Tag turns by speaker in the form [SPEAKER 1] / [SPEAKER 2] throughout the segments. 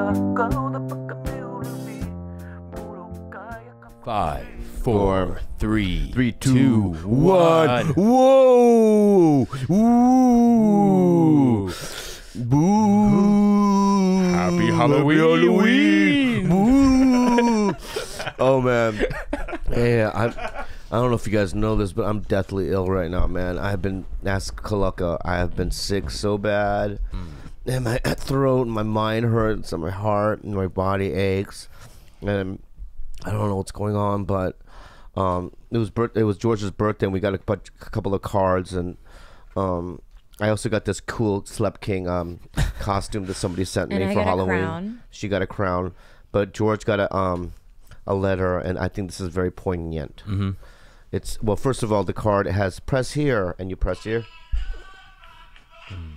[SPEAKER 1] 5, 4, 3,
[SPEAKER 2] 2, 1. Whoa! Ooh! Boo!
[SPEAKER 1] Happy Halloween!
[SPEAKER 2] Boo! Oh man, yeah. I don't know if you guys know this, but I'm deathly ill right now, man. I have been Khaloko. I have been sick so bad, and my throat, and my mind hurts, and my heart, and my body aches, and I don't know what's going on, but it was George's birthday, and we got a couple of cards, and I also got this cool Slept King costume that somebody sent me for Halloween.
[SPEAKER 3] Crown.
[SPEAKER 2] She got a crown, but George got a letter, and I think this is very poignant. It's, well, first of all, the card has press here, and you press here,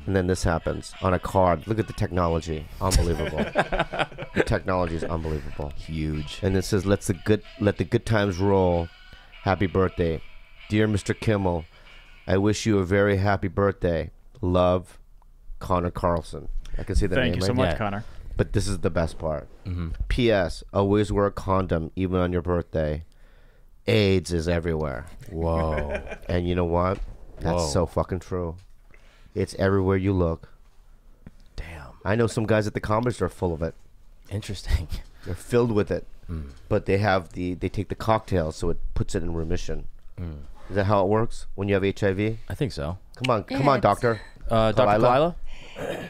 [SPEAKER 2] and then this happens on a card. Look at the technology, unbelievable. The technology is unbelievable,
[SPEAKER 1] huge.
[SPEAKER 2] And it says, let the good times roll. Happy birthday, dear Mr. Kimmel. I wish you a very happy birthday. Love, Connor Carlson. I can see that name.
[SPEAKER 4] Thank you so much, Connor.
[SPEAKER 2] But this is the best part. P.S. Always wear a condom, even on your birthday. AIDS is everywhere.
[SPEAKER 1] Whoa.
[SPEAKER 2] And you know what? That's so fucking true. It's everywhere you look.
[SPEAKER 1] Damn.
[SPEAKER 2] I know some guys at the comedy store full of it.
[SPEAKER 1] Interesting.
[SPEAKER 2] They're filled with it. But they take the cocktail, so it puts it in remission. Is that how it works when you have HIV?
[SPEAKER 1] I think so.
[SPEAKER 2] Come on, doctor.
[SPEAKER 1] Dr. Khalyla?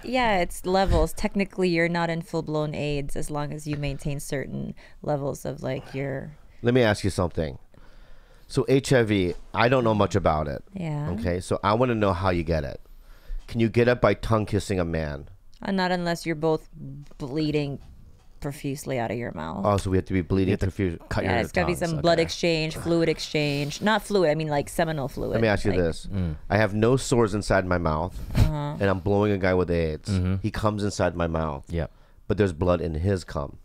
[SPEAKER 3] Yeah, it's levels. Technically, you're not in full-blown AIDS as long as you maintain certain levels of like your...
[SPEAKER 2] Let me ask you something. So HIV, I don't know much about it.
[SPEAKER 3] Yeah.
[SPEAKER 2] Okay, so I want to know how you get it. Can you get it by tongue kissing a man?
[SPEAKER 3] Not unless you're both bleeding profusely out of your mouth.
[SPEAKER 2] Oh, so we have to be bleeding profusely.
[SPEAKER 3] Yeah, it's got to be some blood exchange, fluid exchange. Not fluid, I mean like seminal fluid.
[SPEAKER 2] Let me ask you this. I have no sores inside my mouth, and I'm blowing a guy with AIDS. He comes inside my mouth.
[SPEAKER 1] Yep.
[SPEAKER 2] But there's blood in his cum.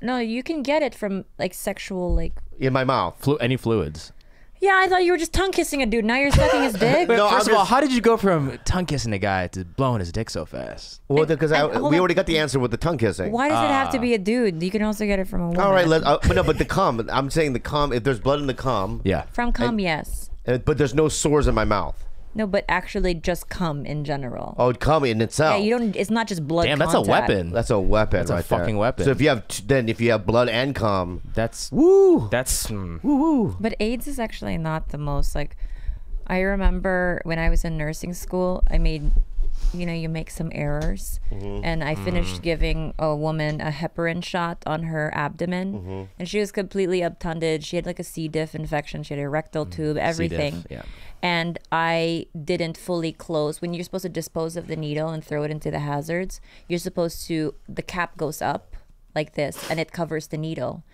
[SPEAKER 3] No, you can get it from like sexual, like...
[SPEAKER 2] In my mouth.
[SPEAKER 1] Any fluids.
[SPEAKER 3] Yeah, I thought you were just tongue kissing a dude. Now you're sucking his dick?
[SPEAKER 1] No, first of all, how did you go from tongue kissing a guy to blowing his dick so fast?
[SPEAKER 2] Well, because we already got the answer with the tongue kissing.
[SPEAKER 3] Why does it have to be a dude? You can also get it from a woman.
[SPEAKER 2] All right, but the cum. I'm saying the cum. If there's blood in the cum.
[SPEAKER 1] Yeah.
[SPEAKER 3] From cum, yes.
[SPEAKER 2] But there's no sores in my mouth.
[SPEAKER 3] No, but actually just cum in general.
[SPEAKER 2] Oh, cum in itself.
[SPEAKER 3] Yeah, you don't. It's not just blood.
[SPEAKER 1] Damn, that's a weapon.
[SPEAKER 2] That's a weapon.
[SPEAKER 1] That's a
[SPEAKER 2] right
[SPEAKER 1] fucking
[SPEAKER 2] there.
[SPEAKER 1] weapon.
[SPEAKER 2] So if you have blood and cum,
[SPEAKER 1] that's
[SPEAKER 2] woo.
[SPEAKER 1] That's
[SPEAKER 2] woo.
[SPEAKER 3] But AIDS is actually not the most like. I remember when I was in nursing school, I made, you make some errors, and I finished giving a woman a heparin shot on her abdomen, and she was completely obtunded. She had like a C. diff infection. She had a rectal tube, everything.
[SPEAKER 1] C. diff, yeah.
[SPEAKER 3] And I didn't fully close. When you're supposed to dispose of the needle and throw it into the hazards, you're supposed to, the cap goes up like this, and it covers the needle.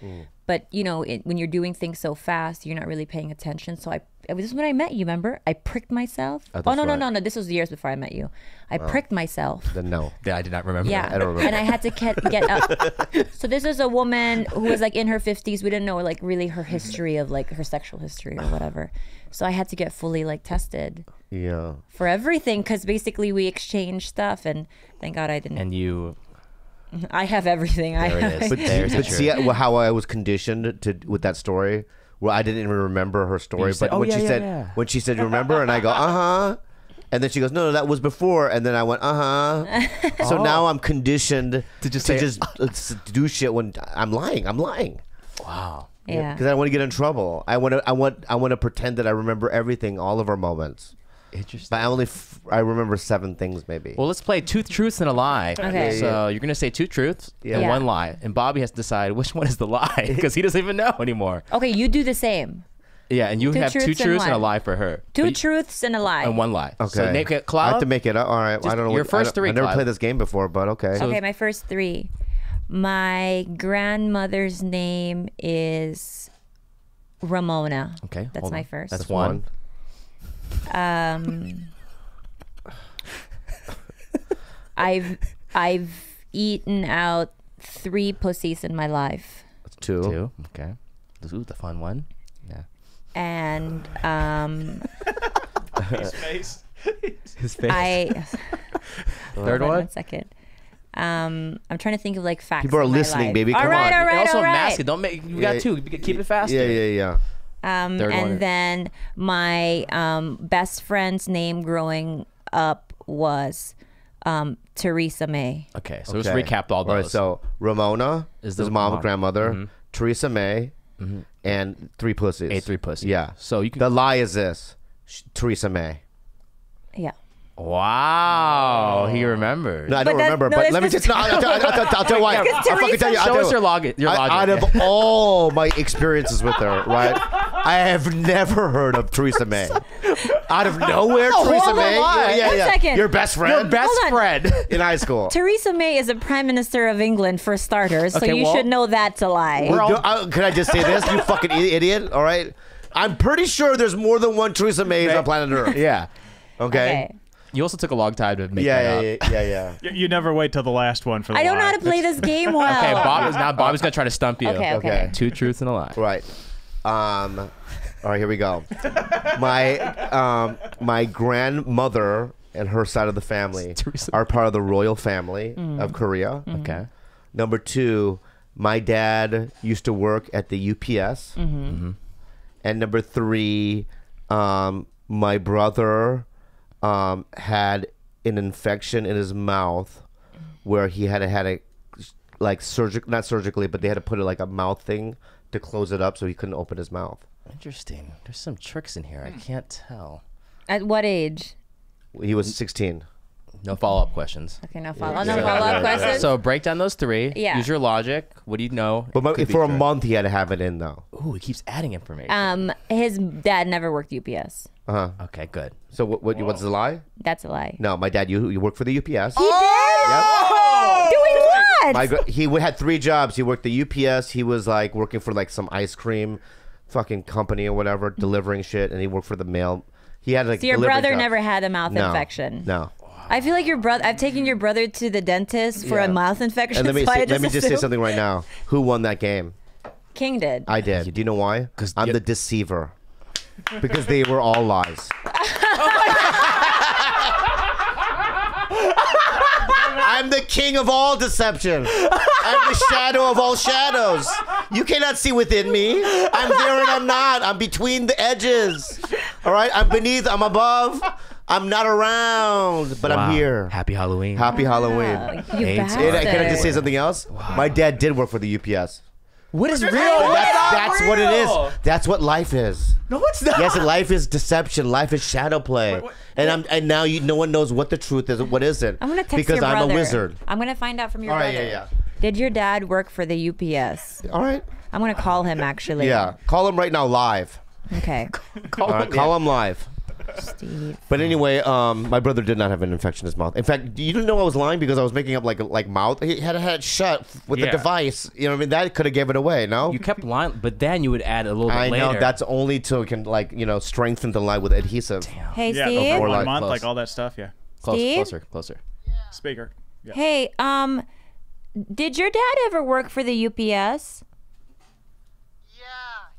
[SPEAKER 3] But, when you're doing things so fast, you're not really paying attention. So this is when I met you, remember? I pricked myself. Oh, no. This was years before I met you. I pricked myself.
[SPEAKER 2] Then no.
[SPEAKER 1] Yeah, I did not remember.
[SPEAKER 3] Yeah,
[SPEAKER 2] I don't remember.
[SPEAKER 3] and I had to get up. So this is a woman who was like in her 50s. We didn't know like really her history of like her sexual history or whatever. So I had to get fully like tested.
[SPEAKER 2] Yeah.
[SPEAKER 3] For everything, because basically we exchanged stuff, and thank God I didn't.
[SPEAKER 1] And you.
[SPEAKER 3] I have everything.
[SPEAKER 1] There it is.
[SPEAKER 2] But see how I was conditioned with that story, where I didn't even remember her story. But when she said, "You remember?" and I go, and then she goes, no, that was before, and then I went, So now I'm conditioned to just do shit when I'm lying.
[SPEAKER 1] Wow.
[SPEAKER 3] Yeah.
[SPEAKER 2] Because I don't want to get in trouble. I want to pretend that I remember everything, all of our moments.
[SPEAKER 1] Interesting.
[SPEAKER 2] But I remember 7 things maybe.
[SPEAKER 1] Well, let's play 2 truths and a lie.
[SPEAKER 3] Okay.
[SPEAKER 1] So you're gonna say 2 truths and 1 lie, and Bobby has to decide which one is the lie because he doesn't even know anymore.
[SPEAKER 3] Okay, you do the same.
[SPEAKER 1] Yeah, and you have 2 truths and a lie for her.
[SPEAKER 3] 2 truths and a lie.
[SPEAKER 1] And 1 lie.
[SPEAKER 2] Okay.
[SPEAKER 1] So Khalyla,
[SPEAKER 2] I have to make it up. All right. I don't know.
[SPEAKER 1] Your first 3.
[SPEAKER 2] I never
[SPEAKER 1] Khalyla.
[SPEAKER 2] played this game before, but okay.
[SPEAKER 3] Okay, my first 3. My grandmother's name is Ramona.
[SPEAKER 1] Okay.
[SPEAKER 3] That's
[SPEAKER 1] hold
[SPEAKER 3] my
[SPEAKER 1] on.
[SPEAKER 3] first.
[SPEAKER 1] That's 1.
[SPEAKER 3] I've eaten out 3 pussies in my life.
[SPEAKER 2] That's 2.
[SPEAKER 1] 2. Okay. This is the fun one. Yeah.
[SPEAKER 3] And
[SPEAKER 4] His face.
[SPEAKER 1] His face.
[SPEAKER 3] I
[SPEAKER 1] Third
[SPEAKER 3] hold on
[SPEAKER 1] one.
[SPEAKER 3] 1 second. I'm trying to think of like facts.
[SPEAKER 2] People are
[SPEAKER 3] in my
[SPEAKER 2] listening,
[SPEAKER 3] life.
[SPEAKER 2] baby.
[SPEAKER 3] All
[SPEAKER 2] Come
[SPEAKER 3] right,
[SPEAKER 2] on.
[SPEAKER 3] all right,
[SPEAKER 1] And also
[SPEAKER 3] all right.
[SPEAKER 1] mask it. Don't make. You got two. Keep it faster.
[SPEAKER 2] Yeah.
[SPEAKER 3] And
[SPEAKER 1] one.
[SPEAKER 3] then my best friend's name growing up was Theresa May.
[SPEAKER 1] Okay, so let's recap all those.
[SPEAKER 2] All right, so Ramona is the mom,
[SPEAKER 1] mom.
[SPEAKER 2] grandmother. Theresa May, and three pussies.
[SPEAKER 1] Three pussies.
[SPEAKER 2] Yeah.
[SPEAKER 1] So you can.
[SPEAKER 2] The lie is this: Theresa May.
[SPEAKER 3] Yeah.
[SPEAKER 1] Wow, he remembers.
[SPEAKER 2] No, I don't remember.
[SPEAKER 3] no,
[SPEAKER 2] But
[SPEAKER 3] it's
[SPEAKER 2] let me
[SPEAKER 3] just-
[SPEAKER 2] just. I'll tell you why. I'll fucking tell you.
[SPEAKER 1] Show us your logic.
[SPEAKER 2] Out of all my experiences with her, right? I have never heard of Theresa May. Out of nowhere, Theresa May. Yeah.
[SPEAKER 3] One second.
[SPEAKER 2] Your best friend.
[SPEAKER 1] Your best
[SPEAKER 3] Hold on.
[SPEAKER 1] friend.
[SPEAKER 2] in high school.
[SPEAKER 3] Theresa May is the Prime Minister of England for starters, so
[SPEAKER 1] Okay,
[SPEAKER 3] you
[SPEAKER 1] well-
[SPEAKER 3] should know that's a lie.
[SPEAKER 2] Can I just say this? You fucking idiot. All right. I'm pretty sure there's more than one Theresa May on planet Earth.
[SPEAKER 1] Yeah.
[SPEAKER 2] Okay.
[SPEAKER 1] You also took a long time to make that up.
[SPEAKER 2] Yeah.
[SPEAKER 4] You never wait till the last one for the
[SPEAKER 3] I don't know
[SPEAKER 4] lie.
[SPEAKER 3] how to play this game well.
[SPEAKER 1] Okay, Bob's gonna try to stump you.
[SPEAKER 3] Okay.
[SPEAKER 1] 2 truths and a lie.
[SPEAKER 2] Right. All right, here we go. My grandmother and her side of the family are part of the royal family of Korea.
[SPEAKER 1] Okay.
[SPEAKER 2] Number 2, my dad used to work at the UPS. And number 3, my brother had an infection in his mouth where he had a like not surgically, but they had to put like a mouth thing to close it up so he couldn't open his mouth.
[SPEAKER 1] Interesting. There's some tricks in here. I can't tell.
[SPEAKER 3] At what age?
[SPEAKER 2] He was 16.
[SPEAKER 1] No follow-up questions.
[SPEAKER 3] Okay, no follow-up questions.
[SPEAKER 1] So break down those 3.
[SPEAKER 3] Yeah.
[SPEAKER 1] Use your logic. What do you know?
[SPEAKER 2] But
[SPEAKER 1] Could be
[SPEAKER 2] for a
[SPEAKER 1] true.
[SPEAKER 2] month, he had to have it in though.
[SPEAKER 1] Ooh, he keeps adding information.
[SPEAKER 3] His dad never worked UPS.
[SPEAKER 1] Okay, good.
[SPEAKER 2] So what's the lie?
[SPEAKER 3] That's a lie.
[SPEAKER 2] No, my dad. You worked for the UPS.
[SPEAKER 3] He did? Doing what?
[SPEAKER 2] He had 3 jobs. He worked the UPS. He was like working for like some ice cream fucking company or whatever, delivering shit, and he worked for the mail. He had like.
[SPEAKER 3] So your
[SPEAKER 2] delivery
[SPEAKER 3] brother
[SPEAKER 2] jobs.
[SPEAKER 3] never had a mouth infection.
[SPEAKER 2] No.
[SPEAKER 3] I feel like your brother. I've taken your brother to the dentist for a mouth infection.
[SPEAKER 2] And let me
[SPEAKER 3] so I
[SPEAKER 2] let me just say
[SPEAKER 3] assume
[SPEAKER 2] something right now. Who won that game?
[SPEAKER 3] King did.
[SPEAKER 2] I did. Do you know why?
[SPEAKER 1] 'Cause
[SPEAKER 2] I'm
[SPEAKER 1] you-
[SPEAKER 2] the deceiver. Because they were all lies. I'm the king of all deception. I'm the shadow of all shadows. You cannot see within me. I'm there and I'm not. I'm between the edges. All right? I'm beneath, I'm above. I'm not around, but I'm here.
[SPEAKER 1] Happy Halloween.
[SPEAKER 2] Happy Halloween.
[SPEAKER 3] You
[SPEAKER 1] AIDS.
[SPEAKER 3] bastard.
[SPEAKER 2] Can I just say something else? My dad did work for the UPS.
[SPEAKER 1] What is real?
[SPEAKER 2] That's what it is. That's what life is.
[SPEAKER 1] No, it's not.
[SPEAKER 2] Yes, and life is deception. Life is shadow play. And now no one knows what the truth is and what isn't.
[SPEAKER 3] I'm gonna text
[SPEAKER 2] because
[SPEAKER 3] your brother.
[SPEAKER 2] I'm a wizard.
[SPEAKER 3] I'm gonna find out from your
[SPEAKER 2] All right,
[SPEAKER 3] brother.
[SPEAKER 2] yeah.
[SPEAKER 3] Did your dad work for the UPS?
[SPEAKER 2] All right.
[SPEAKER 3] I'm gonna call him actually.
[SPEAKER 2] Yeah. Call him right now live.
[SPEAKER 3] Okay.
[SPEAKER 2] All right, call him live.
[SPEAKER 3] Steve.
[SPEAKER 2] But anyway, my brother did not have an infection in his mouth. In fact, you didn't know I was lying because I was making up like mouth. He had it shut with the device. You know what I mean? That could have gave it away. No.
[SPEAKER 1] You kept lying, but then you would add a little bit
[SPEAKER 2] I
[SPEAKER 1] later.
[SPEAKER 2] know that's only so it can strengthen the lie with adhesive.
[SPEAKER 3] Hey,
[SPEAKER 4] Yeah,
[SPEAKER 3] Steve.
[SPEAKER 4] over
[SPEAKER 2] Or
[SPEAKER 4] 1
[SPEAKER 2] like
[SPEAKER 4] month,
[SPEAKER 1] close.
[SPEAKER 4] like all that stuff. Yeah.
[SPEAKER 3] Steve?
[SPEAKER 1] Closer.
[SPEAKER 4] Speaker. Yeah.
[SPEAKER 3] Hey, did your dad ever work for the UPS?
[SPEAKER 5] Yeah,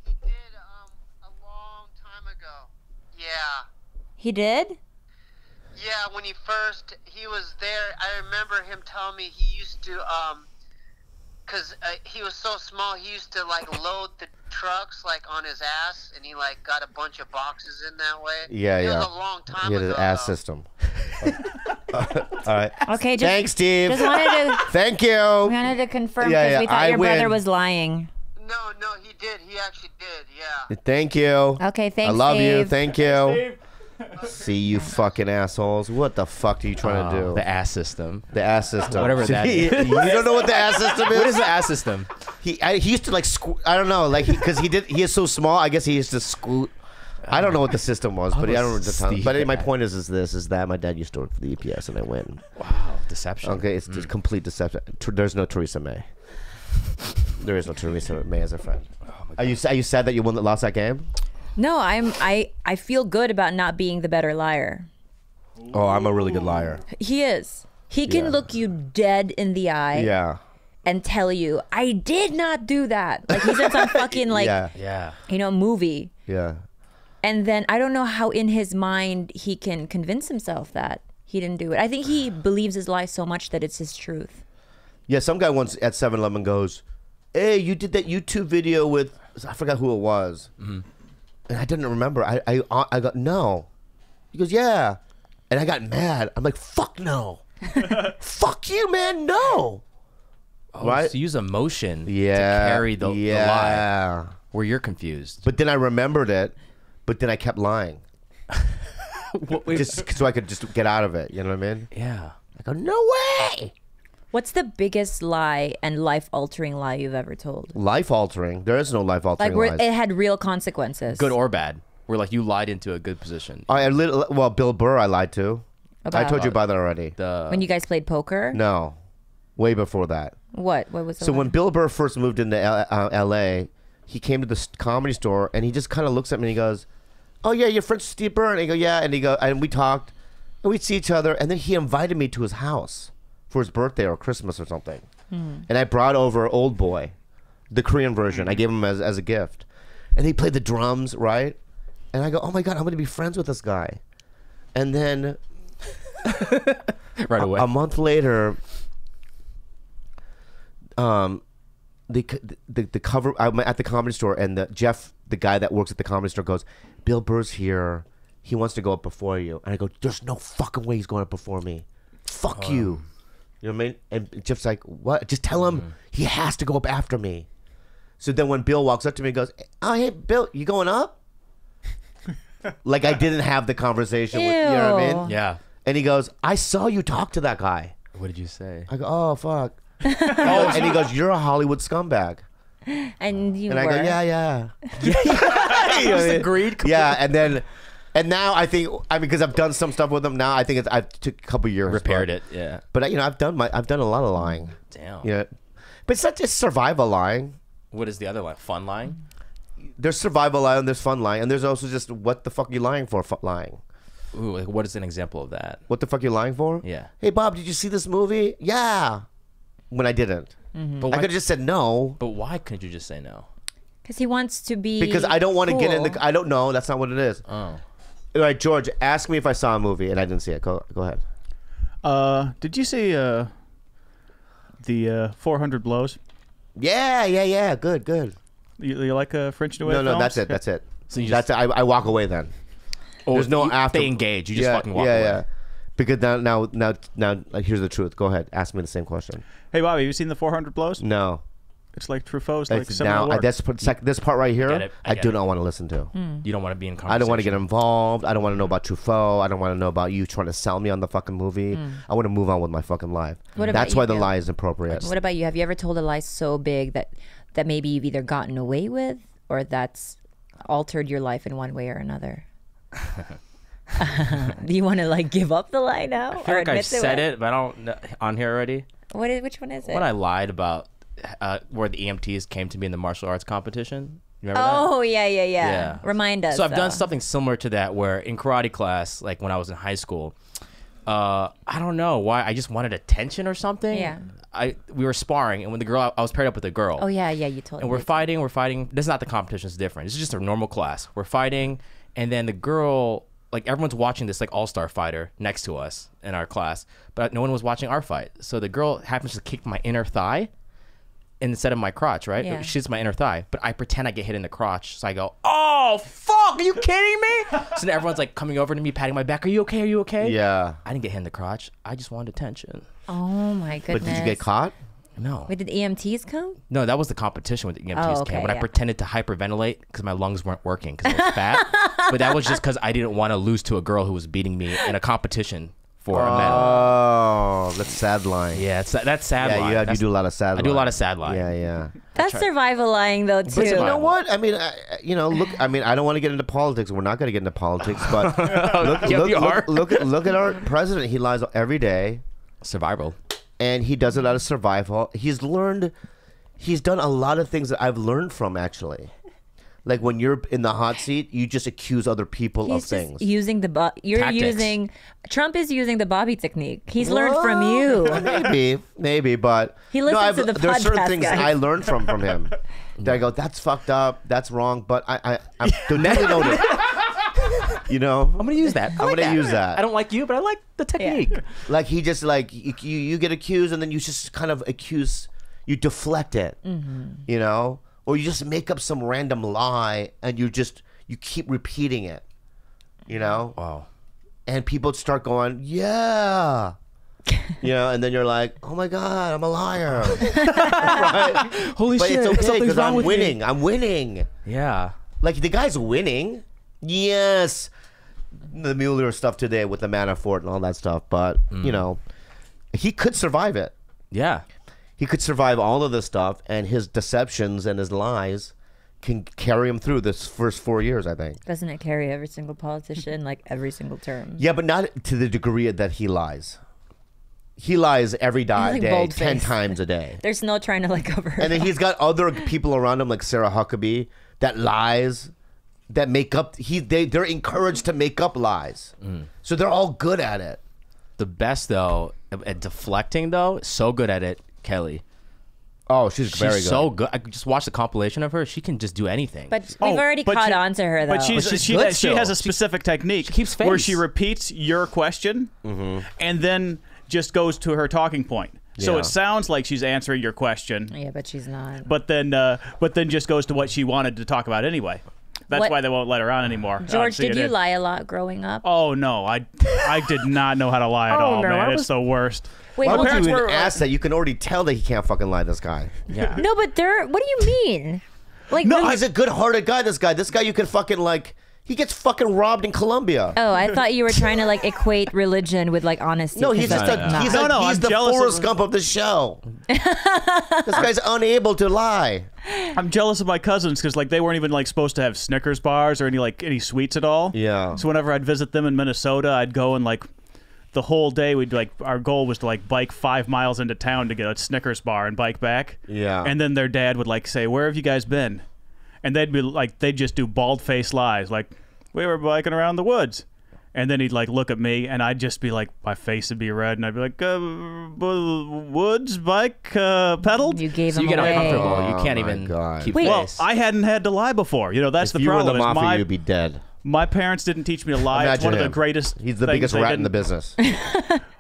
[SPEAKER 5] he did a long time ago. Yeah.
[SPEAKER 3] He did?
[SPEAKER 5] Yeah, when he was there, I remember him telling me he used to, cause he was so small, he used to like load the trucks like on his ass, and he like got a bunch of boxes in that way. It was a long time
[SPEAKER 2] He had
[SPEAKER 5] ago.
[SPEAKER 2] an ass
[SPEAKER 5] though.
[SPEAKER 2] system. All right.
[SPEAKER 3] Okay, just,
[SPEAKER 2] Thanks, Steve.
[SPEAKER 3] just wanted
[SPEAKER 2] Thank you.
[SPEAKER 3] to confirm because
[SPEAKER 2] Yeah,
[SPEAKER 3] we thought
[SPEAKER 2] I
[SPEAKER 3] your brother
[SPEAKER 2] win.
[SPEAKER 3] was lying.
[SPEAKER 5] No, he did. He actually did. Yeah.
[SPEAKER 2] Thank you.
[SPEAKER 3] Okay, thanks,
[SPEAKER 2] I love you.
[SPEAKER 3] Steve.
[SPEAKER 2] Thank you. See you fucking assholes. What the fuck are you trying to do?
[SPEAKER 1] The ass system.
[SPEAKER 2] The ass system.
[SPEAKER 1] Whatever that is.
[SPEAKER 2] You don't know what the ass system is?
[SPEAKER 1] What is the ass system?
[SPEAKER 2] He used to like I don't know, like because he is so small. I guess he used to scoot. I don't know what the system was, but I don't know the time.
[SPEAKER 1] Steve.
[SPEAKER 2] But my point is that my dad used to work for the EPS and I win.
[SPEAKER 1] Wow, deception.
[SPEAKER 2] Okay, it's just complete deception. There's no Theresa May. There is no Theresa May as a friend. Are you sad that you lost that game?
[SPEAKER 3] No, I feel good about not being the better liar.
[SPEAKER 2] Oh, I'm a really good liar.
[SPEAKER 3] He is. He can look you dead in the eye
[SPEAKER 2] Yeah.
[SPEAKER 3] and tell you, I did not do that. Like he's in some fucking
[SPEAKER 1] Yeah.
[SPEAKER 3] movie.
[SPEAKER 2] Yeah.
[SPEAKER 3] And then I don't know how in his mind he can convince himself that He didn't do it. I think he believes his lie so much that it's his truth.
[SPEAKER 2] Yeah, some guy once at 7-Eleven goes, "Hey, you did that YouTube video with," I forgot who it was. And I didn't remember. I got, no. He goes, "Yeah." And I got mad. I'm like, "Fuck no." Fuck you, man, no.
[SPEAKER 1] Oh,
[SPEAKER 2] right?
[SPEAKER 1] So use emotion to
[SPEAKER 2] Yeah.
[SPEAKER 1] carry the lie where you're confused.
[SPEAKER 2] But then I remembered it, but then I kept lying. Just so I could just get out of it. You know what I mean?
[SPEAKER 1] Yeah.
[SPEAKER 2] I go, "No way."
[SPEAKER 3] What's the biggest lie and life-altering lie you've ever told?
[SPEAKER 2] Life-altering? There is no life-altering
[SPEAKER 3] Like where
[SPEAKER 2] lies.
[SPEAKER 3] it had real consequences.
[SPEAKER 1] Good or bad. Where like you lied into a good position.
[SPEAKER 2] Well, Bill Burr I lied to. I told you about that already.
[SPEAKER 3] When you guys played poker?
[SPEAKER 2] No. Way before that.
[SPEAKER 3] What was the
[SPEAKER 2] So
[SPEAKER 3] lie?
[SPEAKER 2] when Bill Burr first moved into L.A., he came to the comedy store and he just kind of looks at me and he goes, "Oh yeah, you're friends with Steve Burr?" And I go, "Yeah." And we talked and we'd see each other, and then he invited me to his house for his birthday or Christmas or something. And I brought over Old Boy, the Korean version. I gave him as a gift. And he played the drums, right? And I go, "Oh my God, I'm going to be friends with this guy." And then
[SPEAKER 1] Right away.
[SPEAKER 2] a month later, the cover, I'm at the comedy store, and Jeff, the guy that works at the comedy store, goes, "Bill Burr's here. He wants to go up before you." And I go, "There's no fucking way he's going up before me. Fuck you." You know what I mean? And Jeff's like, "What? Just tell him he has to go up after me." So then when Bill walks up to me and goes, "Oh, hey, Bill, you going up?" Like I didn't have the conversation with, you know what I mean?
[SPEAKER 1] Yeah.
[SPEAKER 2] And he goes, "I saw you talk to that guy."
[SPEAKER 1] What did you say?
[SPEAKER 2] I go, "Oh, fuck." And he goes, "You're a Hollywood scumbag."
[SPEAKER 3] And you
[SPEAKER 2] And
[SPEAKER 3] were.
[SPEAKER 2] I go, "Yeah."
[SPEAKER 1] Just agreed.
[SPEAKER 2] Yeah, and now I think, I mean, because I've done some stuff with him. Now I think I've took a couple years.
[SPEAKER 1] Repaired it. Yeah.
[SPEAKER 2] But you know, I've done a lot of lying.
[SPEAKER 1] Damn.
[SPEAKER 2] Yeah, but it's not just survival lying.
[SPEAKER 1] What is the other lie? Fun lying?
[SPEAKER 2] There's survival lying, there's fun lying, and there's also just what the fuck are you lying for? Lying.
[SPEAKER 1] Ooh, like what is an example of that?
[SPEAKER 2] What the fuck are you lying for?
[SPEAKER 1] Yeah.
[SPEAKER 2] "Hey Bob, did you see this movie?" "Yeah." When I didn't.
[SPEAKER 1] But
[SPEAKER 2] I
[SPEAKER 1] why,
[SPEAKER 2] could have just said no.
[SPEAKER 1] but why couldn't you just say no?
[SPEAKER 3] Because he wants to be.
[SPEAKER 2] Because I don't want to get in
[SPEAKER 3] cool.
[SPEAKER 2] the. I don't know. That's not what it is.
[SPEAKER 1] Oh.
[SPEAKER 2] All right, George, ask me if I saw a movie and I didn't see it. Go ahead.
[SPEAKER 4] Did you see the 400 Blows?
[SPEAKER 2] Yeah. Good.
[SPEAKER 4] You like French New Wave
[SPEAKER 2] No,
[SPEAKER 4] films?
[SPEAKER 2] that's it.
[SPEAKER 1] So you
[SPEAKER 2] That's it. I walk away then.
[SPEAKER 1] Oh,
[SPEAKER 2] There's no
[SPEAKER 1] you,
[SPEAKER 2] after.
[SPEAKER 1] They engage. You just fucking walk away.
[SPEAKER 2] Yeah. Because now, like, here's the truth. Go ahead. Ask me the same question.
[SPEAKER 4] Hey, Bobby, have you seen the 400 Blows?
[SPEAKER 2] No.
[SPEAKER 4] It's like Truffaut's like
[SPEAKER 2] It's
[SPEAKER 4] similar
[SPEAKER 2] now
[SPEAKER 4] work.
[SPEAKER 2] this part right here.
[SPEAKER 1] Get it. I
[SPEAKER 2] I
[SPEAKER 1] get
[SPEAKER 2] do
[SPEAKER 1] it.
[SPEAKER 2] not want to listen to.
[SPEAKER 1] You don't want to be in conversation.
[SPEAKER 2] I don't want to get involved. I don't want to know about Truffaut. I don't want to know about you trying to sell me on the fucking movie. I want to move on with my fucking life.
[SPEAKER 3] What about
[SPEAKER 2] That's
[SPEAKER 3] you,
[SPEAKER 2] why the
[SPEAKER 3] Bill?
[SPEAKER 2] lie is appropriate.
[SPEAKER 3] What about you? Have you ever told a lie so big that maybe you've either gotten away with or that's altered your life in one way or another? Do you want to like give up the lie now?
[SPEAKER 1] I feel like I've said it, but I don't know on here already.
[SPEAKER 3] Which one is it?
[SPEAKER 1] When I lied about where the EMTs came to me in the martial arts competition. You remember that?
[SPEAKER 3] Oh, yeah. Remind us.
[SPEAKER 1] So I've done
[SPEAKER 3] though.
[SPEAKER 1] something similar to that where in karate class, like when I was in high school, I don't know why, I just wanted attention or something.
[SPEAKER 3] Yeah.
[SPEAKER 1] We were sparring, and when the girl, I was paired up with a girl.
[SPEAKER 3] Oh, yeah, you told me.
[SPEAKER 1] And we're fighting. This is not the competition, it's different. It's just a normal class. We're fighting, and then the girl, like everyone's watching this like all-star fighter next to us in our class, but no one was watching our fight. So the girl happens to kick my inner thigh instead of my crotch, right?
[SPEAKER 3] Yeah.
[SPEAKER 1] She hits my inner thigh, but I pretend I get hit in the crotch. So I go, "Oh, fuck, are you kidding me?" So then everyone's like coming over to me, patting my back. Are you okay?
[SPEAKER 2] Yeah.
[SPEAKER 1] I didn't get hit in the crotch. I just wanted attention.
[SPEAKER 3] Oh, my goodness.
[SPEAKER 2] But did you get caught?
[SPEAKER 1] No.
[SPEAKER 3] Wait, did EMTs come?
[SPEAKER 1] No, that was the competition with the EMTs
[SPEAKER 3] Oh, okay,
[SPEAKER 1] came. When I
[SPEAKER 3] yeah.
[SPEAKER 1] pretended to hyperventilate because my lungs weren't working because I was fat. But that was just because I didn't want to lose to a girl who was beating me in a competition for a medal.
[SPEAKER 2] Oh, that's sad lying.
[SPEAKER 1] Yeah, that's sad
[SPEAKER 2] Yeah,
[SPEAKER 1] lying.
[SPEAKER 2] you do a lot of sad lying.
[SPEAKER 1] I do a lot of sad lying.
[SPEAKER 2] Yeah.
[SPEAKER 3] That's survival lying, though, too.
[SPEAKER 2] You know what? I mean, look. I mean, I don't want to get into politics. We're not going to get into politics, but look at our president. He lies every day,
[SPEAKER 1] Survival.
[SPEAKER 2] and he does it out of survival. He's done a lot of things that I've learned from, actually. Like when you're in the hot seat, you just accuse other people
[SPEAKER 3] He's
[SPEAKER 2] of
[SPEAKER 3] just
[SPEAKER 2] things.
[SPEAKER 3] using
[SPEAKER 1] Tactics.
[SPEAKER 3] Trump is using the Bobby technique. He's learned from you.
[SPEAKER 2] Maybe, but
[SPEAKER 3] He listens to the
[SPEAKER 2] there's certain
[SPEAKER 3] podcast,
[SPEAKER 2] things
[SPEAKER 3] guys.
[SPEAKER 2] I learned from him. That I go, that's fucked up, that's wrong, but I'm totally noted. You know,
[SPEAKER 1] I'm gonna use that.
[SPEAKER 2] I'm gonna use that.
[SPEAKER 1] I don't like you, but I like the technique.
[SPEAKER 2] Like he just like you get accused, and then you just kind of accuse, you deflect it, you know, or you just make up some random lie, and you keep repeating it, you know.
[SPEAKER 1] Wow.
[SPEAKER 2] And people start going, yeah. You know, and then you're like, oh my God, I'm a liar. Right?
[SPEAKER 1] Holy
[SPEAKER 2] But
[SPEAKER 1] shit!
[SPEAKER 2] it's okay
[SPEAKER 1] something's
[SPEAKER 2] because
[SPEAKER 1] wrong
[SPEAKER 2] I'm
[SPEAKER 1] with
[SPEAKER 2] winning.
[SPEAKER 1] me.
[SPEAKER 2] I'm winning.
[SPEAKER 1] Yeah.
[SPEAKER 2] Like the guy's winning. Yes. The Mueller stuff today with the Manafort and all that stuff. But, you know, he could survive it.
[SPEAKER 1] Yeah.
[SPEAKER 2] He could survive all of this stuff, and his deceptions and his lies can carry him through this first 4 years, I think.
[SPEAKER 3] Doesn't it carry every single politician, like every single term?
[SPEAKER 2] Yeah, but not to the degree that he lies. He lies every
[SPEAKER 3] like
[SPEAKER 2] day,
[SPEAKER 3] bold
[SPEAKER 2] 10
[SPEAKER 3] face.
[SPEAKER 2] times a day.
[SPEAKER 3] There's no trying to like cover it
[SPEAKER 2] And then
[SPEAKER 3] up.
[SPEAKER 2] he's got other people around him, like Sarah Huckabee, that lies, that make up. They're encouraged to make up lies, so they're all good at it.
[SPEAKER 1] The best though at deflecting though, so good at it, Kelly.
[SPEAKER 2] Oh, she's very good.
[SPEAKER 1] so good. I just watched the compilation of her. She can just do anything.
[SPEAKER 3] But we've already
[SPEAKER 4] but
[SPEAKER 3] caught
[SPEAKER 4] she-
[SPEAKER 3] on to her though.
[SPEAKER 4] But she
[SPEAKER 1] good
[SPEAKER 4] has
[SPEAKER 1] still.
[SPEAKER 4] a specific technique
[SPEAKER 1] she keeps
[SPEAKER 4] where
[SPEAKER 1] face.
[SPEAKER 4] she repeats your question and then just goes to her talking point. So
[SPEAKER 2] Yeah.
[SPEAKER 4] it sounds like she's answering your question,
[SPEAKER 3] yeah, but she's not.
[SPEAKER 4] but then just goes to what she wanted to talk about anyway. That's
[SPEAKER 3] What-
[SPEAKER 4] why they won't let her on anymore. on
[SPEAKER 3] George, did you
[SPEAKER 4] CNN.
[SPEAKER 3] lie a lot growing up?
[SPEAKER 4] Oh no, I did not know how to lie at all,
[SPEAKER 1] no,
[SPEAKER 4] man.
[SPEAKER 1] I
[SPEAKER 4] It's
[SPEAKER 1] was-
[SPEAKER 4] the worst.
[SPEAKER 3] Wait,
[SPEAKER 2] Why
[SPEAKER 3] hold
[SPEAKER 2] would
[SPEAKER 3] on.
[SPEAKER 2] you even ask that? You can already tell that he can't fucking lie, this guy.
[SPEAKER 1] yeah.
[SPEAKER 3] No, but there. What do you mean? Like
[SPEAKER 2] No,
[SPEAKER 3] when-
[SPEAKER 2] he's a good-hearted guy, this guy. This guy you can fucking, like, he gets fucking robbed in Colombia.
[SPEAKER 3] Oh, I thought you were trying to like equate religion with like honesty.
[SPEAKER 2] No,
[SPEAKER 3] 'cause
[SPEAKER 2] he's just
[SPEAKER 3] that's not-
[SPEAKER 2] he's
[SPEAKER 4] I'm
[SPEAKER 2] the
[SPEAKER 4] jealous
[SPEAKER 2] Forrest
[SPEAKER 4] of-
[SPEAKER 2] Gump of the show. This guy's unable to lie.
[SPEAKER 4] I'm jealous of my cousins because like they weren't even like supposed to have Snickers bars or any sweets at all.
[SPEAKER 2] Yeah.
[SPEAKER 4] So whenever I'd visit them in Minnesota, I'd go and like the whole day we'd like our goal was to like bike 5 miles into town to get a Snickers bar and bike back.
[SPEAKER 2] Yeah.
[SPEAKER 4] And then their dad would like say, "Where have you guys been?" And they'd be like, they'd just do bald-faced lies like, "We were biking around the woods." And then he'd like look at me, and I'd just be like, my face would be red, and I'd be like, "Woods bike pedaled."
[SPEAKER 3] You gave
[SPEAKER 1] So
[SPEAKER 3] him
[SPEAKER 1] you get
[SPEAKER 3] away.
[SPEAKER 1] uncomfortable. You
[SPEAKER 2] Oh,
[SPEAKER 1] can't
[SPEAKER 2] my
[SPEAKER 1] even
[SPEAKER 2] God.
[SPEAKER 1] keep
[SPEAKER 3] Wait.
[SPEAKER 4] Well,
[SPEAKER 1] face.
[SPEAKER 4] I hadn't had to lie before. You know, that's
[SPEAKER 2] If
[SPEAKER 4] the
[SPEAKER 2] you were
[SPEAKER 4] problem.
[SPEAKER 2] the
[SPEAKER 4] is
[SPEAKER 2] mafia, you'd be dead.
[SPEAKER 4] my parents didn't teach me to lie. It's
[SPEAKER 2] Imagine
[SPEAKER 4] one of the
[SPEAKER 2] him.
[SPEAKER 4] greatest.
[SPEAKER 2] He's the
[SPEAKER 4] things
[SPEAKER 2] biggest
[SPEAKER 4] they
[SPEAKER 2] rat in the
[SPEAKER 4] didn't-
[SPEAKER 2] business.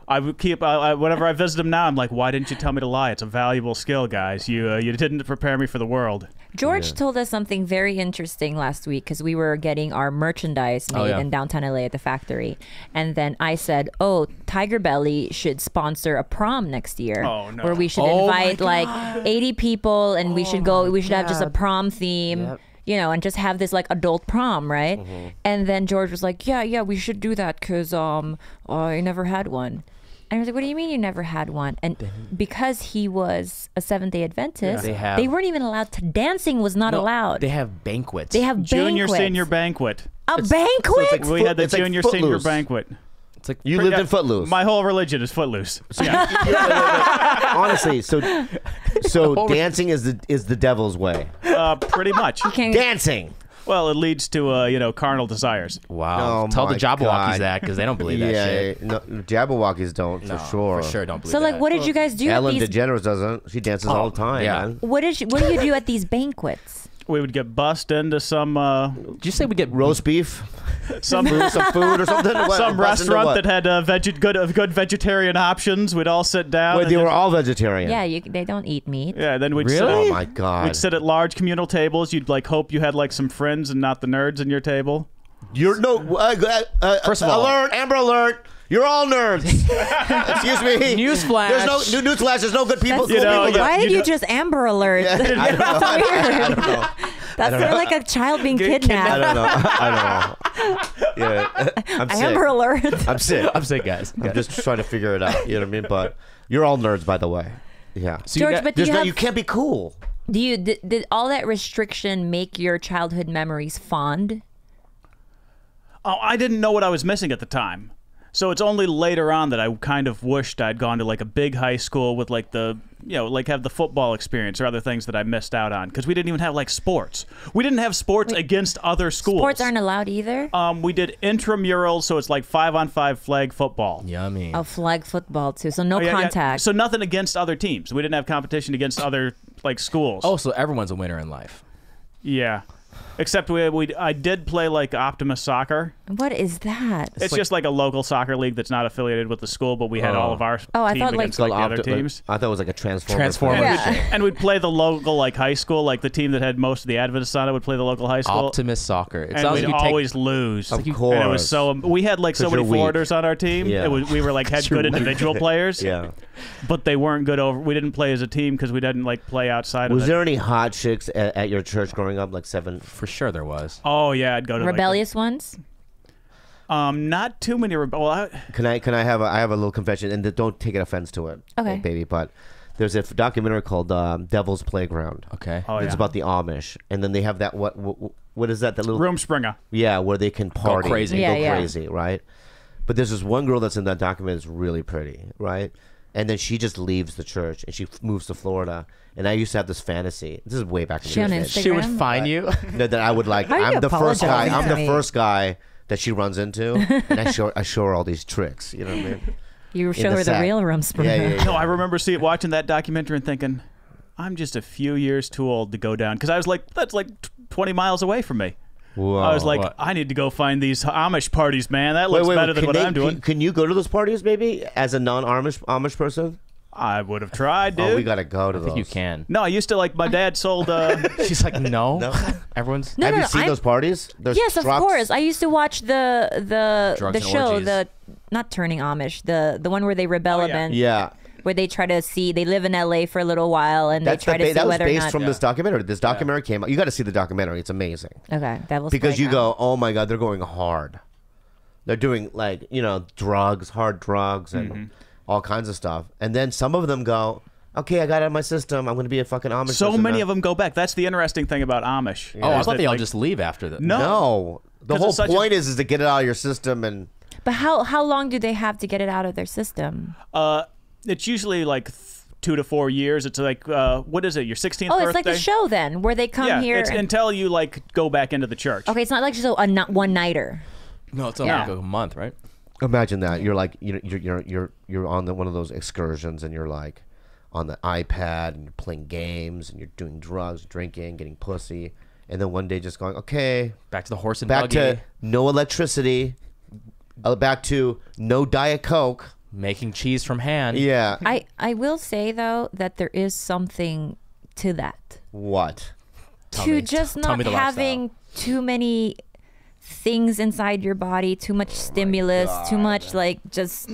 [SPEAKER 4] I would keep. Whenever I visit him now, I'm like, "Why didn't you tell me to lie? It's a valuable skill, guys. You didn't prepare me for the world."
[SPEAKER 3] George told us something very interesting last week because we were getting our merchandise made
[SPEAKER 1] yeah.
[SPEAKER 3] in downtown LA at the factory. And then I said, oh, TigerBelly should sponsor a prom next year.
[SPEAKER 4] Oh, no.
[SPEAKER 3] Where we should
[SPEAKER 1] Oh, my
[SPEAKER 3] invite like 80 people and we should go, we should have just a prom theme.
[SPEAKER 1] Yep.
[SPEAKER 3] You know, and just have this like adult prom, right? And then George was like, yeah, we should do that because I never had one. And I was like, what do you mean you never had one? And because he was a Seventh-day Adventist,
[SPEAKER 1] They have-
[SPEAKER 3] they weren't even allowed to, dancing was not
[SPEAKER 1] No,
[SPEAKER 3] allowed.
[SPEAKER 1] They have banquets.
[SPEAKER 3] They have
[SPEAKER 4] Junior,
[SPEAKER 3] banquets.
[SPEAKER 4] senior banquet.
[SPEAKER 3] A banquet?
[SPEAKER 2] like
[SPEAKER 4] We had the
[SPEAKER 2] it's like
[SPEAKER 4] junior, senior
[SPEAKER 2] Footloose.
[SPEAKER 4] banquet.
[SPEAKER 1] It's like
[SPEAKER 2] You lived in Footloose.
[SPEAKER 4] My whole religion is footloose.
[SPEAKER 2] Honestly, so dancing is the devil's way.
[SPEAKER 4] Pretty much.
[SPEAKER 3] Can-
[SPEAKER 2] Dancing.
[SPEAKER 4] Well, it leads to carnal desires.
[SPEAKER 1] wow.
[SPEAKER 2] Oh
[SPEAKER 1] Tell the
[SPEAKER 2] my
[SPEAKER 1] Jabberwockies
[SPEAKER 2] God.
[SPEAKER 1] that because they don't believe that
[SPEAKER 2] Yeah,
[SPEAKER 1] shit.
[SPEAKER 2] no, Jabberwockies don't
[SPEAKER 1] No,
[SPEAKER 2] for sure.
[SPEAKER 1] For sure, don't believe
[SPEAKER 3] So like,
[SPEAKER 1] that.
[SPEAKER 3] what did you guys do
[SPEAKER 2] Ellen
[SPEAKER 3] at these?
[SPEAKER 2] DeGeneres doesn't. She dances all the time,
[SPEAKER 1] yeah.
[SPEAKER 2] man.
[SPEAKER 3] What do you do at these banquets?
[SPEAKER 4] We would get bussed into some
[SPEAKER 1] Did you say we get
[SPEAKER 2] Roast beef,
[SPEAKER 4] some
[SPEAKER 2] some food or something. What?
[SPEAKER 4] some
[SPEAKER 2] Bust into
[SPEAKER 4] restaurant
[SPEAKER 2] what?
[SPEAKER 4] that had good vegetarian options. We'd all sit down.
[SPEAKER 2] Wait,
[SPEAKER 4] and
[SPEAKER 2] they were
[SPEAKER 4] just-
[SPEAKER 2] all vegetarian.
[SPEAKER 3] Yeah, they don't eat meat.
[SPEAKER 4] Yeah, then we'd
[SPEAKER 1] Really?
[SPEAKER 4] sit.
[SPEAKER 2] Oh my God.
[SPEAKER 4] We'd sit at large communal tables. You'd like hope you had like some friends and not the nerds in your table.
[SPEAKER 2] You're no.
[SPEAKER 1] First of all-
[SPEAKER 2] alert! Amber alert! You're all nerds. Excuse me.
[SPEAKER 1] Newsflash.
[SPEAKER 2] There's no newsflash. There's no good people.
[SPEAKER 3] That's,
[SPEAKER 2] cool
[SPEAKER 4] know,
[SPEAKER 2] people there.
[SPEAKER 3] why
[SPEAKER 4] you
[SPEAKER 3] did you
[SPEAKER 4] know-
[SPEAKER 3] just Amber Alert?
[SPEAKER 2] I don't know. I don't know.
[SPEAKER 3] That's sort of like a child being
[SPEAKER 2] I
[SPEAKER 3] kidnapped.
[SPEAKER 2] don't know. I don't know. Yeah, I'm sick.
[SPEAKER 3] Amber Alert.
[SPEAKER 2] I'm sick.
[SPEAKER 1] I'm saying, guys.
[SPEAKER 2] I'm just trying to figure it out. You know what I mean? But you're all nerds, by the way. Yeah.
[SPEAKER 1] So you
[SPEAKER 3] George,
[SPEAKER 1] got-
[SPEAKER 3] but do
[SPEAKER 2] There's
[SPEAKER 3] you
[SPEAKER 2] no,
[SPEAKER 3] have?
[SPEAKER 2] you can't be cool.
[SPEAKER 3] Do you did all that restriction make your childhood memories fond?
[SPEAKER 4] Oh, I didn't know what I was missing at the time. So it's only later on that I kind of wished I'd gone to like a big high school with like like have the football experience or other things that I missed out on because we didn't even have like sports. We didn't have sports against other schools.
[SPEAKER 3] Sports aren't allowed either.
[SPEAKER 4] We did intramurals, so it's like 5-on-5 flag football.
[SPEAKER 1] Yummy.
[SPEAKER 3] Oh, flag football too. So no
[SPEAKER 4] Oh, yeah, yeah.
[SPEAKER 3] contact.
[SPEAKER 4] So nothing against other teams. We didn't have competition against other like schools.
[SPEAKER 1] Oh, so everyone's a winner in life.
[SPEAKER 4] Yeah. Except I did play like Optimus Soccer.
[SPEAKER 3] What is that?
[SPEAKER 4] It's just like a local soccer league that's not affiliated with the school, but we had all of our
[SPEAKER 3] I
[SPEAKER 4] team
[SPEAKER 3] thought
[SPEAKER 4] against
[SPEAKER 3] like
[SPEAKER 4] the other teams.
[SPEAKER 2] I thought it was like a Transformers.
[SPEAKER 3] Yeah.
[SPEAKER 4] And we'd play the local like high school, like the team that had most of the Adventists on it would play the local high school.
[SPEAKER 1] Optimus Soccer. It
[SPEAKER 4] And
[SPEAKER 1] sounds
[SPEAKER 4] we'd
[SPEAKER 1] like you
[SPEAKER 4] always lose.
[SPEAKER 2] Of course.
[SPEAKER 4] And it was so we had like so
[SPEAKER 2] 'Cause
[SPEAKER 4] many
[SPEAKER 2] you're weak.
[SPEAKER 4] Floridas on our team.
[SPEAKER 2] Yeah.
[SPEAKER 4] We were like had good individual players.
[SPEAKER 2] Yeah.
[SPEAKER 4] But they weren't good over. We didn't play as a team because we didn't like play outside
[SPEAKER 2] Was
[SPEAKER 4] of it.
[SPEAKER 2] there any hot chicks at your church growing up, like 7?
[SPEAKER 1] for sure there was.
[SPEAKER 4] Oh yeah, I'd go to
[SPEAKER 3] rebellious ones.
[SPEAKER 4] Not too many. Well,
[SPEAKER 2] Can I have a little confession, and don't take offense to it,
[SPEAKER 3] Okay.
[SPEAKER 2] baby. But there's a documentary called Devil's Playground.
[SPEAKER 1] Okay.
[SPEAKER 4] oh
[SPEAKER 2] It's
[SPEAKER 4] yeah.
[SPEAKER 2] about the Amish, and then they have that what is that? That little
[SPEAKER 4] Rumspringa.
[SPEAKER 2] yeah, where they can party,
[SPEAKER 1] crazy.
[SPEAKER 3] Yeah,
[SPEAKER 2] go
[SPEAKER 3] yeah.
[SPEAKER 2] crazy, right? But there's this one girl that's in that document that's really pretty, right? And then she just leaves the church and she moves to Florida. And I used to have this fantasy. This is way back in
[SPEAKER 3] She on
[SPEAKER 2] the day.
[SPEAKER 3] Instagram?
[SPEAKER 1] She would find you.
[SPEAKER 2] That I would like.
[SPEAKER 3] How are you
[SPEAKER 2] I'm the first guy.
[SPEAKER 3] apologizing
[SPEAKER 2] I'm
[SPEAKER 3] to
[SPEAKER 2] the
[SPEAKER 3] me?
[SPEAKER 2] first guy that she runs into, and I show her all these tricks. You know what I mean?
[SPEAKER 3] You show
[SPEAKER 2] the
[SPEAKER 3] her the
[SPEAKER 2] sack.
[SPEAKER 3] real Rumspringa.
[SPEAKER 2] Yeah.
[SPEAKER 4] No, I remember watching that documentary and thinking, I'm just a few years too old to go down because I was like, that's like 20 miles away from me.
[SPEAKER 2] Whoa.
[SPEAKER 4] I was like,
[SPEAKER 1] What?
[SPEAKER 4] I need to go find these Amish parties, man. That looks better than what I'm doing.
[SPEAKER 2] Can you go to those parties, maybe, as a non-Amish person?
[SPEAKER 4] I would have tried, dude.
[SPEAKER 2] Oh, we gotta go to
[SPEAKER 1] I
[SPEAKER 2] those.
[SPEAKER 1] think you can.
[SPEAKER 4] No, I used to like. My dad sold.
[SPEAKER 1] She's like, no.
[SPEAKER 2] No?
[SPEAKER 1] Everyone's.
[SPEAKER 3] No,
[SPEAKER 2] Have
[SPEAKER 3] no,
[SPEAKER 2] you
[SPEAKER 3] no,
[SPEAKER 2] seen
[SPEAKER 3] I'm-
[SPEAKER 2] those parties? There's
[SPEAKER 3] Yes, of
[SPEAKER 2] trucks.
[SPEAKER 3] course. I used to watch the
[SPEAKER 1] Drugs and
[SPEAKER 3] show,
[SPEAKER 1] orgies.
[SPEAKER 3] the not Turning Amish, the one where they rebel
[SPEAKER 4] Oh,
[SPEAKER 3] a
[SPEAKER 4] yeah.
[SPEAKER 3] bit,
[SPEAKER 2] Yeah.
[SPEAKER 3] where they try to see. They live in LA for a little while and
[SPEAKER 2] That's
[SPEAKER 3] they try to see
[SPEAKER 2] that was
[SPEAKER 3] whether or
[SPEAKER 2] based
[SPEAKER 3] not.
[SPEAKER 2] from this documentary. This documentary came out. You got to see the documentary. It's amazing.
[SPEAKER 3] Okay, Devil's
[SPEAKER 2] Because you
[SPEAKER 3] Playground.
[SPEAKER 2] go, oh my God, they're going hard. They're doing like, drugs, hard drugs, and all kinds of stuff. And then some of them go, okay, I got it out of my system. I'm going to be a fucking Amish.
[SPEAKER 4] So
[SPEAKER 2] person
[SPEAKER 4] many
[SPEAKER 2] now."
[SPEAKER 4] of them go back. That's the interesting thing about Amish.
[SPEAKER 1] Oh, I
[SPEAKER 4] is
[SPEAKER 1] thought
[SPEAKER 4] that,
[SPEAKER 1] they all
[SPEAKER 4] like,
[SPEAKER 1] just leave after that.
[SPEAKER 2] No. The
[SPEAKER 4] 'Cause
[SPEAKER 2] whole
[SPEAKER 4] it's such a-
[SPEAKER 2] point is to get it out of your system and.
[SPEAKER 3] But how long do they have to get it out of their system?
[SPEAKER 4] It's usually like 2 to 4 years. It's like what is it? Your 16th
[SPEAKER 3] Oh,
[SPEAKER 4] birthday?
[SPEAKER 3] it's like the show then, where they come
[SPEAKER 4] Yeah,
[SPEAKER 3] here.
[SPEAKER 4] it's until you like go back into the church.
[SPEAKER 3] Okay, it's not like just a one nighter.
[SPEAKER 1] No, it's only
[SPEAKER 3] Yeah.
[SPEAKER 1] like a month, right?
[SPEAKER 2] Imagine that you're like you're on one of those excursions and you're like on the iPad and you're playing games and you're doing drugs, drinking, getting pussy, and then one day just going, okay,
[SPEAKER 1] Back to the horse and
[SPEAKER 2] back
[SPEAKER 1] buggy.
[SPEAKER 2] to no electricity, back to no Diet Coke.
[SPEAKER 1] Making cheese from hand.
[SPEAKER 2] Yeah.
[SPEAKER 3] I will say though that there is something to that.
[SPEAKER 2] What?
[SPEAKER 1] Tell
[SPEAKER 3] To
[SPEAKER 1] me.
[SPEAKER 3] just
[SPEAKER 1] Tell
[SPEAKER 3] not
[SPEAKER 1] me the
[SPEAKER 3] having too many things inside your body, too much stimulus, too much like just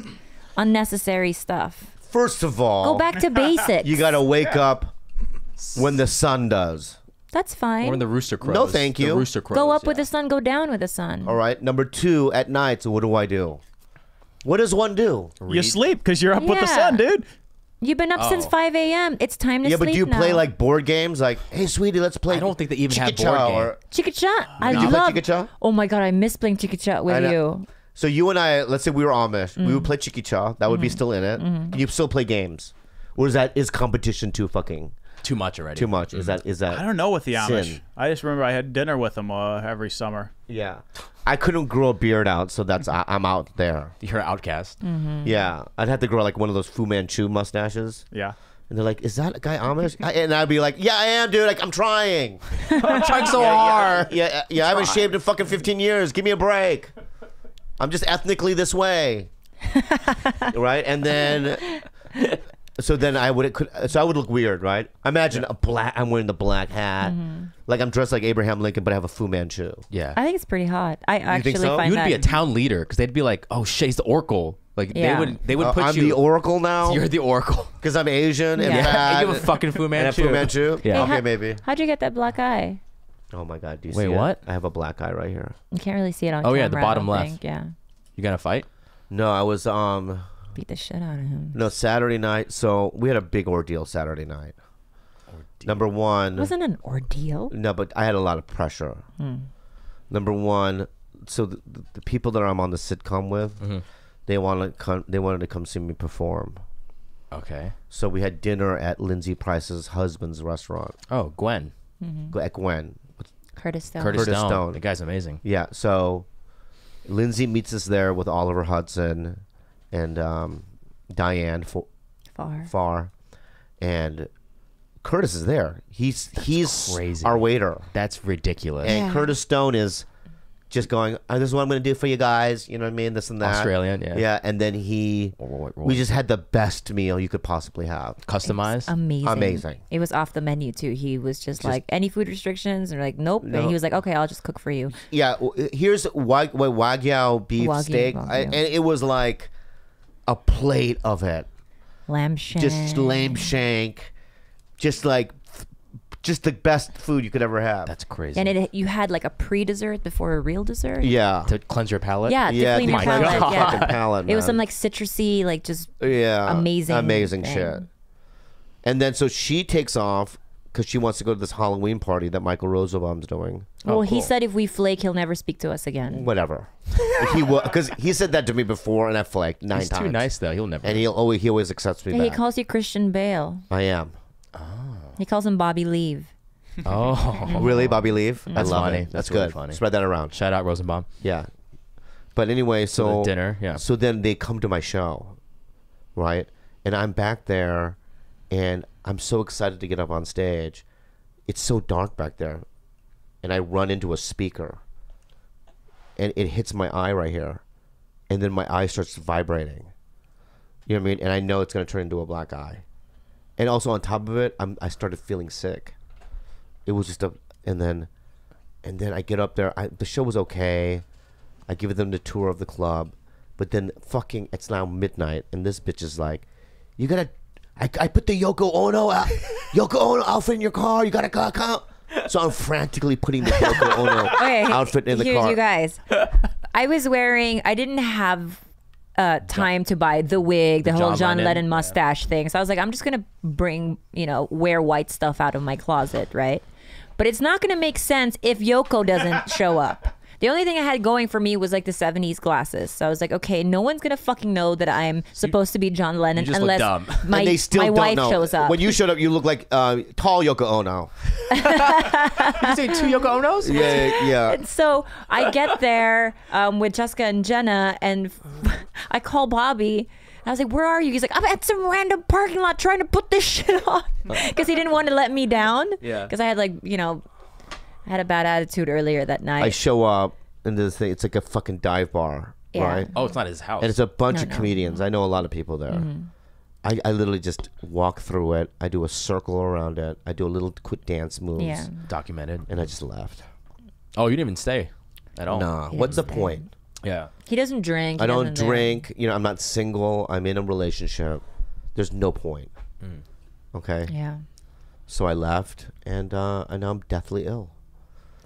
[SPEAKER 3] unnecessary stuff.
[SPEAKER 2] First of all,
[SPEAKER 3] Go back to basics.
[SPEAKER 2] you got to wake up when the sun does.
[SPEAKER 3] That's fine.
[SPEAKER 1] Or when the rooster crows.
[SPEAKER 2] No, thank you.
[SPEAKER 1] The rooster crows.
[SPEAKER 3] Go up
[SPEAKER 1] yeah.
[SPEAKER 3] with the sun, go down with the sun.
[SPEAKER 2] All right. Number 2, at night. So what do I do? What does one do?
[SPEAKER 4] You
[SPEAKER 1] Read.
[SPEAKER 4] sleep because you're up with the
[SPEAKER 3] Yeah.
[SPEAKER 4] sun, dude.
[SPEAKER 3] You've been up since
[SPEAKER 1] Oh.
[SPEAKER 3] 5 a.m. It's time to
[SPEAKER 2] Yeah,
[SPEAKER 3] sleep
[SPEAKER 2] but do you
[SPEAKER 3] now.
[SPEAKER 2] play like board games? Like, hey, sweetie, let's play.
[SPEAKER 1] I don't think they even have
[SPEAKER 2] Chica-cha
[SPEAKER 1] board game.
[SPEAKER 2] or-
[SPEAKER 3] Chica-cha? I
[SPEAKER 2] Did you play
[SPEAKER 3] love.
[SPEAKER 2] Chica-cha?
[SPEAKER 3] Oh my god, I miss playing Chica-cha with
[SPEAKER 2] I know.
[SPEAKER 3] you.
[SPEAKER 2] So you and I, let's say we were Amish, we
[SPEAKER 3] Mm.
[SPEAKER 2] would play Chicky-Cha. That would be still in it. You still play games. Or is competition too fucking
[SPEAKER 1] Too much already.
[SPEAKER 2] too much? Is that
[SPEAKER 4] I don't know with the Amish.
[SPEAKER 2] Sin.
[SPEAKER 4] I just remember I had dinner with them every summer.
[SPEAKER 2] Yeah. I couldn't grow a beard out, so I'm out there.
[SPEAKER 1] You're an outcast.
[SPEAKER 2] Yeah, I'd have to grow like one of those Fu Manchu mustaches.
[SPEAKER 4] Yeah.
[SPEAKER 2] And they're like, "Is that a guy Amish?" And I'd be like, "Yeah, I am, dude. Like, I'm trying.
[SPEAKER 1] I'm trying so hard.
[SPEAKER 2] Yeah. I haven't shaved in fucking 15 years. Give me a break. I'm just ethnically this way." Right? And then so I would look weird, right? Imagine I'm wearing the black hat. Like I'm dressed like Abraham Lincoln, but I have a Fu Manchu.
[SPEAKER 1] Yeah.
[SPEAKER 3] I think it's pretty hot. I actually
[SPEAKER 2] think so?
[SPEAKER 3] find
[SPEAKER 1] You would
[SPEAKER 3] that.
[SPEAKER 1] be a town leader because they'd be like, "Oh, shit, he's the Oracle." Like
[SPEAKER 3] Yeah.
[SPEAKER 1] they would put
[SPEAKER 2] I'm
[SPEAKER 1] you.
[SPEAKER 2] the Oracle now
[SPEAKER 1] You're the Oracle.
[SPEAKER 2] because I'm Asian and
[SPEAKER 3] Yeah.
[SPEAKER 2] fat.
[SPEAKER 1] And you have a fucking Fu
[SPEAKER 2] and a
[SPEAKER 1] Manchu.
[SPEAKER 2] Fu Manchu.
[SPEAKER 1] Yeah.
[SPEAKER 2] Okay,
[SPEAKER 3] Hey,
[SPEAKER 2] maybe.
[SPEAKER 3] How'd you get that black eye?
[SPEAKER 2] Oh my God, do you
[SPEAKER 1] Wait,
[SPEAKER 2] see
[SPEAKER 1] what?
[SPEAKER 2] it? I have a black eye right here.
[SPEAKER 3] You can't really see it on
[SPEAKER 1] Oh,
[SPEAKER 3] camera.
[SPEAKER 1] yeah, the
[SPEAKER 3] I
[SPEAKER 1] bottom
[SPEAKER 3] don't
[SPEAKER 1] left.
[SPEAKER 3] think. Yeah.
[SPEAKER 1] You gonna fight?
[SPEAKER 2] No, I was
[SPEAKER 3] Beat the shit out of him.
[SPEAKER 2] no Saturday night. So we had a big ordeal Saturday night. Number one,
[SPEAKER 3] It wasn't an ordeal.
[SPEAKER 2] no, but I had a lot of pressure. Number one, so the people that I'm on the sitcom with, they wanted to come see me perform.
[SPEAKER 1] Okay.
[SPEAKER 2] So we had dinner at Lindsay Price's husband's restaurant,
[SPEAKER 1] Oh, Gwen.
[SPEAKER 2] at Gwen.
[SPEAKER 3] Curtis Stone.
[SPEAKER 1] Curtis
[SPEAKER 2] Curtis
[SPEAKER 1] Stone.
[SPEAKER 2] Stone.
[SPEAKER 1] The guy's amazing.
[SPEAKER 2] Yeah, so Lindsay meets us there with Oliver Hudson and Diane
[SPEAKER 3] Far.
[SPEAKER 2] Farr, and Curtis is there. He's
[SPEAKER 1] crazy.
[SPEAKER 2] our waiter,
[SPEAKER 1] That's ridiculous.
[SPEAKER 2] and
[SPEAKER 3] Yeah.
[SPEAKER 2] Curtis Stone is just going, this is what I'm going to do for you guys. You know what I mean? This and that.
[SPEAKER 1] Australian, yeah.
[SPEAKER 2] Yeah, and then we just had the best meal you could possibly have.
[SPEAKER 1] Customized.
[SPEAKER 3] Amazing.
[SPEAKER 2] Amazing.
[SPEAKER 3] It was off the menu too. He was just like, any food restrictions? And we're like, nope.
[SPEAKER 2] No.
[SPEAKER 3] And he was like, okay, I'll just cook for you.
[SPEAKER 2] Yeah, here's Wagyu beef
[SPEAKER 3] Wagyu,
[SPEAKER 2] steak,
[SPEAKER 3] Wagyu.
[SPEAKER 2] and it was like a plate of it.
[SPEAKER 3] Lamb shank.
[SPEAKER 2] Just lamb shank, just the best food you could ever have.
[SPEAKER 1] That's crazy.
[SPEAKER 3] And you had like a pre-dessert before a real dessert.
[SPEAKER 2] Yeah.
[SPEAKER 1] To cleanse your palate.
[SPEAKER 3] Yeah,
[SPEAKER 2] Yeah,
[SPEAKER 3] to clean your
[SPEAKER 2] my
[SPEAKER 3] palate.
[SPEAKER 2] God.
[SPEAKER 3] Yeah.
[SPEAKER 2] Fucking palate,
[SPEAKER 3] It was
[SPEAKER 2] man.
[SPEAKER 3] some like citrusy, like just
[SPEAKER 2] amazing
[SPEAKER 3] thing.
[SPEAKER 2] shit. And then so she takes off because she wants to go to this Halloween party that Michael Rosenbaum's doing.
[SPEAKER 3] Well, he said if we flake, he'll never speak to us again.
[SPEAKER 2] Whatever. Because he said that to me before, and I flaked 9
[SPEAKER 1] He's
[SPEAKER 2] times.
[SPEAKER 1] too nice though. He'll never.
[SPEAKER 2] And he always accepts me
[SPEAKER 3] Yeah, he
[SPEAKER 2] back.
[SPEAKER 3] calls you Christian Bale.
[SPEAKER 2] I am.
[SPEAKER 3] He calls him Bobby Leave.
[SPEAKER 1] Oh,
[SPEAKER 2] Really, Bobby Leave? I
[SPEAKER 1] That's
[SPEAKER 2] love
[SPEAKER 1] funny.
[SPEAKER 2] it.
[SPEAKER 1] That's
[SPEAKER 2] good.
[SPEAKER 1] really funny.
[SPEAKER 2] Spread that around.
[SPEAKER 1] shout out Rosenbaum.
[SPEAKER 2] Yeah. But anyway, so
[SPEAKER 1] the dinner, yeah.
[SPEAKER 2] So then they come to my show, right? And I'm back there, and I'm so excited to get up on stage. It's so dark back there, and I run into a speaker, and it hits my eye right here, and then my eye starts vibrating. You know what I mean? And I know it's gonna turn into a black eye, and also on top of it, I started feeling sick. It was just and then I get up there. The show was okay. I give them the tour of the club, but then it's now midnight, and this bitch is like, you gotta. I put the Yoko Ono outfit in your car. You gotta come. So I'm frantically putting the Yoko Ono outfit in the
[SPEAKER 3] Here's
[SPEAKER 2] car.
[SPEAKER 3] you guys. I didn't have time to buy the wig, the whole
[SPEAKER 1] John
[SPEAKER 3] John
[SPEAKER 1] Lennon,
[SPEAKER 3] Lennon mustache thing. So I was like, I'm just going to wear white stuff out of my closet, right? But it's not going to make sense if Yoko doesn't show up. The only thing I had going for me was like the 70s glasses. So I was like, okay, no one's going to fucking know that I'm supposed to be John Lennon
[SPEAKER 1] just look
[SPEAKER 3] unless
[SPEAKER 1] dumb.
[SPEAKER 3] my,
[SPEAKER 2] And they still
[SPEAKER 3] my
[SPEAKER 2] don't
[SPEAKER 3] wife
[SPEAKER 2] know.
[SPEAKER 3] shows up.
[SPEAKER 2] When you showed up, you look like tall Yoko Ono.
[SPEAKER 1] You say 2 Yoko Onos?
[SPEAKER 2] Yeah.
[SPEAKER 3] And so I get there with Jessica and Jenna, and I call Bobby. I was like, where are you? He's like, I'm at some random parking lot trying to put this shit on. Because he didn't want to let me down.
[SPEAKER 1] Yeah.
[SPEAKER 3] Because I had I had a bad attitude earlier that night.
[SPEAKER 2] I show up into this thing. It's like a fucking dive bar,
[SPEAKER 3] Yeah.
[SPEAKER 2] right?
[SPEAKER 1] Oh, it's not his house.
[SPEAKER 2] And it's a bunch of
[SPEAKER 3] No.
[SPEAKER 2] comedians. I know a lot of people there. I literally just walk through it. I do a circle around it. I do a little quick dance moves.
[SPEAKER 3] Yeah.
[SPEAKER 1] documented.
[SPEAKER 2] And I just left.
[SPEAKER 1] Oh, you didn't even stay at all.
[SPEAKER 2] Nah.
[SPEAKER 3] He
[SPEAKER 2] What's the
[SPEAKER 3] didn't stay.
[SPEAKER 2] point?
[SPEAKER 1] Yeah.
[SPEAKER 3] He doesn't drink.
[SPEAKER 2] I
[SPEAKER 3] He
[SPEAKER 2] don't
[SPEAKER 3] doesn't
[SPEAKER 2] drink. I'm not single. I'm in a relationship. There's no point. Okay.
[SPEAKER 3] Yeah.
[SPEAKER 2] So I left, and now I'm deathly ill.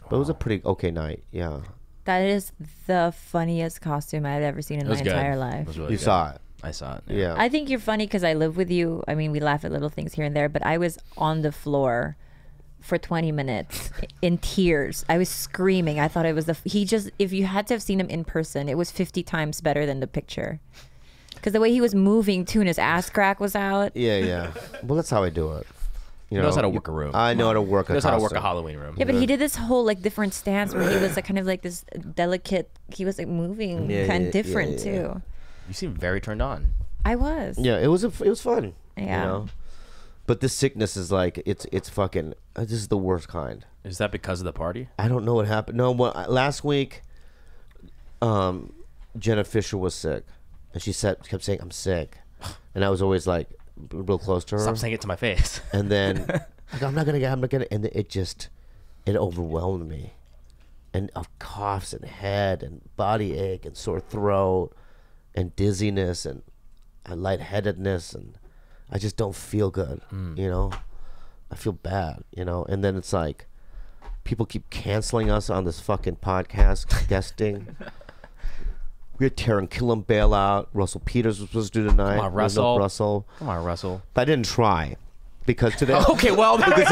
[SPEAKER 2] But it was a pretty okay night. Yeah.
[SPEAKER 3] That is the funniest costume I've ever seen in
[SPEAKER 1] It
[SPEAKER 3] my
[SPEAKER 1] was good.
[SPEAKER 3] entire
[SPEAKER 1] It
[SPEAKER 3] life.
[SPEAKER 1] was really
[SPEAKER 2] You
[SPEAKER 1] good.
[SPEAKER 2] saw it.
[SPEAKER 1] I saw it.
[SPEAKER 2] Yeah.
[SPEAKER 3] I think you're funny because I live with you. I mean, we laugh at little things here and there, but I was on the floor for 20 minutes in tears. I was screaming. I thought it was if you had to have seen him in person, it was 50 times better than the picture. Because the way he was moving too, and his ass crack was out.
[SPEAKER 2] Yeah. Well, that's how I do it.
[SPEAKER 1] He knows how to work a room.
[SPEAKER 2] I know how to work a
[SPEAKER 1] He knows how to work a
[SPEAKER 2] costume.
[SPEAKER 1] Halloween room.
[SPEAKER 3] Yeah, but he did this whole different stance where he was kind of like this delicate. He was moving
[SPEAKER 2] Yeah,
[SPEAKER 3] kind
[SPEAKER 2] yeah,
[SPEAKER 3] of different
[SPEAKER 2] yeah, yeah.
[SPEAKER 3] too.
[SPEAKER 1] You seem very turned on.
[SPEAKER 3] I was.
[SPEAKER 2] Yeah, it was fun.
[SPEAKER 3] Yeah.
[SPEAKER 2] But this sickness is it's fucking. This is the worst kind.
[SPEAKER 1] Is that because of the party?
[SPEAKER 2] I don't know what happened. No, last week, Jenna Fisher was sick, and she kept saying I'm sick, and I was always like real close to her.
[SPEAKER 1] Stop saying it to my face.
[SPEAKER 2] And then I'm not gonna, and then it overwhelmed me, and of coughs and head and body ache and sore throat, and dizziness and lightheadedness, and I just don't feel good. I feel bad. And then it's like people keep canceling us on this fucking podcast guesting. We had Taryn Killam bail out. Russell Peters was supposed to do tonight.
[SPEAKER 1] Come on,
[SPEAKER 2] There's no
[SPEAKER 1] Russell.
[SPEAKER 2] Russell.
[SPEAKER 1] Come on, Russell.
[SPEAKER 2] But I didn't try because today.
[SPEAKER 1] Okay, well,
[SPEAKER 2] because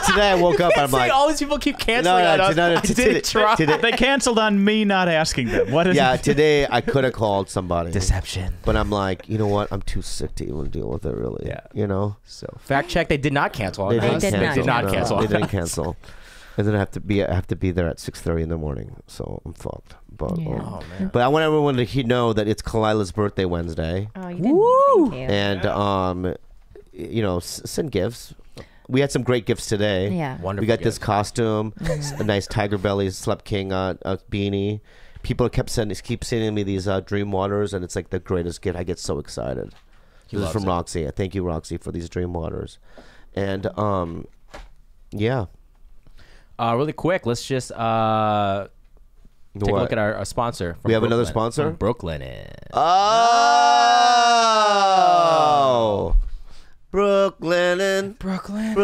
[SPEAKER 2] today I woke up and I'm like,
[SPEAKER 1] all these people keep canceling on us. I didn't try.
[SPEAKER 4] They canceled on me not asking them. What is
[SPEAKER 2] yeah,
[SPEAKER 4] it?
[SPEAKER 2] today I could have called somebody.
[SPEAKER 1] Deception.
[SPEAKER 2] But I'm like, you know what? I'm too sick to even deal with it, really.
[SPEAKER 1] Yeah. So fact check, they did not cancel on
[SPEAKER 2] They
[SPEAKER 1] us.
[SPEAKER 2] didn't
[SPEAKER 3] did
[SPEAKER 1] They did not
[SPEAKER 2] No,
[SPEAKER 1] cancel.
[SPEAKER 2] They
[SPEAKER 1] on
[SPEAKER 2] didn't
[SPEAKER 1] us.
[SPEAKER 2] cancel. And then I have to be there at 6:30 in the morning, so I'm fucked. But
[SPEAKER 3] Yeah.
[SPEAKER 1] Oh man.
[SPEAKER 2] but I want everyone to know that it's Khalyla's birthday Wednesday,
[SPEAKER 3] Oh, you didn't. Thank you.
[SPEAKER 2] and send gifts. we had some great gifts today.
[SPEAKER 3] Yeah.
[SPEAKER 1] Wonderful.
[SPEAKER 2] We got this
[SPEAKER 1] gift.
[SPEAKER 2] costume, a nice TigerBelly Slept King beanie. People keep sending me these dream waters, and it's like the greatest gift. I get so excited. This is from Roxy. Thank you, Roxy, for these dream waters. And yeah.
[SPEAKER 1] Really quick, let's just take a look at our sponsor.
[SPEAKER 2] We have
[SPEAKER 1] Brooklyn.
[SPEAKER 2] another sponsor?
[SPEAKER 1] From Brooklyn.
[SPEAKER 2] Oh, Brooklyn.
[SPEAKER 1] Brooklyn.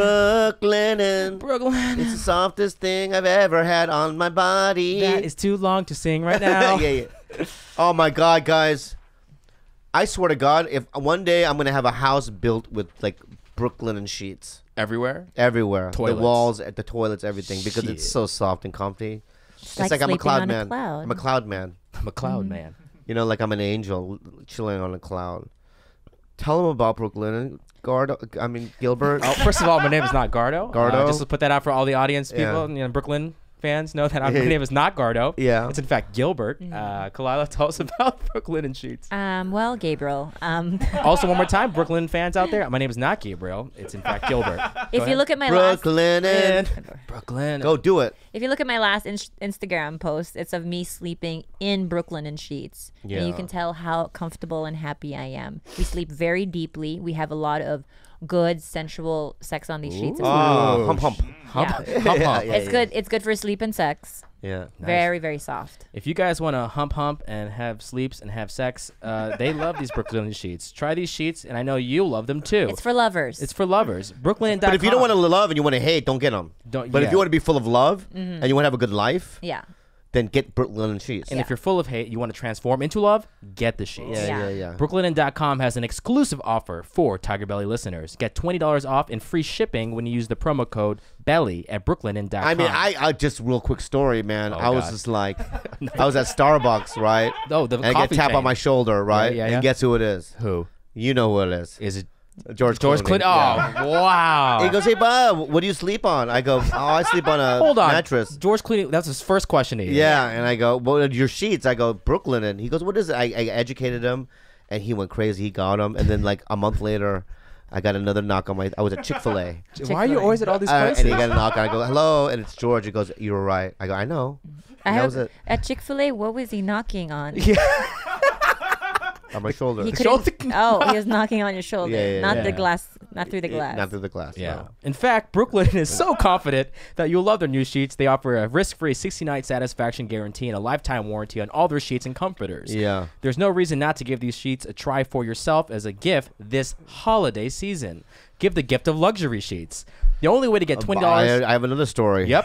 [SPEAKER 2] It's the softest thing I've ever had on my body.
[SPEAKER 1] That is too long to sing right now.
[SPEAKER 2] yeah. Oh my God, guys! I swear to God, if one day I'm gonna have a house built with like Brooklyn and sheets
[SPEAKER 1] Everywhere.
[SPEAKER 2] everywhere, the walls, the toilets, everything, because it's
[SPEAKER 1] Shit.
[SPEAKER 2] so soft and comfy. It's
[SPEAKER 3] like
[SPEAKER 2] like I'm a
[SPEAKER 3] sleeping
[SPEAKER 2] cloud
[SPEAKER 3] on a
[SPEAKER 2] man.
[SPEAKER 3] cloud.
[SPEAKER 2] I'm a cloud man.
[SPEAKER 1] I'm a cloud man.
[SPEAKER 2] You know, like I'm an angel chilling on a cloud. Tell them about Brooklyn. Gilbert.
[SPEAKER 1] Oh, first of all, my name is not Gardo.
[SPEAKER 2] Gardo?
[SPEAKER 1] Just to put that out for all the audience people,
[SPEAKER 2] Yeah.
[SPEAKER 1] Brooklyn fans know that my name is not Gardo.
[SPEAKER 2] Yeah.
[SPEAKER 1] It's in fact Gilbert. Khalyla, tell us about Brooklyn and Sheets.
[SPEAKER 3] Well, Gabriel.
[SPEAKER 1] Also, one more time, Brooklyn fans out there, my name is not Gabriel. It's in fact Gilbert.
[SPEAKER 3] If you look at my last,
[SPEAKER 2] Brooklyn.
[SPEAKER 1] Brooklyn.
[SPEAKER 2] Go do it.
[SPEAKER 3] if you look at my last Instagram post, it's of me sleeping in Brooklyn in sheets, and you
[SPEAKER 2] Yeah.
[SPEAKER 3] can tell how comfortable and happy I am. We sleep very deeply. We have a lot of good sensual sex on these sheets as well.
[SPEAKER 2] Hump, hump.
[SPEAKER 3] Yeah.
[SPEAKER 1] Hump, hump.
[SPEAKER 3] It's good. It's good for sleep and sex.
[SPEAKER 2] Yeah.
[SPEAKER 3] Very, very soft.
[SPEAKER 1] If you guys want to hump and have sleeps and have sex, they love these Brooklyn sheets. Try these sheets, and I know you'll love them too.
[SPEAKER 3] It's for lovers.
[SPEAKER 1] It's for lovers. Brooklyn.com.
[SPEAKER 2] But if you don't want to love and you want to hate, don't get them.
[SPEAKER 1] Don't-
[SPEAKER 2] But if
[SPEAKER 1] yeah.
[SPEAKER 2] you want to be full of love and you want to have a good life,
[SPEAKER 3] yeah.
[SPEAKER 2] then get Brooklyn and sheets.
[SPEAKER 1] And
[SPEAKER 3] Yeah.
[SPEAKER 1] if you're full of hate, you want to transform into love, get the sheets.
[SPEAKER 3] Yeah.
[SPEAKER 1] Brooklinen.com has an exclusive offer for TigerBelly listeners. Get $20 off and free shipping when you use the promo code BELLY at brooklinen.com.
[SPEAKER 2] I mean, I just real quick story, man. I was
[SPEAKER 1] God.
[SPEAKER 2] just like, I was at Starbucks, right?
[SPEAKER 1] Oh, the
[SPEAKER 2] and I get
[SPEAKER 1] coffee
[SPEAKER 2] tap
[SPEAKER 1] chain.
[SPEAKER 2] on my shoulder, right?
[SPEAKER 1] yeah,
[SPEAKER 2] And
[SPEAKER 1] yeah.
[SPEAKER 2] guess who it is?
[SPEAKER 1] Who?
[SPEAKER 2] You know who it is.
[SPEAKER 1] Is it
[SPEAKER 2] George
[SPEAKER 1] George Clooney? Oh,
[SPEAKER 2] Yeah.
[SPEAKER 1] wow.
[SPEAKER 2] He goes, hey, Bob, what do you sleep on? I go, oh, I sleep on a
[SPEAKER 1] Hold on.
[SPEAKER 2] mattress.
[SPEAKER 1] George Clooney, that's his first question to you.
[SPEAKER 2] Yeah, and I go, what are your sheets? I go, Brooklyn. And he goes, what is it? I educated him, and he went crazy. He got them. And then, like, a month later, I got another knock on my, I was at Chick-fil-A.
[SPEAKER 1] Why are you always at all these places?
[SPEAKER 2] And he got a knock, and I go, hello, and it's George. He goes, you were right. I go, I know.
[SPEAKER 3] I
[SPEAKER 2] That
[SPEAKER 3] have,
[SPEAKER 2] was it.
[SPEAKER 3] at Chick-fil-A, what was he knocking on?
[SPEAKER 2] On my shoulder.
[SPEAKER 3] He
[SPEAKER 1] Shoulder-
[SPEAKER 3] couldn't. Oh, he was knocking on your shoulder,
[SPEAKER 2] Yeah,
[SPEAKER 3] not the
[SPEAKER 1] yeah.
[SPEAKER 3] glass, not through the glass.
[SPEAKER 2] Not through the glass.
[SPEAKER 1] Yeah.
[SPEAKER 2] no.
[SPEAKER 1] In fact, Brooklyn is so confident that you'll love their new sheets. They offer a risk-free 60-night satisfaction guarantee and a lifetime warranty on all their sheets and comforters.
[SPEAKER 2] Yeah.
[SPEAKER 1] There's no reason not to give these sheets a try for yourself as a gift this holiday season. Give the gift of luxury sheets. The only way to get $20.
[SPEAKER 2] I have another story.
[SPEAKER 1] Yep.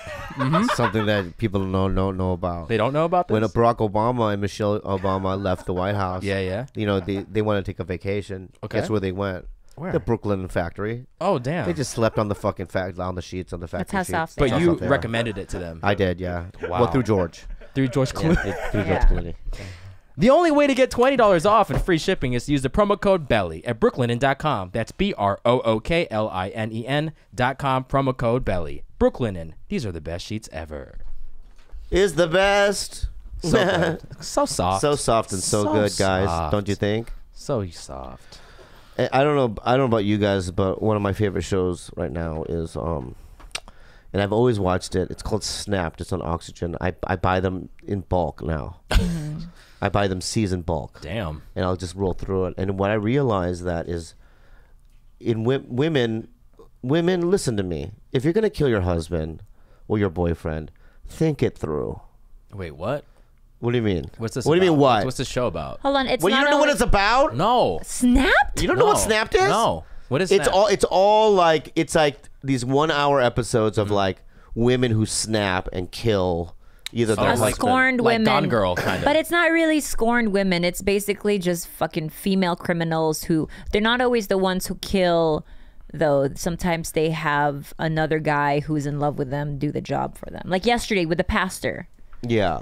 [SPEAKER 2] Something that people don't know about.
[SPEAKER 1] They don't know about this?
[SPEAKER 2] When Barack Obama and Michelle Obama left the White House.
[SPEAKER 1] Yeah.
[SPEAKER 2] You know, they wanted to take a vacation.
[SPEAKER 1] Okay.
[SPEAKER 2] Guess where they went?
[SPEAKER 1] Where?
[SPEAKER 2] The Brooklyn factory.
[SPEAKER 1] Oh, damn.
[SPEAKER 2] They just slept on the fucking on the sheets on the factory
[SPEAKER 3] That's how
[SPEAKER 2] sheets.
[SPEAKER 3] soft they
[SPEAKER 1] But
[SPEAKER 3] are.
[SPEAKER 1] you
[SPEAKER 2] Soft they are.
[SPEAKER 1] recommended it to them.
[SPEAKER 2] I did, yeah.
[SPEAKER 1] Wow.
[SPEAKER 2] Well, through George.
[SPEAKER 1] Through George Clooney.
[SPEAKER 2] Through George
[SPEAKER 3] Yeah.
[SPEAKER 2] Clooney.
[SPEAKER 1] The only way to get $20 off and free shipping is to use the promo code BELLY at brooklinen.com. That's BROOKLINEN.com, promo code BELLY. Brooklinen. These are the best sheets ever.
[SPEAKER 2] Is the best.
[SPEAKER 1] So good. So soft.
[SPEAKER 2] So soft and so good, guys.
[SPEAKER 1] soft.
[SPEAKER 2] Don't you think?
[SPEAKER 1] So soft.
[SPEAKER 2] I don't know about you guys, but one of my favorite shows right now is and I've always watched it. It's called Snapped. It's on Oxygen. I buy them in bulk now. I buy them season bulk.
[SPEAKER 1] Damn.
[SPEAKER 2] And I'll just roll through it. And what I realize that is, in women, listen to me. If you're gonna kill your husband or your boyfriend, think it through.
[SPEAKER 1] Wait, what?
[SPEAKER 2] What do you mean?
[SPEAKER 1] What's this
[SPEAKER 2] What do you mean?
[SPEAKER 1] about?
[SPEAKER 2] What?
[SPEAKER 1] What's this show about?
[SPEAKER 3] Hold on, it's
[SPEAKER 2] Well, you
[SPEAKER 3] not
[SPEAKER 2] don't know what
[SPEAKER 3] only-
[SPEAKER 2] it's about.
[SPEAKER 1] No.
[SPEAKER 3] Snapped.
[SPEAKER 2] You don't know what Snapped is?
[SPEAKER 1] No. What is
[SPEAKER 2] It's
[SPEAKER 1] Snapped?
[SPEAKER 2] all like it's like these 1 hour episodes
[SPEAKER 1] Mm-hmm.
[SPEAKER 2] of like women who snap and kill either their
[SPEAKER 3] A
[SPEAKER 2] husband.
[SPEAKER 3] scorned
[SPEAKER 1] like
[SPEAKER 3] women.
[SPEAKER 1] Gone Girl, kind of.
[SPEAKER 3] But it's not really scorned women. It's basically just fucking female criminals who they're not always the ones who kill though. Sometimes they have another guy who's in love with them do the job for them. Like yesterday with the pastor.
[SPEAKER 2] Yeah.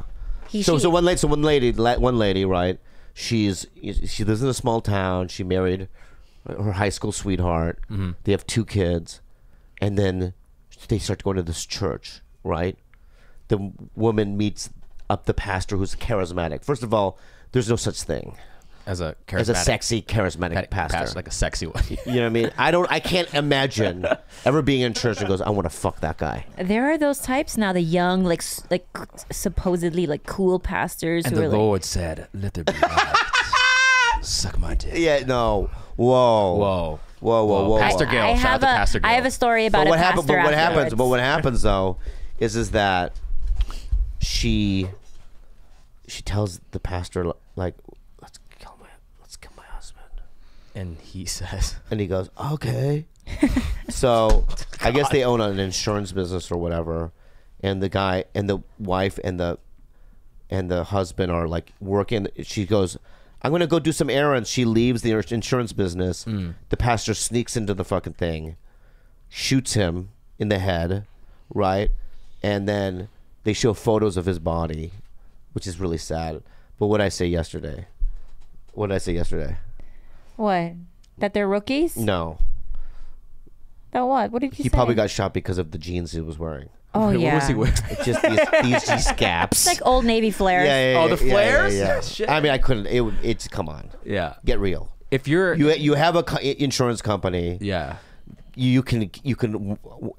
[SPEAKER 3] She-
[SPEAKER 2] So one lady, right? She lives in a small town. She married her high school sweetheart.
[SPEAKER 1] Mm-hmm.
[SPEAKER 2] They have 2 kids, and then they start going to this church, right? The woman meets up the pastor who's charismatic. First of all, there's no such thing.
[SPEAKER 1] as a
[SPEAKER 2] sexy, charismatic pastor.
[SPEAKER 1] like a sexy one.
[SPEAKER 2] You know what I mean? I can't imagine ever being in church and goes, I want to fuck that guy.
[SPEAKER 3] There are those types now, the young, like supposedly like cool pastors
[SPEAKER 1] And
[SPEAKER 3] who
[SPEAKER 1] the
[SPEAKER 3] are like,
[SPEAKER 1] Lord said, "Let there be light." Suck my dick.
[SPEAKER 2] Yeah, no. Whoa.
[SPEAKER 1] Pastor Gail, shout out to Pastor Gail.
[SPEAKER 3] I have a story about
[SPEAKER 2] But
[SPEAKER 3] a pastor afterwards.
[SPEAKER 2] what happens though is that she tells the pastor, like, let's kill my husband.
[SPEAKER 1] And he says,
[SPEAKER 2] And he goes, okay. So I guess they own an insurance business or whatever, and the guy and the wife and the husband are like working. She goes, I'm gonna go do some errands. She leaves the insurance business. The pastor sneaks into the fucking thing, shoots him in the head, right? And then they show photos of his body, which is really sad. But what did I say yesterday? What?
[SPEAKER 3] That they're rookies?
[SPEAKER 2] No.
[SPEAKER 3] That what? What did you say?
[SPEAKER 2] He probably got shot because of the jeans he was wearing.
[SPEAKER 3] Oh,
[SPEAKER 1] Wait,
[SPEAKER 3] yeah.
[SPEAKER 1] what was he wearing?
[SPEAKER 2] It's just these scaps.
[SPEAKER 3] It's like Old Navy flares.
[SPEAKER 1] Oh, the flares?
[SPEAKER 2] Yeah.
[SPEAKER 1] Shit.
[SPEAKER 2] I mean, I couldn't. It's come on.
[SPEAKER 1] Yeah.
[SPEAKER 2] Get real.
[SPEAKER 1] If you're,
[SPEAKER 2] You have a insurance company.
[SPEAKER 1] yeah,
[SPEAKER 2] You can you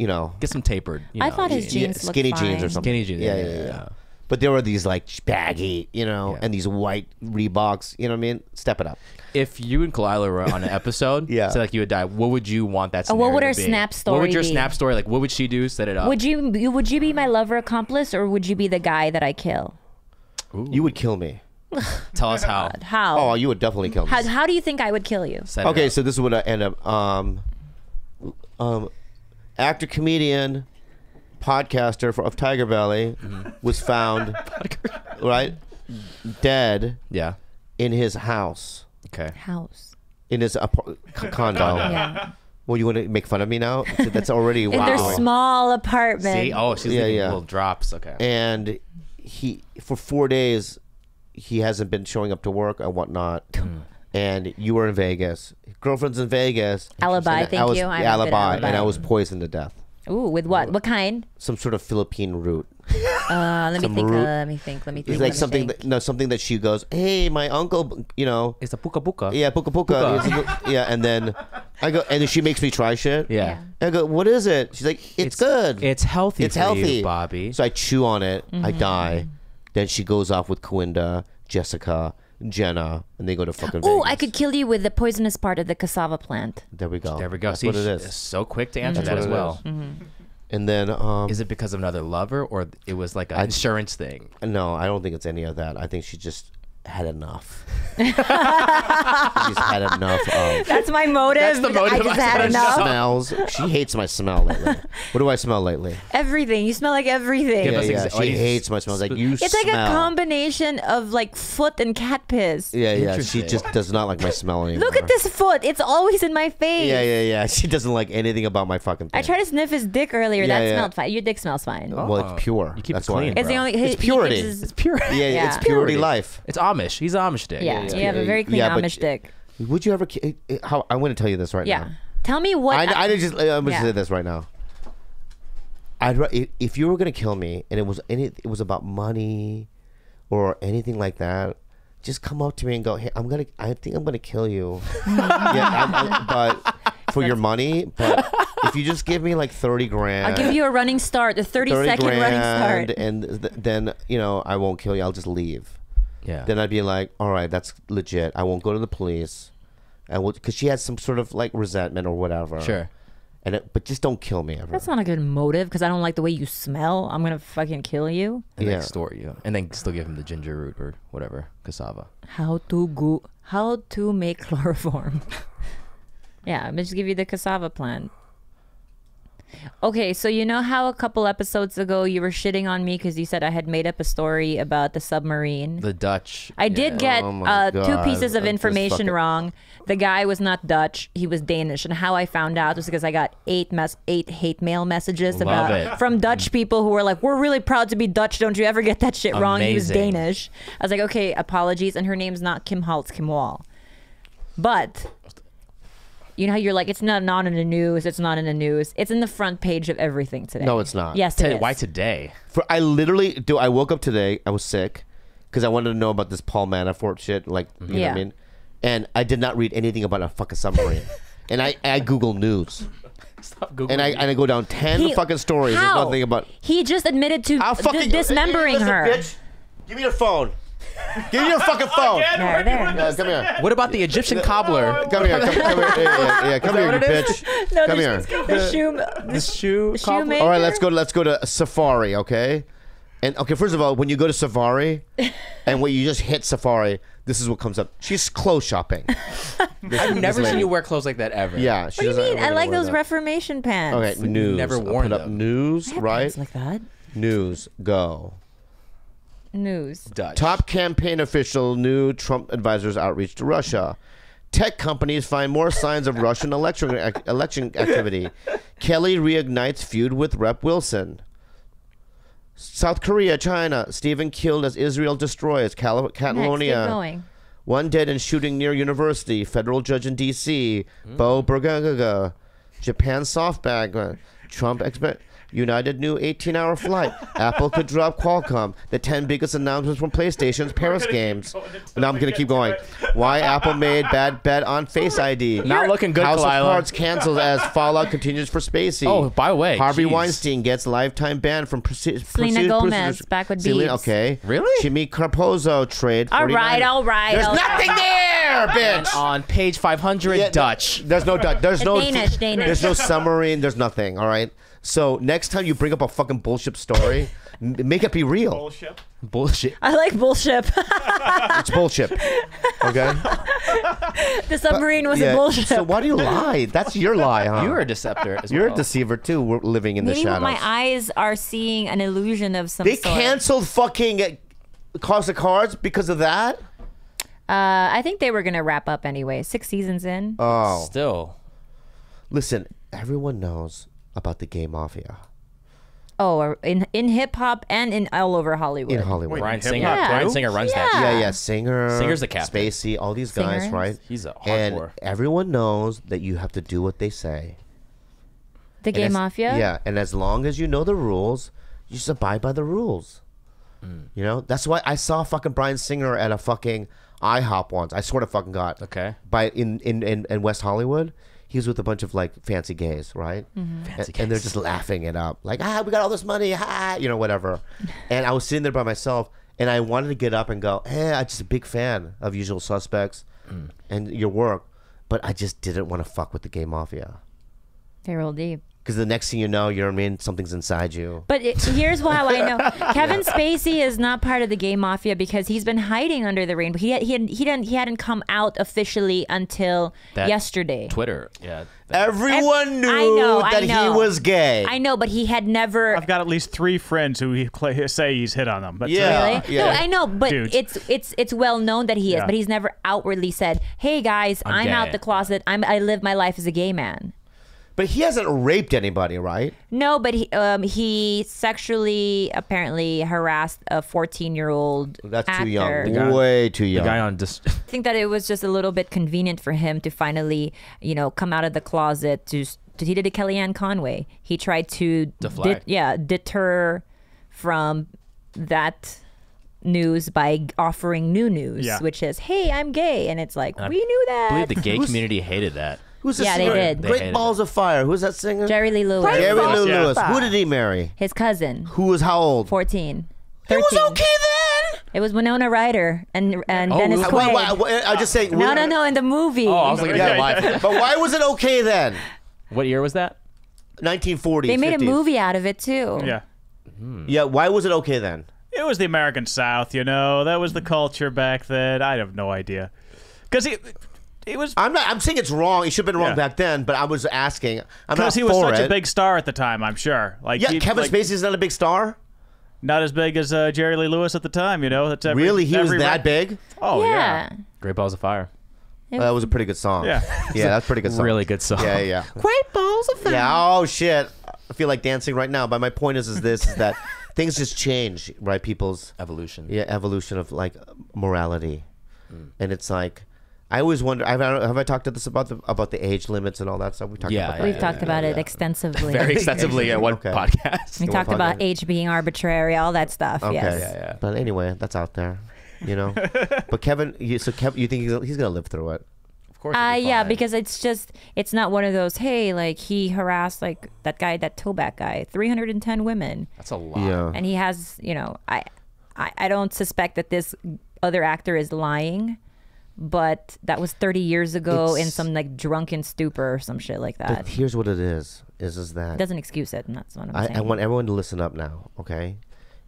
[SPEAKER 2] know,
[SPEAKER 1] get some tapered.
[SPEAKER 3] I thought his jeans looked
[SPEAKER 2] skinny jeans or
[SPEAKER 3] fine.
[SPEAKER 2] something.
[SPEAKER 1] Skinny jeans.
[SPEAKER 2] Yeah. But there were these like baggy, you know,
[SPEAKER 1] Yeah.
[SPEAKER 2] and these white Reeboks. You know what I mean? Step it up.
[SPEAKER 1] If you and Khalyla were on an episode,
[SPEAKER 2] Yeah.
[SPEAKER 1] so like you would die, what would you want that
[SPEAKER 3] Oh,
[SPEAKER 1] scenario
[SPEAKER 3] what would
[SPEAKER 1] to
[SPEAKER 3] her
[SPEAKER 1] be?
[SPEAKER 3] snap
[SPEAKER 1] What
[SPEAKER 3] story
[SPEAKER 1] would your
[SPEAKER 3] be?
[SPEAKER 1] snap story, like what would she do? Set it up.
[SPEAKER 3] Would you be my lover accomplice, or would you be the guy that I kill?
[SPEAKER 2] You would kill me.
[SPEAKER 1] Tell us how.
[SPEAKER 3] How?
[SPEAKER 2] Oh, you would definitely kill me.
[SPEAKER 3] How do you think I would kill you?
[SPEAKER 1] Set it
[SPEAKER 2] Okay,
[SPEAKER 1] up.
[SPEAKER 2] so this is what I end up. Actor, comedian, podcaster of TigerBelly was found right dead
[SPEAKER 1] Yeah.
[SPEAKER 2] in his house,
[SPEAKER 1] Okay.
[SPEAKER 3] House.
[SPEAKER 2] in his condo.
[SPEAKER 3] Yeah.
[SPEAKER 2] Well, you want to make fun of me now? That's already
[SPEAKER 3] In their small apartment.
[SPEAKER 1] See? Oh, she's
[SPEAKER 2] Yeah,
[SPEAKER 1] leaving
[SPEAKER 2] yeah.
[SPEAKER 1] little drops. Okay.
[SPEAKER 2] And he for 4 days he hasn't been showing up to work and whatnot. And you were in Vegas. Girlfriend's in Vegas.
[SPEAKER 3] Alibi,
[SPEAKER 2] And
[SPEAKER 3] thank
[SPEAKER 2] I was,
[SPEAKER 3] you. I'm a good
[SPEAKER 2] alibi,
[SPEAKER 3] alibi.
[SPEAKER 2] and I was poisoned to death.
[SPEAKER 3] Ooh, with what? What kind?
[SPEAKER 2] Some sort of Philippine root.
[SPEAKER 3] Let me
[SPEAKER 2] Some
[SPEAKER 3] think.
[SPEAKER 2] root.
[SPEAKER 3] Let me think.
[SPEAKER 2] It's like something something that she goes, hey, my uncle, you know.
[SPEAKER 1] It's a puka puka.
[SPEAKER 2] Yeah, puka puka. Yeah, and then I go, and then she makes me try shit.
[SPEAKER 1] Yeah.
[SPEAKER 2] And I go, what is it? She's like, it's good.
[SPEAKER 1] It's healthy.
[SPEAKER 2] It's
[SPEAKER 1] for
[SPEAKER 2] healthy,
[SPEAKER 1] you, Bobby.
[SPEAKER 2] So I chew on it. I die. Then she goes off with Corinda, Jessica, Jenna, and they go to fucking Vegas.
[SPEAKER 3] Ooh, I could kill you with the poisonous part of the cassava plant.
[SPEAKER 2] There we go.
[SPEAKER 1] There we go.
[SPEAKER 2] That's
[SPEAKER 1] See,
[SPEAKER 2] what it is.
[SPEAKER 1] she's so quick to answer
[SPEAKER 2] That's
[SPEAKER 1] that as
[SPEAKER 2] what it
[SPEAKER 1] well.
[SPEAKER 2] is. And then,
[SPEAKER 1] Is it because of another lover, or it was like an insurance thing?
[SPEAKER 2] no, I don't think it's any of that. I think she just had enough. She's had enough of
[SPEAKER 3] That's my motive.
[SPEAKER 1] That's the motive.
[SPEAKER 3] I just had
[SPEAKER 1] I
[SPEAKER 3] enough.
[SPEAKER 2] smells. She hates my smell lately. What do I smell lately?
[SPEAKER 3] Everything. You smell like everything.
[SPEAKER 1] Give
[SPEAKER 2] Yeah,
[SPEAKER 1] us
[SPEAKER 2] yeah.
[SPEAKER 1] like,
[SPEAKER 2] She hates my smell. Like, you
[SPEAKER 3] It's
[SPEAKER 2] smell.
[SPEAKER 3] like a combination of like foot and cat piss.
[SPEAKER 2] Yeah, yeah. She
[SPEAKER 1] Interesting.
[SPEAKER 2] just does not like my smell anymore.
[SPEAKER 3] Look at this foot. It's always in my face.
[SPEAKER 2] Yeah. She doesn't like anything about my fucking thing.
[SPEAKER 3] I tried to sniff his dick earlier.
[SPEAKER 2] Yeah,
[SPEAKER 3] That
[SPEAKER 2] yeah.
[SPEAKER 3] smelled fine. Your dick smells fine.
[SPEAKER 2] Well, it's pure.
[SPEAKER 1] You keep
[SPEAKER 2] That's
[SPEAKER 1] it clean,
[SPEAKER 2] why.
[SPEAKER 3] It's the
[SPEAKER 1] bro.
[SPEAKER 3] only.
[SPEAKER 2] It's
[SPEAKER 3] he
[SPEAKER 2] purity.
[SPEAKER 3] gives his-
[SPEAKER 1] It's pure.
[SPEAKER 2] Yeah,
[SPEAKER 3] Yeah.
[SPEAKER 2] it's purity life.
[SPEAKER 1] It's Amish. He's Amish dick.
[SPEAKER 3] Yeah, you have a very clean
[SPEAKER 2] Yeah, but-
[SPEAKER 3] Amish dick.
[SPEAKER 2] Would you ever? How I want to tell you this right
[SPEAKER 3] Yeah.
[SPEAKER 2] now.
[SPEAKER 3] Tell me what.
[SPEAKER 2] I'm gonna
[SPEAKER 3] Yeah.
[SPEAKER 2] say this right now. If you were gonna kill me and it was about money or anything like that, just come up to me and go, hey, I think I'm gonna kill you. But for your money, but if you just give me like 30 grand,
[SPEAKER 3] I'll give you a running start, a 30-second running start.
[SPEAKER 2] and then I won't kill you. I'll just leave.
[SPEAKER 1] Yeah.
[SPEAKER 2] Then I'd be like, all right, that's legit. I won't go to the police, and because she has some sort of like resentment or whatever.
[SPEAKER 1] Sure.
[SPEAKER 2] But just don't kill me ever.
[SPEAKER 3] That's not a good motive because I don't like the way you smell. I'm gonna fucking kill you.
[SPEAKER 1] And
[SPEAKER 2] Yeah.
[SPEAKER 1] then extort you, and then still give him the ginger root or whatever cassava.
[SPEAKER 3] How to make chloroform? Yeah, I'm just give you the cassava plant. Okay, so you know how a couple episodes ago you were shitting on me because you said I had made up a story about the submarine.
[SPEAKER 1] The Dutch.
[SPEAKER 3] I did get
[SPEAKER 2] Oh my
[SPEAKER 3] 2
[SPEAKER 2] God.
[SPEAKER 3] pieces of
[SPEAKER 2] This
[SPEAKER 3] information
[SPEAKER 2] fucking-
[SPEAKER 3] wrong. The guy was not Dutch; he was Danish. And how I found out was because I got 8 hate mail messages
[SPEAKER 1] Love it.
[SPEAKER 3] from Dutch people who were like, "We're really proud to be Dutch. Don't you ever get that shit wrong?" He was
[SPEAKER 1] Amazing.
[SPEAKER 3] Danish. I was like, "Okay, apologies." And her name's not Kim Holtz, Kim Wall. But you know how you're like, it's not in the news. It's not in the news. It's in the front page of everything today.
[SPEAKER 2] No, it's not.
[SPEAKER 3] Yes, it is.
[SPEAKER 1] Why today?
[SPEAKER 2] I woke up today. I was sick because I wanted to know about this Paul Manafort shit. Like, you know what
[SPEAKER 3] Yeah.
[SPEAKER 2] I mean? and I did not read anything about a fucking submarine. And I Google news.
[SPEAKER 1] Stop Googling.
[SPEAKER 2] And I go down 10 fucking stories. There's nothing about.
[SPEAKER 3] He just admitted to dismembering
[SPEAKER 2] listen,
[SPEAKER 3] her.
[SPEAKER 2] Bitch, give me your phone. Give me your fucking phone.
[SPEAKER 3] There.
[SPEAKER 2] Come here.
[SPEAKER 1] What about the Egyptian cobbler?
[SPEAKER 2] Come here. Come here. Yeah, come here, you bitch.
[SPEAKER 3] No,
[SPEAKER 2] Come here.
[SPEAKER 3] The
[SPEAKER 1] shoe
[SPEAKER 3] shoemaker.
[SPEAKER 2] All right, let's go to Safari, okay? And okay, first of all, when you go to Safari, and when you just hit Safari, this is what comes up. She's clothes shopping.
[SPEAKER 1] I've never seen you wear clothes like that ever.
[SPEAKER 2] Yeah,
[SPEAKER 3] What do you mean? I like those Reformation pants.
[SPEAKER 2] Okay, news.
[SPEAKER 1] never
[SPEAKER 2] I'll
[SPEAKER 1] worn
[SPEAKER 2] put up
[SPEAKER 1] them.
[SPEAKER 2] news,
[SPEAKER 3] I have
[SPEAKER 2] right?
[SPEAKER 3] pants like that.
[SPEAKER 2] News, go.
[SPEAKER 3] News.
[SPEAKER 1] Dutch.
[SPEAKER 2] Top campaign official, new Trump advisors outreach to Russia. Tech companies find more signs of Russian election activity. Kelly reignites feud with Rep. Wilson. South Korea, China. Stephen killed as Israel destroys Catalonia.
[SPEAKER 3] Next, keep going.
[SPEAKER 2] One dead in shooting near university. Federal judge in D.C. Bo Burgaga. Japan softbag. Trump expect. United new 18-hour flight. Apple could drop Qualcomm. The 10 biggest announcements from PlayStation's Paris games. Now I'm going to keep going. Why Apple made bad bet on Face ID.
[SPEAKER 1] Not looking good,
[SPEAKER 2] House
[SPEAKER 1] Khalyla.
[SPEAKER 2] of Cards canceled as Fallout continues for Spacey.
[SPEAKER 1] Oh, by the way,
[SPEAKER 2] Harvey
[SPEAKER 1] jeez.
[SPEAKER 2] Weinstein gets lifetime ban from
[SPEAKER 3] Selena Gomez, back with Beebs.
[SPEAKER 2] Okay.
[SPEAKER 1] Really?
[SPEAKER 2] Jimmy Carpozo trade.
[SPEAKER 3] All right.
[SPEAKER 2] There's nothing there,
[SPEAKER 1] And
[SPEAKER 2] bitch.
[SPEAKER 1] on page 500,
[SPEAKER 2] Yeah,
[SPEAKER 1] Dutch.
[SPEAKER 2] There's no Dutch. There's no
[SPEAKER 3] Danish.
[SPEAKER 2] There's no submarine. There's nothing. All right. So next time you bring up a fucking bullshit story, make it be real.
[SPEAKER 4] Bullshit.
[SPEAKER 1] Bullshit.
[SPEAKER 3] I like bullshit.
[SPEAKER 2] It's bullshit. Okay.
[SPEAKER 3] The submarine was a
[SPEAKER 2] Yeah.
[SPEAKER 3] bullshit.
[SPEAKER 2] So why do you lie? That's your lie, huh?
[SPEAKER 1] You're a deceptor as
[SPEAKER 2] You're
[SPEAKER 1] well.
[SPEAKER 2] a deceiver too. We're living in the
[SPEAKER 3] Maybe
[SPEAKER 2] shadows.
[SPEAKER 3] my eyes are seeing an illusion of some
[SPEAKER 2] They
[SPEAKER 3] sort.
[SPEAKER 2] canceled fucking House of Cards because of that.
[SPEAKER 3] I think they were gonna wrap up anyway. 6 seasons in.
[SPEAKER 2] Oh,
[SPEAKER 1] Still.
[SPEAKER 2] listen. Everyone knows about the Gay Mafia
[SPEAKER 3] Oh, in hip hop and in all over Hollywood.
[SPEAKER 2] in Hollywood.
[SPEAKER 1] Brian
[SPEAKER 4] hip
[SPEAKER 1] Singer.
[SPEAKER 4] hop
[SPEAKER 1] Brian
[SPEAKER 4] too?
[SPEAKER 1] Singer runs
[SPEAKER 3] Yeah.
[SPEAKER 1] that.
[SPEAKER 2] Yeah, Singer.
[SPEAKER 1] Singer's the captain.
[SPEAKER 2] Spacey, all these guys,
[SPEAKER 3] Singer.
[SPEAKER 2] right?
[SPEAKER 1] He's a
[SPEAKER 2] And
[SPEAKER 1] hardcore.
[SPEAKER 2] everyone knows that you have to do what they say.
[SPEAKER 3] The Gay Mafia.
[SPEAKER 2] Yeah, and as long as you know the rules, you just abide by the rules. You know, that's why I saw fucking Brian Singer at a fucking IHOP once. I swear to fucking God.
[SPEAKER 1] Okay.
[SPEAKER 2] By in West Hollywood, he was with a bunch of like fancy gays, right?
[SPEAKER 1] Fancy
[SPEAKER 2] And they're
[SPEAKER 1] gays.
[SPEAKER 2] just laughing it up, like we got all this money, you know, whatever. And I was sitting there by myself, and I wanted to get up and go, hey, I'm just a big fan of Usual Suspects and your work, but I just didn't want to fuck with the Gay Mafia.
[SPEAKER 3] They roll deep.
[SPEAKER 2] Because the next thing you know, what I mean, something's inside you.
[SPEAKER 3] But here's how I know Kevin Spacey is not part of the Gay Mafia because he's been hiding under the rainbow. He hadn't come out officially until
[SPEAKER 1] That
[SPEAKER 3] yesterday.
[SPEAKER 1] Twitter. Yeah.
[SPEAKER 2] Everyone knew
[SPEAKER 3] I
[SPEAKER 2] that
[SPEAKER 3] know.
[SPEAKER 2] he was gay.
[SPEAKER 3] I know, but he had never.
[SPEAKER 4] I've got at least 3 friends who say he's hit on them. But
[SPEAKER 2] Yeah.
[SPEAKER 3] Really? No, I know, but
[SPEAKER 4] Dudes.
[SPEAKER 3] it's well known that he is,
[SPEAKER 4] Yeah.
[SPEAKER 3] but he's never outwardly said, "Hey guys, I'm
[SPEAKER 1] gay."
[SPEAKER 3] out the closet. I live my life as a gay man."
[SPEAKER 2] But he hasn't raped anybody, right?
[SPEAKER 3] No, but he sexually apparently harassed a 14-year-old
[SPEAKER 2] That's
[SPEAKER 3] actor.
[SPEAKER 2] too young.
[SPEAKER 1] guy-
[SPEAKER 2] Way too
[SPEAKER 1] The
[SPEAKER 2] young.
[SPEAKER 1] guy on
[SPEAKER 3] I think that it was just a little bit convenient for him to finally, come out of the closet. He did a Kellyanne Conway. He tried to
[SPEAKER 1] Deflect.
[SPEAKER 3] deter from that news by offering new news,
[SPEAKER 4] Yeah.
[SPEAKER 3] which is, "Hey, I'm gay," and it's like, we knew that.
[SPEAKER 1] I believe the gay community hated that.
[SPEAKER 2] Who's the
[SPEAKER 3] Yeah, they
[SPEAKER 2] singer?
[SPEAKER 3] did.
[SPEAKER 1] They
[SPEAKER 2] Great
[SPEAKER 1] hated
[SPEAKER 2] Balls of Fire. Who's that singer?
[SPEAKER 3] Jerry Lee Lewis,
[SPEAKER 2] Jerry Lee
[SPEAKER 4] Yeah.
[SPEAKER 2] Lewis. Who did he marry?
[SPEAKER 3] his cousin,
[SPEAKER 2] Who was how old?
[SPEAKER 3] 14,
[SPEAKER 2] It
[SPEAKER 3] 13.
[SPEAKER 2] was okay then.
[SPEAKER 3] It was Winona Ryder and Dennis
[SPEAKER 1] really?
[SPEAKER 3] Quaid.
[SPEAKER 2] I just say.
[SPEAKER 3] No, in the movie.
[SPEAKER 1] Oh, I was looking at
[SPEAKER 2] Yeah,
[SPEAKER 1] live.
[SPEAKER 2] but why was it okay then?
[SPEAKER 1] What year was that?
[SPEAKER 2] 1940s.
[SPEAKER 3] They made
[SPEAKER 2] 50s.
[SPEAKER 3] a movie out of it too.
[SPEAKER 4] Yeah.
[SPEAKER 2] Yeah. Why was it okay then?
[SPEAKER 4] It was the American South, That was the culture back then. I have no idea. Because it was
[SPEAKER 2] I'm saying it's wrong. It should have been wrong
[SPEAKER 4] Yeah.
[SPEAKER 2] back then. But I was asking. I'm not
[SPEAKER 4] because he was
[SPEAKER 2] for
[SPEAKER 4] such
[SPEAKER 2] it.
[SPEAKER 4] a big star at the time, I'm sure. Like
[SPEAKER 2] Yeah, Kevin Spacey's not a big star.
[SPEAKER 4] not as big as Jerry Lee Lewis at the time, That's
[SPEAKER 2] Really, he was
[SPEAKER 4] every
[SPEAKER 2] that big?
[SPEAKER 4] Oh,
[SPEAKER 3] Yeah.
[SPEAKER 1] Great Balls of Fire.
[SPEAKER 2] That was a pretty good song.
[SPEAKER 4] Yeah.
[SPEAKER 2] Yeah, that's a pretty good song.
[SPEAKER 1] Really good song.
[SPEAKER 2] Yeah. Great Balls of Fire. Yeah. Oh shit. I feel like dancing right now. But my point is that things just change, right? People's
[SPEAKER 1] Evolution.
[SPEAKER 2] evolution of like morality, and it's like. I always wonder. Have I talked to this about the age limits and all that stuff? We talked about that.
[SPEAKER 3] We've talked about it extensively.
[SPEAKER 1] Very extensively at one
[SPEAKER 2] Okay.
[SPEAKER 1] podcast.
[SPEAKER 3] We talked
[SPEAKER 2] podcast.
[SPEAKER 3] about age being arbitrary, all that stuff.
[SPEAKER 2] Okay.
[SPEAKER 3] Yes.
[SPEAKER 1] Yeah.
[SPEAKER 2] But anyway, that's out there. you know. But Kevin, you think he's gonna live through it?
[SPEAKER 1] Of course. It'll be
[SPEAKER 3] Yeah,
[SPEAKER 1] fine.
[SPEAKER 3] because it's not one of those, hey, like he harassed like that guy, that Toback guy, 310 women.
[SPEAKER 1] That's a lot.
[SPEAKER 2] Yeah.
[SPEAKER 3] And he has, I don't suspect that this other actor is lying, but that was 30 years ago in
[SPEAKER 2] It's-
[SPEAKER 3] some like drunken stupor or some shit like that.
[SPEAKER 2] But here's what it is that
[SPEAKER 3] It doesn't excuse it, and that's what I'm
[SPEAKER 2] I
[SPEAKER 3] saying.
[SPEAKER 2] want everyone to listen up now, okay?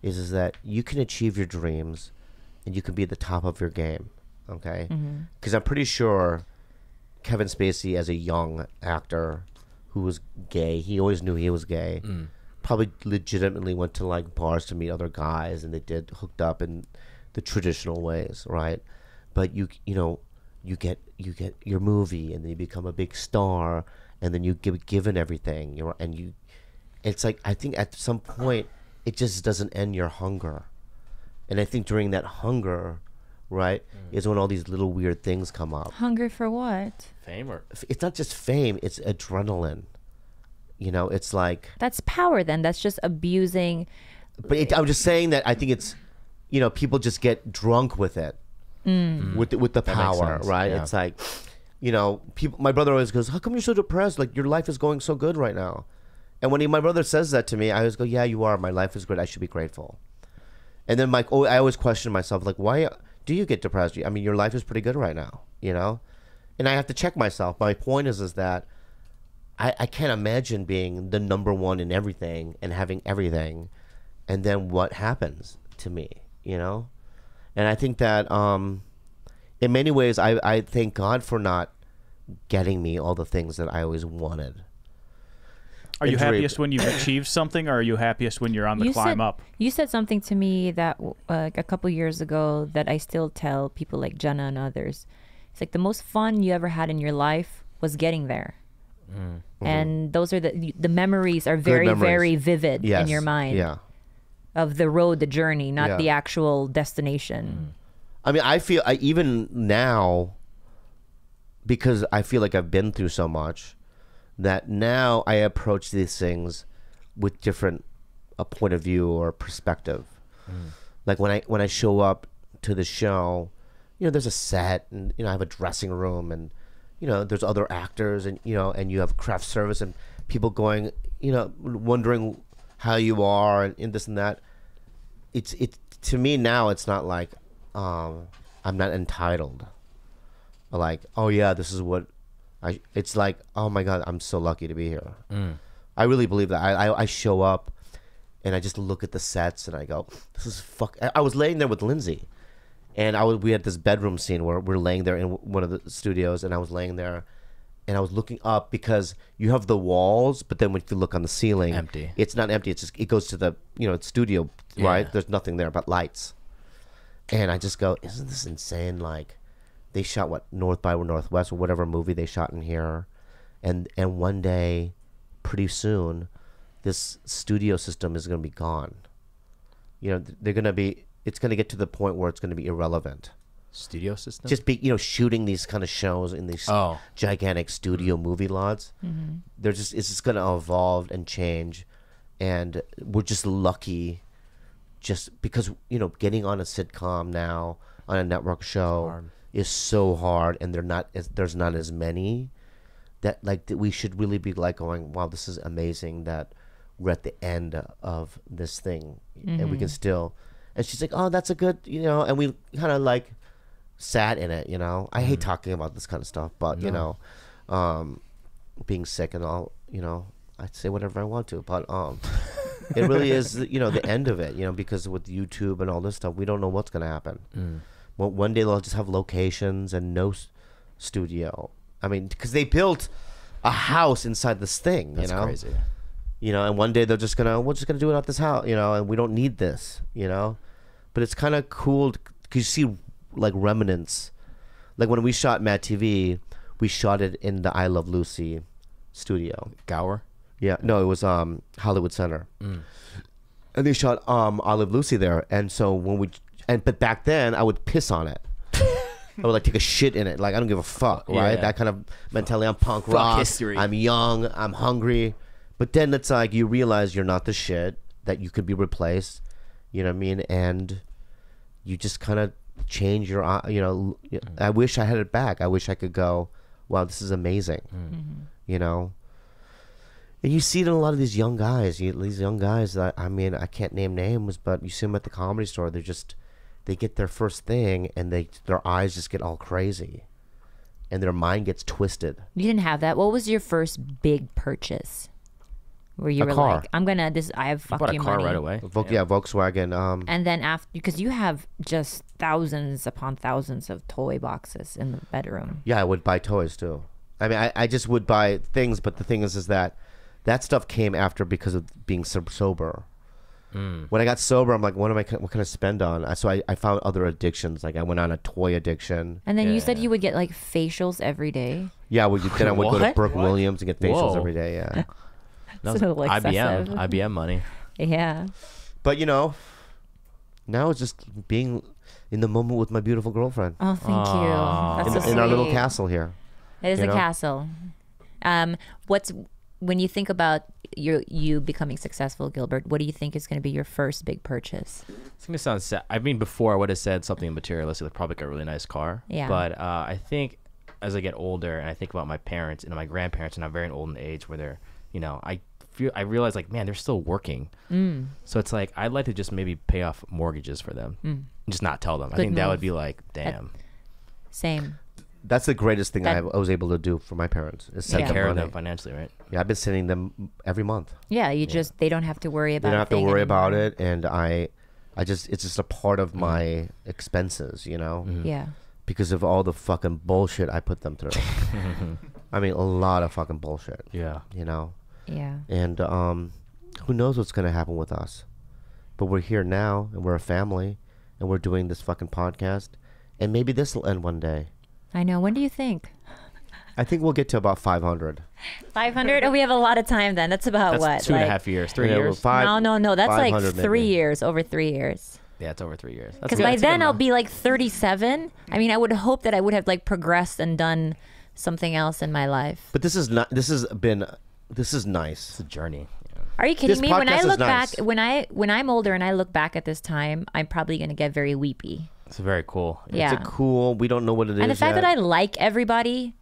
[SPEAKER 2] Is that you can achieve your dreams and you can be at the top of your game, okay? Because I'm pretty sure Kevin Spacey, as a young actor who was gay, he always knew he was gay, probably legitimately went to like bars to meet other guys and they did hooked up in the traditional ways, right? But you get your movie and then you become a big star and then you get given everything, it's like I think at some point it just doesn't end your hunger. And I think during that hunger, right, is when all these little weird things come up.
[SPEAKER 3] Hunger for what?
[SPEAKER 1] Fame or
[SPEAKER 2] It's not just fame, it's adrenaline. It's like,
[SPEAKER 3] That's power then. That's just abusing.
[SPEAKER 2] but I'm just saying that I think it's, people just get drunk with it, with the
[SPEAKER 1] makes
[SPEAKER 2] power,
[SPEAKER 1] sense,
[SPEAKER 2] right?
[SPEAKER 1] yeah.
[SPEAKER 2] It's like, people. My brother always goes, "How come you're so depressed? Like your life is going so good right now." And when my brother says that to me, I always go, "Yeah, you are. My life is good. I should be grateful." And then I always question myself, like, why do you get depressed? I mean, your life is pretty good right now, And I have to check myself. My point is that I can't imagine being the number one in everything and having everything, and then what happens to me, And I think that in many ways, I thank God for not getting me all the things that I always wanted.
[SPEAKER 4] Are you
[SPEAKER 2] Injury-
[SPEAKER 4] happiest when you've achieved something, or are you happiest when you're on the climb up?
[SPEAKER 3] You said something to me that like a couple years ago that I still tell people like Jenna and others. It's like the most fun you ever had in your life was getting there. And those are the memories are very,
[SPEAKER 2] memories.
[SPEAKER 3] very vivid in
[SPEAKER 2] Yes.
[SPEAKER 3] your mind
[SPEAKER 2] Yeah.
[SPEAKER 3] of the road, the journey, not
[SPEAKER 2] Yeah.
[SPEAKER 3] the actual destination.
[SPEAKER 2] I mean, I feel even now, because I feel like I've been through so much, that now I approach these things with different a point of view or perspective. Like when I show up to the show, there's a set and I have a dressing room and there's other actors and and you have craft service and people going wondering how you are and this and that. It's to me now it's not like I'm not entitled. Like, oh yeah, this is what it's like, oh my God, I'm so lucky to be here. I really believe that. I show up and I just look at the sets and I go, this is I was laying there with Lindsay and we had this bedroom scene where we're laying there in one of the studios and I was laying there and I was looking up because you have the walls, but then when you look on the ceiling,
[SPEAKER 1] Empty.
[SPEAKER 2] It's not empty. It's just, it goes to the, studio, right?
[SPEAKER 1] Yeah.
[SPEAKER 2] There's nothing there but lights. And I just go, isn't this insane? Like, they shot North by Northwest or whatever movie they shot in here, and one day, pretty soon, this studio system is going to be gone. It's going to get to the point where it's going to be irrelevant.
[SPEAKER 1] studio system.
[SPEAKER 2] Just be shooting these kind of shows in these gigantic studio movie lots. It's just going to evolve and change, and we're just lucky. Just because getting on a sitcom now on a network show is so hard, and there's not as many that we should really be going, wow, this is amazing that we're at the end of this thing and we can still. And she's like, oh, that's a good, and we kind of sat in it. I hate talking about this kind of stuff, but being sick and all, I'd say whatever I want to, but it really is, the end of it, because with YouTube and all this stuff, we don't know what's going to happen. Well, one day they'll just have locations and no studio. I mean, because they built a house inside this thing,
[SPEAKER 1] That's crazy.
[SPEAKER 2] And one day we're just gonna do it at this house, and we don't need this, But it's kind of cool because you see remnants. Like when we shot Mad TV, we shot it in the I Love Lucy studio.
[SPEAKER 1] Gower.
[SPEAKER 2] Yeah, no, it was Hollywood Center, and they shot I Love Lucy there. And so but back then I would piss on it. I would take a shit in it. I don't give a fuck, right?
[SPEAKER 1] Yeah.
[SPEAKER 2] That kind of mentality. I'm punk
[SPEAKER 1] Fuck
[SPEAKER 2] rock.
[SPEAKER 1] history.
[SPEAKER 2] I'm young. I'm hungry. But then it's you realize you're not the shit, that you could be replaced. You know what I mean? And you just kind of change your I wish I had it back. I wish I could go, wow, this is amazing. You know, and you see it in a lot of these young guys. These young guys that, I mean, I can't name names, but you see them at the Comedy Store. They get their first thing and their eyes just get all crazy and their mind gets twisted.
[SPEAKER 3] You didn't have that. What was your first big purchase? Where you were
[SPEAKER 2] car.
[SPEAKER 3] like, I have fuck
[SPEAKER 1] Bought a
[SPEAKER 3] you
[SPEAKER 1] car
[SPEAKER 3] money.
[SPEAKER 1] right away.
[SPEAKER 2] Volkswagen.
[SPEAKER 3] And then after, because you have just thousands upon thousands of toy boxes in the bedroom.
[SPEAKER 2] Yeah, I would buy toys too. I mean, I just would buy things, but the thing is that stuff came after because of being sober. When I got sober, I'm like, what can I spend on? So I found other addictions. Like I went on a toy addiction.
[SPEAKER 3] And then you said you would get like facials every day.
[SPEAKER 2] Yeah, then I would go to
[SPEAKER 1] What?
[SPEAKER 2] Brooke Williams and get facials
[SPEAKER 1] Whoa.
[SPEAKER 2] every day. Yeah.
[SPEAKER 1] That was
[SPEAKER 3] So excessive.
[SPEAKER 1] IBM money.
[SPEAKER 3] Yeah.
[SPEAKER 2] But now it's just being in the moment with my beautiful girlfriend
[SPEAKER 3] Oh, thank you. That's so
[SPEAKER 2] in our little
[SPEAKER 3] sweet.
[SPEAKER 2] castle here.
[SPEAKER 3] It is
[SPEAKER 2] you
[SPEAKER 3] a
[SPEAKER 2] know?
[SPEAKER 3] castle. When you think about you becoming successful, Gilbert, what do you think is going to be your first big purchase?
[SPEAKER 1] It's gonna sound sad. I mean, before I would have said something materialistic, like probably like a really nice car.
[SPEAKER 3] Yeah.
[SPEAKER 1] But I think as I get older and I think about my parents and my grandparents, and I'm very old in age, where they're, I realize like, man, they're still working. So it's like I'd like to just maybe pay off mortgages for them, and just not tell them. I think that
[SPEAKER 3] move.
[SPEAKER 1] would be like, damn.
[SPEAKER 3] Same.
[SPEAKER 2] That's the greatest thing I was able to do for my parents is send
[SPEAKER 3] Yeah.
[SPEAKER 2] them
[SPEAKER 1] Care of
[SPEAKER 2] money.
[SPEAKER 1] them financially, right?
[SPEAKER 2] Yeah, I've been sending them every month.
[SPEAKER 3] Yeah, they don't have to worry about
[SPEAKER 2] They don't
[SPEAKER 3] a
[SPEAKER 2] have to
[SPEAKER 3] thing
[SPEAKER 2] worry
[SPEAKER 3] anymore.
[SPEAKER 2] about it, and it's just a part of my expenses,
[SPEAKER 3] Yeah.
[SPEAKER 2] because of all the fucking bullshit I put them through. I mean, a lot of fucking bullshit.
[SPEAKER 1] Yeah.
[SPEAKER 3] Yeah.
[SPEAKER 2] And who knows what's gonna happen with us? But we're here now, and we're a family, and we're doing this fucking podcast, and maybe this will end one day.
[SPEAKER 3] I know. When do you think?
[SPEAKER 2] I think we'll get to about 500.
[SPEAKER 3] 500? Oh, we have a lot of time then. That's about
[SPEAKER 1] That's
[SPEAKER 3] what?
[SPEAKER 1] 2.5 years, 3
[SPEAKER 2] Yeah,
[SPEAKER 1] years.
[SPEAKER 3] No. That's like
[SPEAKER 2] 500
[SPEAKER 3] 3
[SPEAKER 2] maybe.
[SPEAKER 3] years, over 3 years.
[SPEAKER 1] Yeah, it's over 3 years. That's
[SPEAKER 3] Because
[SPEAKER 1] good.
[SPEAKER 3] by
[SPEAKER 1] That's a good
[SPEAKER 3] then I'll
[SPEAKER 1] amount.
[SPEAKER 3] be like 37. I mean, I would hope that I would have like progressed and done something else in my life.
[SPEAKER 2] But this is nice.
[SPEAKER 1] It's a journey. Yeah.
[SPEAKER 3] Are you kidding
[SPEAKER 2] This
[SPEAKER 3] me? When I
[SPEAKER 2] podcast is
[SPEAKER 3] look
[SPEAKER 2] nice.
[SPEAKER 3] back, when I'm older and I look back at this time, I'm probably gonna get very weepy.
[SPEAKER 1] It's very cool.
[SPEAKER 3] Yeah.
[SPEAKER 2] It's a cool. We don't know what it is.
[SPEAKER 3] And the fact
[SPEAKER 2] yet.
[SPEAKER 3] that I like everybody,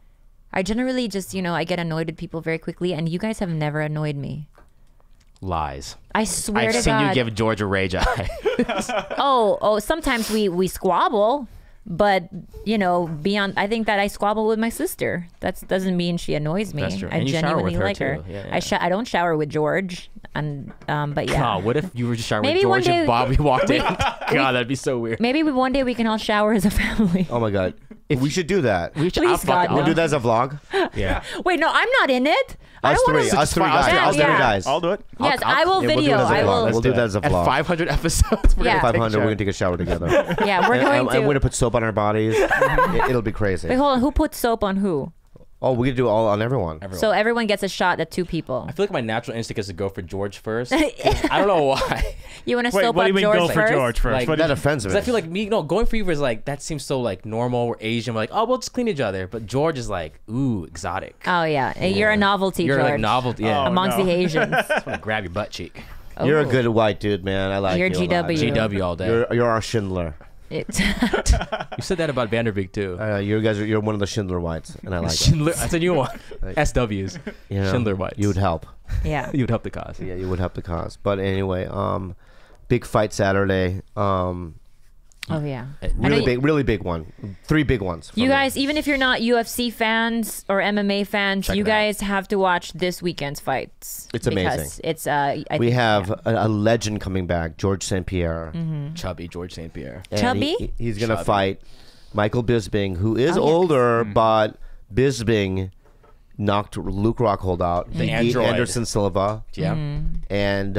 [SPEAKER 3] I generally just, I get annoyed with people very quickly, and you guys have never annoyed me.
[SPEAKER 1] Lies.
[SPEAKER 3] I swear
[SPEAKER 1] I've
[SPEAKER 3] to
[SPEAKER 1] seen
[SPEAKER 3] God.
[SPEAKER 1] you give George a rage eye.
[SPEAKER 3] Oh, sometimes we squabble, but I think that I squabble with my sister. That doesn't mean she annoys me.
[SPEAKER 1] That's true.
[SPEAKER 3] I
[SPEAKER 1] And you shower
[SPEAKER 3] genuinely
[SPEAKER 1] with her
[SPEAKER 3] like her.
[SPEAKER 1] too. Yeah.
[SPEAKER 3] I don't shower with George, but yeah.
[SPEAKER 1] God, what if you were just showering
[SPEAKER 3] Maybe
[SPEAKER 1] with
[SPEAKER 3] one
[SPEAKER 1] George and
[SPEAKER 3] day-
[SPEAKER 1] Bobby walked in? God, that'd be so weird.
[SPEAKER 3] Maybe one day we can all shower as a family.
[SPEAKER 2] Oh my god, we should do that.
[SPEAKER 1] We should,
[SPEAKER 3] Please, God,
[SPEAKER 2] We'll
[SPEAKER 3] no.
[SPEAKER 2] do that as a vlog.
[SPEAKER 1] Yeah.
[SPEAKER 3] Wait, no, I'm not in it. I
[SPEAKER 2] Us
[SPEAKER 3] don't
[SPEAKER 2] three,
[SPEAKER 3] wanna-
[SPEAKER 2] us three guys.
[SPEAKER 3] Yeah,
[SPEAKER 2] Us three
[SPEAKER 3] yeah.
[SPEAKER 2] guys.
[SPEAKER 4] I'll do it.
[SPEAKER 3] Yes, I will
[SPEAKER 2] Yeah, we'll do
[SPEAKER 3] video.
[SPEAKER 2] it as a
[SPEAKER 3] I
[SPEAKER 2] vlog.
[SPEAKER 3] will.
[SPEAKER 2] We'll do that as a
[SPEAKER 1] At
[SPEAKER 2] vlog.
[SPEAKER 1] 500 episodes, we're
[SPEAKER 3] Yeah.
[SPEAKER 1] gonna take a
[SPEAKER 2] 500. We're
[SPEAKER 1] shower.
[SPEAKER 2] gonna take a shower together.
[SPEAKER 3] Yeah, we're going
[SPEAKER 2] and
[SPEAKER 3] to.
[SPEAKER 2] we're gonna put soap on our bodies. It'll be crazy.
[SPEAKER 3] Wait, hold on. Who put soap on who?
[SPEAKER 2] Oh, we're gonna do it all on everyone.
[SPEAKER 3] So everyone gets a shot at 2 people.
[SPEAKER 1] I feel like my natural instinct is to go for George first. I don't know why.
[SPEAKER 3] You want to
[SPEAKER 4] Wait,
[SPEAKER 3] soap
[SPEAKER 4] what do
[SPEAKER 3] up
[SPEAKER 4] you mean
[SPEAKER 3] George
[SPEAKER 4] go
[SPEAKER 3] first?
[SPEAKER 4] for George first?
[SPEAKER 1] Like,
[SPEAKER 4] What
[SPEAKER 2] That
[SPEAKER 4] did-
[SPEAKER 2] offends me.
[SPEAKER 1] Because I feel like me, going for you is like, that seems so like normal. We're Asian. We're like, oh, we'll just clean each other. But George is like, ooh, exotic.
[SPEAKER 3] Oh yeah, you're a novelty,
[SPEAKER 1] You're
[SPEAKER 3] George.
[SPEAKER 1] like novelty. Yeah.
[SPEAKER 4] Oh,
[SPEAKER 3] amongst
[SPEAKER 4] no.
[SPEAKER 3] the Asians.
[SPEAKER 1] Just want to grab your butt cheek.
[SPEAKER 2] You're a
[SPEAKER 3] Oh.
[SPEAKER 2] good white dude, man. I like
[SPEAKER 3] You're
[SPEAKER 2] you a lot.
[SPEAKER 3] GW.
[SPEAKER 1] GW all day.
[SPEAKER 2] You're our Schindler.
[SPEAKER 3] It's
[SPEAKER 1] You said that about Vanderbeek too.
[SPEAKER 2] You're one of the Schindler whites, and I like it.
[SPEAKER 1] Schindler. That's a new one. SWs.
[SPEAKER 2] You know,
[SPEAKER 1] Schindler whites.
[SPEAKER 2] You would help.
[SPEAKER 3] yeah.
[SPEAKER 1] You would help the cause.
[SPEAKER 2] Yeah, you would help the cause. But anyway, big fight Saturday.
[SPEAKER 3] Oh yeah.
[SPEAKER 2] Really big one. 3 big ones. for
[SPEAKER 3] You
[SPEAKER 2] me.
[SPEAKER 3] guys, even if you're not UFC fans or MMA fans,
[SPEAKER 1] Check
[SPEAKER 3] you
[SPEAKER 1] it out.
[SPEAKER 3] guys have to watch this weekend's fights.
[SPEAKER 2] It's amazing.
[SPEAKER 3] Because it's
[SPEAKER 2] We have a legend coming back, George St. Pierre.
[SPEAKER 1] Chubby George St. Pierre.
[SPEAKER 2] And
[SPEAKER 3] Chubby?
[SPEAKER 2] he's gonna
[SPEAKER 1] Chubby.
[SPEAKER 2] fight Michael Bisping, who is
[SPEAKER 3] Oh, yes.
[SPEAKER 2] older, but Bisping knocked Luke Rockhold out.
[SPEAKER 1] The
[SPEAKER 2] He beat
[SPEAKER 1] android.
[SPEAKER 2] Anderson Silva,
[SPEAKER 1] Yeah.
[SPEAKER 2] and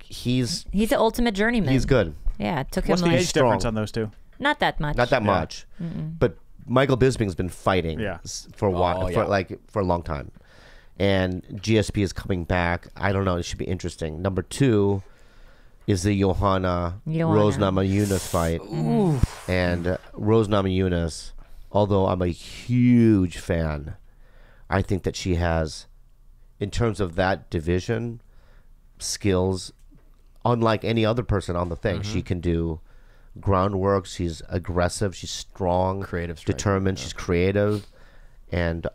[SPEAKER 2] he's
[SPEAKER 3] he's the ultimate journeyman.
[SPEAKER 2] good.
[SPEAKER 3] Yeah, it took
[SPEAKER 4] What's
[SPEAKER 3] him
[SPEAKER 4] the
[SPEAKER 3] like
[SPEAKER 4] age
[SPEAKER 2] strong.
[SPEAKER 4] difference on those two?
[SPEAKER 3] not that much.
[SPEAKER 2] Not that much, but Michael Bisping's been fighting
[SPEAKER 4] Yeah.
[SPEAKER 2] for a while,
[SPEAKER 1] Oh, yeah.
[SPEAKER 2] for a long time, and GSP is coming back. I don't know. It should be interesting. Number 2 is the Johanna Rose Namajunas fight, and Rose Namajunas. Although I'm a huge fan, I think that she has, in terms of that division, skills unlike any other person on the thing. She can do groundwork. She's aggressive. She's strong,
[SPEAKER 1] Creative striker,
[SPEAKER 2] determined.
[SPEAKER 1] yeah.
[SPEAKER 2] She's creative, and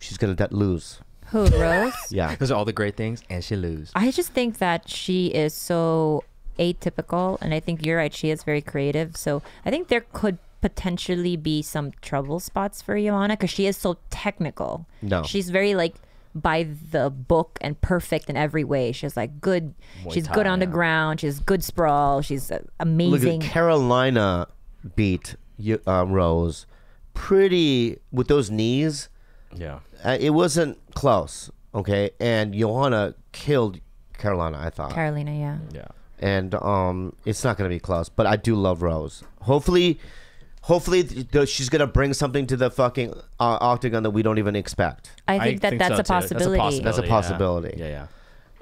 [SPEAKER 2] she's gonna lose.
[SPEAKER 3] Who, Rose?
[SPEAKER 2] Yeah.
[SPEAKER 1] Those are all the great things, and she lose.
[SPEAKER 3] I just think that she is so atypical, and I think you're right. She is very creative. So I think there could potentially be some trouble spots for Joanna because she is so technical.
[SPEAKER 2] No.
[SPEAKER 3] She's very like by the book and perfect in every way. She's like good. She's good on the ground. She's good sprawl. She's amazing.
[SPEAKER 2] Look, Carolina beat Rose pretty with those knees.
[SPEAKER 1] Yeah.
[SPEAKER 2] It wasn't close, okay? And Johanna killed Carolina, I thought.
[SPEAKER 3] Carolina, yeah.
[SPEAKER 1] Yeah.
[SPEAKER 2] And it's not going to be close, but I do love Rose. Hopefully she's going to bring something to the fucking octagon that we don't even expect.
[SPEAKER 3] I think that's
[SPEAKER 1] so,
[SPEAKER 3] a
[SPEAKER 1] too.
[SPEAKER 3] possibility.
[SPEAKER 2] That's a possibility.
[SPEAKER 1] Yeah.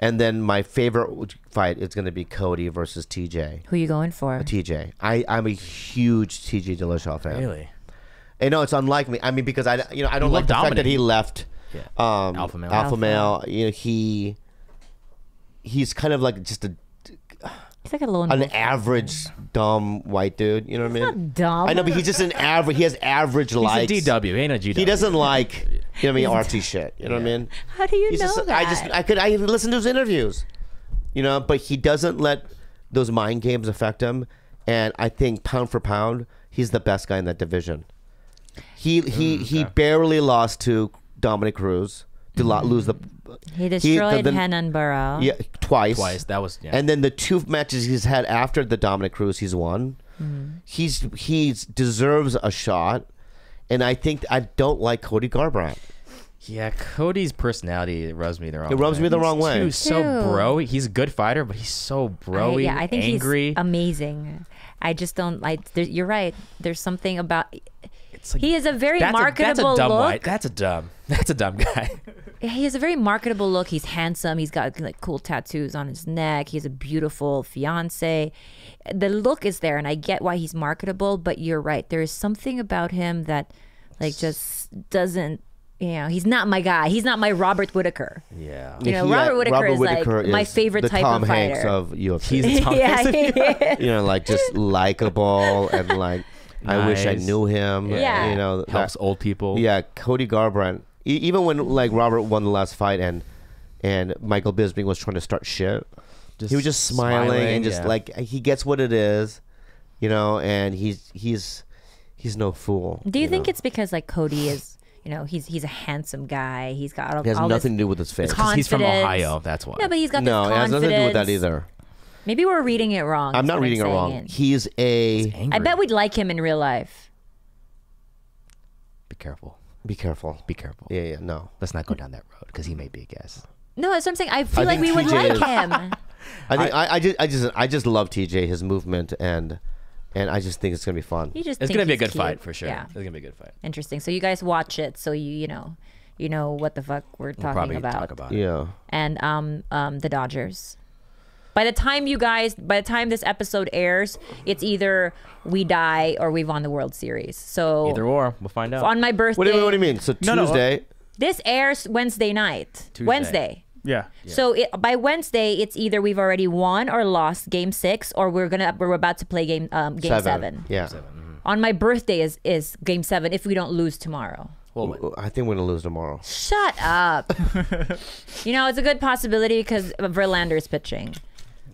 [SPEAKER 2] And then my favorite fight is going to be Cody versus TJ.
[SPEAKER 3] Who you going for?
[SPEAKER 2] TJ. I'm a huge TJ Dillashaw fan.
[SPEAKER 1] Really?
[SPEAKER 2] And no, it's unlike me. I mean, because I don't like the fact that he left
[SPEAKER 1] Alpha male.
[SPEAKER 2] Alpha male. You know, he's kind of like just
[SPEAKER 3] He's like a lone
[SPEAKER 2] an
[SPEAKER 3] wolf.
[SPEAKER 2] average dumb white dude. You know what I mean?
[SPEAKER 3] Not dumb.
[SPEAKER 2] I know, but he's just an average. He has average likes.
[SPEAKER 1] He's a DW. He ain't a GW.
[SPEAKER 2] He doesn't like, you know what I mean, artsy shit. You know what I mean?
[SPEAKER 3] How do you
[SPEAKER 2] He's
[SPEAKER 3] know
[SPEAKER 2] just,
[SPEAKER 3] that?
[SPEAKER 2] I listen to his interviews, you know, but he doesn't let those mind games affect him. And I think pound for pound, he's the best guy in that division. He barely lost to Dominic Cruz to lose the.
[SPEAKER 3] He destroyed Henan Barrow.
[SPEAKER 2] Yeah, twice.
[SPEAKER 1] That was
[SPEAKER 2] And then the 2 matches he's had after the Dominic Cruz, he's won. He's deserves a shot, and I think I don't like Cody Garbrandt.
[SPEAKER 1] Yeah, Cody's personality rubs me the wrong way.
[SPEAKER 2] It rubs me the wrong way.
[SPEAKER 1] He's so broy. He's a good fighter, but he's so broy,
[SPEAKER 3] I think
[SPEAKER 1] angry.
[SPEAKER 3] he's amazing. I just don't like. You're right. There's something about.
[SPEAKER 1] It's like,
[SPEAKER 3] He is a very marketable
[SPEAKER 1] that's a dumb
[SPEAKER 3] look.
[SPEAKER 1] white. That's a dumb guy.
[SPEAKER 3] He has a very marketable look. He's handsome. He's got like cool tattoos on his neck. He has a beautiful fiance. The look is there, and I get why he's marketable. But you're right. There is something about him that, like, just doesn't. You know, he's not my guy. He's not my Robert Whittaker.
[SPEAKER 1] Yeah.
[SPEAKER 3] You know, Robert Whittaker is like my favorite
[SPEAKER 2] the
[SPEAKER 3] type
[SPEAKER 2] Tom
[SPEAKER 3] of
[SPEAKER 2] Hanks
[SPEAKER 3] fighter.
[SPEAKER 2] of UFC.
[SPEAKER 1] He's the Tom Hanks.
[SPEAKER 2] You know, like just likable and like I wish I
[SPEAKER 1] Nice.
[SPEAKER 2] knew him.
[SPEAKER 3] Yeah.
[SPEAKER 2] You know,
[SPEAKER 1] Helps old people.
[SPEAKER 2] Yeah, Cody Garbrandt. Even when like Robert won the last fight and Michael Bisping was trying to start shit, he was just smiling and just like he gets what it is, you know, and he's no fool.
[SPEAKER 3] Do you think it's because like Cody is, you know, he's a handsome guy. He's got all,
[SPEAKER 2] It has
[SPEAKER 3] all
[SPEAKER 2] nothing
[SPEAKER 3] this
[SPEAKER 2] to do with his face.
[SPEAKER 1] Because he's from
[SPEAKER 3] confidence.
[SPEAKER 1] Ohio. That's why.
[SPEAKER 3] No, but he's got
[SPEAKER 2] No,
[SPEAKER 3] this
[SPEAKER 2] it has
[SPEAKER 3] confidence.
[SPEAKER 2] nothing to do with that either.
[SPEAKER 3] Maybe we're reading it wrong.
[SPEAKER 2] I'm
[SPEAKER 3] is
[SPEAKER 2] not
[SPEAKER 3] what
[SPEAKER 2] reading it
[SPEAKER 3] saying
[SPEAKER 2] wrong. He's a.
[SPEAKER 1] angry.
[SPEAKER 3] I bet we'd like him in real life.
[SPEAKER 1] Be careful.
[SPEAKER 2] Be careful.
[SPEAKER 1] Be careful.
[SPEAKER 2] Yeah, no.
[SPEAKER 1] Let's not go down that road because he may be a guest.
[SPEAKER 3] No, that's what I'm saying. I feel
[SPEAKER 2] I
[SPEAKER 3] like
[SPEAKER 2] think
[SPEAKER 3] we would
[SPEAKER 2] TJ
[SPEAKER 3] like
[SPEAKER 2] is-
[SPEAKER 3] him.
[SPEAKER 2] I think I just love TJ, his movement, and I just think it's gonna be fun.
[SPEAKER 3] You just
[SPEAKER 1] It's
[SPEAKER 3] think
[SPEAKER 1] gonna be a
[SPEAKER 3] he's
[SPEAKER 1] good
[SPEAKER 3] cute.
[SPEAKER 1] fight for sure.
[SPEAKER 3] Yeah,
[SPEAKER 1] It's gonna be a good fight.
[SPEAKER 3] interesting. So you guys watch it, so you know what the fuck we're
[SPEAKER 1] We'll
[SPEAKER 3] talking
[SPEAKER 1] probably
[SPEAKER 3] about.
[SPEAKER 1] talk about it.
[SPEAKER 2] Yeah.
[SPEAKER 3] And the Dodgers. By the time this episode airs, it's either we die or we've won the World Series. So
[SPEAKER 1] Either or, we'll find out.
[SPEAKER 3] on my birthday,
[SPEAKER 2] What do you mean? So
[SPEAKER 4] No, no.
[SPEAKER 2] Tuesday.
[SPEAKER 3] this airs Wednesday night.
[SPEAKER 1] Tuesday.
[SPEAKER 3] Wednesday.
[SPEAKER 4] Yeah.
[SPEAKER 3] So by Wednesday, it's either we've already won or lost Game 6, or we're about to play Game 7.
[SPEAKER 2] Yeah.
[SPEAKER 3] On my birthday is Game 7 if we don't lose tomorrow.
[SPEAKER 2] I think we're gonna lose tomorrow.
[SPEAKER 3] Shut up. You know, it's a good possibility because Verlander's pitching.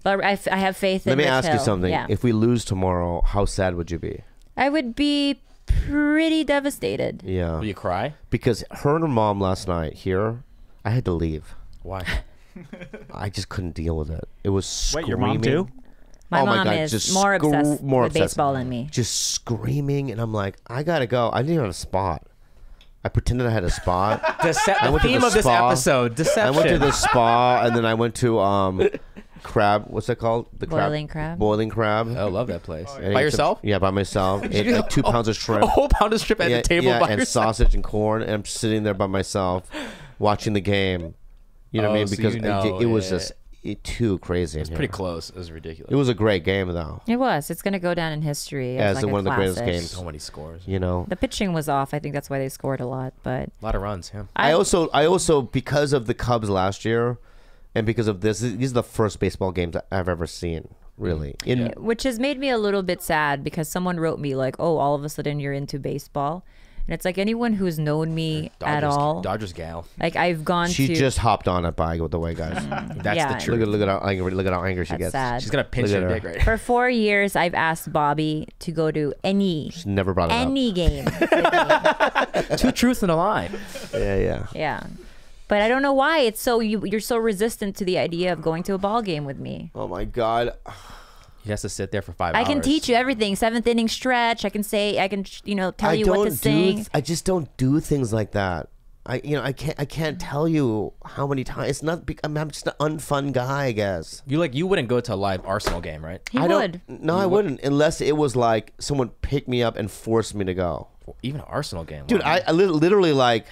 [SPEAKER 3] But I have faith in
[SPEAKER 2] Let me
[SPEAKER 3] Rich
[SPEAKER 2] ask you
[SPEAKER 3] Hill.
[SPEAKER 2] something.
[SPEAKER 3] Yeah.
[SPEAKER 2] If we lose tomorrow, how sad would you be?
[SPEAKER 3] I would be pretty devastated.
[SPEAKER 2] Yeah.
[SPEAKER 1] Will you cry?
[SPEAKER 2] Because her and her mom last night here, I had to leave.
[SPEAKER 1] Why?
[SPEAKER 2] I just couldn't deal with it. It was screaming.
[SPEAKER 4] Wait, your mom too?
[SPEAKER 3] My
[SPEAKER 2] Oh my
[SPEAKER 3] mom
[SPEAKER 2] God,
[SPEAKER 3] is
[SPEAKER 2] just
[SPEAKER 3] more obsessed
[SPEAKER 2] more
[SPEAKER 3] with
[SPEAKER 2] obsessed.
[SPEAKER 3] baseball than me.
[SPEAKER 2] Just screaming, and I'm like, I gotta go. I didn't even have a spot. I pretended I had a spot.
[SPEAKER 1] The
[SPEAKER 2] went to
[SPEAKER 1] theme
[SPEAKER 2] the
[SPEAKER 1] of this
[SPEAKER 2] spa.
[SPEAKER 1] episode: deception.
[SPEAKER 2] I went to the spa, and then I went to crab. What's that called? The
[SPEAKER 3] Boiling crab?
[SPEAKER 2] Boiling crab.
[SPEAKER 1] I love that place.
[SPEAKER 2] And
[SPEAKER 1] By
[SPEAKER 2] ate
[SPEAKER 1] yourself?
[SPEAKER 2] Yeah, by myself. Ate like 2 pounds of shrimp.
[SPEAKER 1] A whole pound of strip at the table by
[SPEAKER 2] and
[SPEAKER 1] yourself.
[SPEAKER 2] sausage and corn, and I'm sitting there by myself, watching the game. You know what I mean?
[SPEAKER 1] Oh, so
[SPEAKER 2] Because
[SPEAKER 1] you know,
[SPEAKER 2] it was
[SPEAKER 1] yeah.
[SPEAKER 2] just too crazy.
[SPEAKER 1] It's pretty close. It was ridiculous.
[SPEAKER 2] It was a great game, though.
[SPEAKER 3] It was. It's going to go down in history
[SPEAKER 2] As
[SPEAKER 3] as like
[SPEAKER 2] one of the greatest
[SPEAKER 3] classic.
[SPEAKER 2] games.
[SPEAKER 1] so many scores.
[SPEAKER 2] You know.
[SPEAKER 3] The pitching was off. I think that's why they scored a lot. But
[SPEAKER 1] A lot of runs. Yeah.
[SPEAKER 2] I also because of the Cubs last year, and because of this, these are the first baseball games I've ever seen really.
[SPEAKER 3] Which has made me a little bit sad because someone wrote me like, "Oh, all of a sudden you're into baseball," and it's like anyone who's known me at all,
[SPEAKER 1] Dodgers gal.
[SPEAKER 3] like I've gone
[SPEAKER 2] She
[SPEAKER 3] to.
[SPEAKER 2] just hopped on it by the way, guys.
[SPEAKER 1] That's
[SPEAKER 3] Yeah.
[SPEAKER 1] the truth.
[SPEAKER 2] Look at how angry she
[SPEAKER 3] That's
[SPEAKER 2] gets.
[SPEAKER 3] sad.
[SPEAKER 1] She's gonna pinch
[SPEAKER 2] Look at
[SPEAKER 1] your
[SPEAKER 2] her.
[SPEAKER 1] dick right.
[SPEAKER 3] For 4 years, I've asked Bobby to go to any
[SPEAKER 2] Never brought it
[SPEAKER 3] game.
[SPEAKER 1] Two truths and a lie.
[SPEAKER 2] up. Yeah.
[SPEAKER 3] Yeah. But I don't know why it's so you're so resistant to the idea of going to a ball game with me.
[SPEAKER 2] Oh my God.
[SPEAKER 1] He has to sit there for 5 hours.
[SPEAKER 3] I can teach you everything. 7th inning stretch. I can tell you what to sing.
[SPEAKER 2] I just don't do things like that. I can't tell you how many times. It's not. I'm just an unfun guy, I guess.
[SPEAKER 1] You wouldn't go to a live Arsenal game, right?
[SPEAKER 3] He
[SPEAKER 2] I
[SPEAKER 3] would.
[SPEAKER 2] don't. No, I wouldn't unless it was like someone picked me up and forced me to go.
[SPEAKER 1] Even an Arsenal game,
[SPEAKER 2] Dude,
[SPEAKER 1] wow.
[SPEAKER 2] I literally like,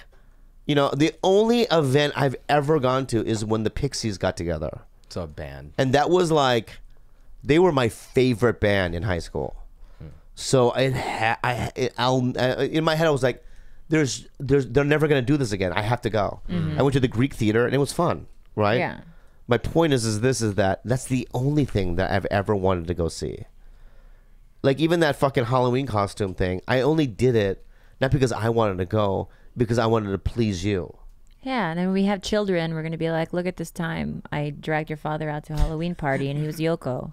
[SPEAKER 2] the only event I've ever gone to is when the Pixies got together,
[SPEAKER 1] It's a band.
[SPEAKER 2] and that was like, they were my favorite band in high school. So in my head I was like, they're never gonna do this again. I have to go. I went to the Greek theater and it was fun, right?
[SPEAKER 3] Yeah.
[SPEAKER 2] My point is that's the only thing that I've ever wanted to go see. Like even that fucking Halloween costume thing, I only did it not because I wanted to go, because I wanted to please you.
[SPEAKER 3] Yeah, and then we have children. We're gonna be like, look at this time. I dragged your father out to a Halloween party, and he was Yoko.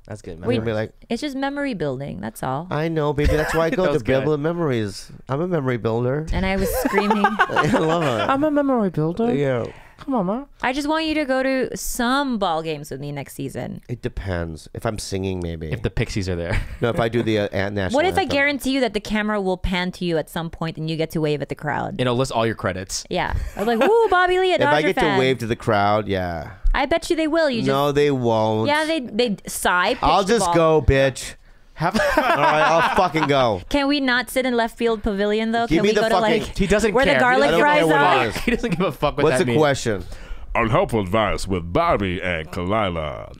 [SPEAKER 1] That's good.
[SPEAKER 2] I'm gonna be like,
[SPEAKER 3] It's just memory building. That's all.
[SPEAKER 2] I know, baby. That's why I go
[SPEAKER 1] That
[SPEAKER 2] to
[SPEAKER 1] was good.
[SPEAKER 2] build memories. I'm a memory builder.
[SPEAKER 3] And I was screaming.
[SPEAKER 2] I love it.
[SPEAKER 1] I'm a memory builder.
[SPEAKER 2] Yeah.
[SPEAKER 1] Come on, man.
[SPEAKER 3] I just want you to go to some ball games with me next season.
[SPEAKER 2] It depends. If I'm singing, maybe.
[SPEAKER 1] If the Pixies are there.
[SPEAKER 2] No, if I do the national
[SPEAKER 3] What if I
[SPEAKER 2] anthem.
[SPEAKER 3] guarantee you that the camera will pan to you at some point and you get to wave at the crowd?
[SPEAKER 1] It'll list all your credits.
[SPEAKER 3] Yeah. I'm like, ooh, Bobby Lee, a
[SPEAKER 2] If
[SPEAKER 3] Dodger
[SPEAKER 2] I get
[SPEAKER 3] fan.
[SPEAKER 2] to wave to the crowd, yeah.
[SPEAKER 3] I bet you they will. You just
[SPEAKER 2] No, they won't.
[SPEAKER 3] yeah, they sigh. pitch
[SPEAKER 2] I'll
[SPEAKER 3] the
[SPEAKER 2] just
[SPEAKER 3] ball.
[SPEAKER 2] go, bitch.
[SPEAKER 1] Have
[SPEAKER 2] All right, I'll fucking go.
[SPEAKER 3] Can we not sit in left field pavilion though?
[SPEAKER 2] Give
[SPEAKER 3] Can
[SPEAKER 2] me
[SPEAKER 3] we
[SPEAKER 2] the
[SPEAKER 3] go to
[SPEAKER 2] fucking-
[SPEAKER 3] like
[SPEAKER 1] he doesn't
[SPEAKER 3] where
[SPEAKER 1] care.
[SPEAKER 3] the garlic
[SPEAKER 2] I don't
[SPEAKER 3] fries
[SPEAKER 2] care what
[SPEAKER 3] are?
[SPEAKER 2] it is.
[SPEAKER 1] he doesn't give a fuck what
[SPEAKER 2] What's
[SPEAKER 1] that
[SPEAKER 2] the
[SPEAKER 1] means.
[SPEAKER 2] question?
[SPEAKER 6] Unhelpful advice with Bobby and Khalyla.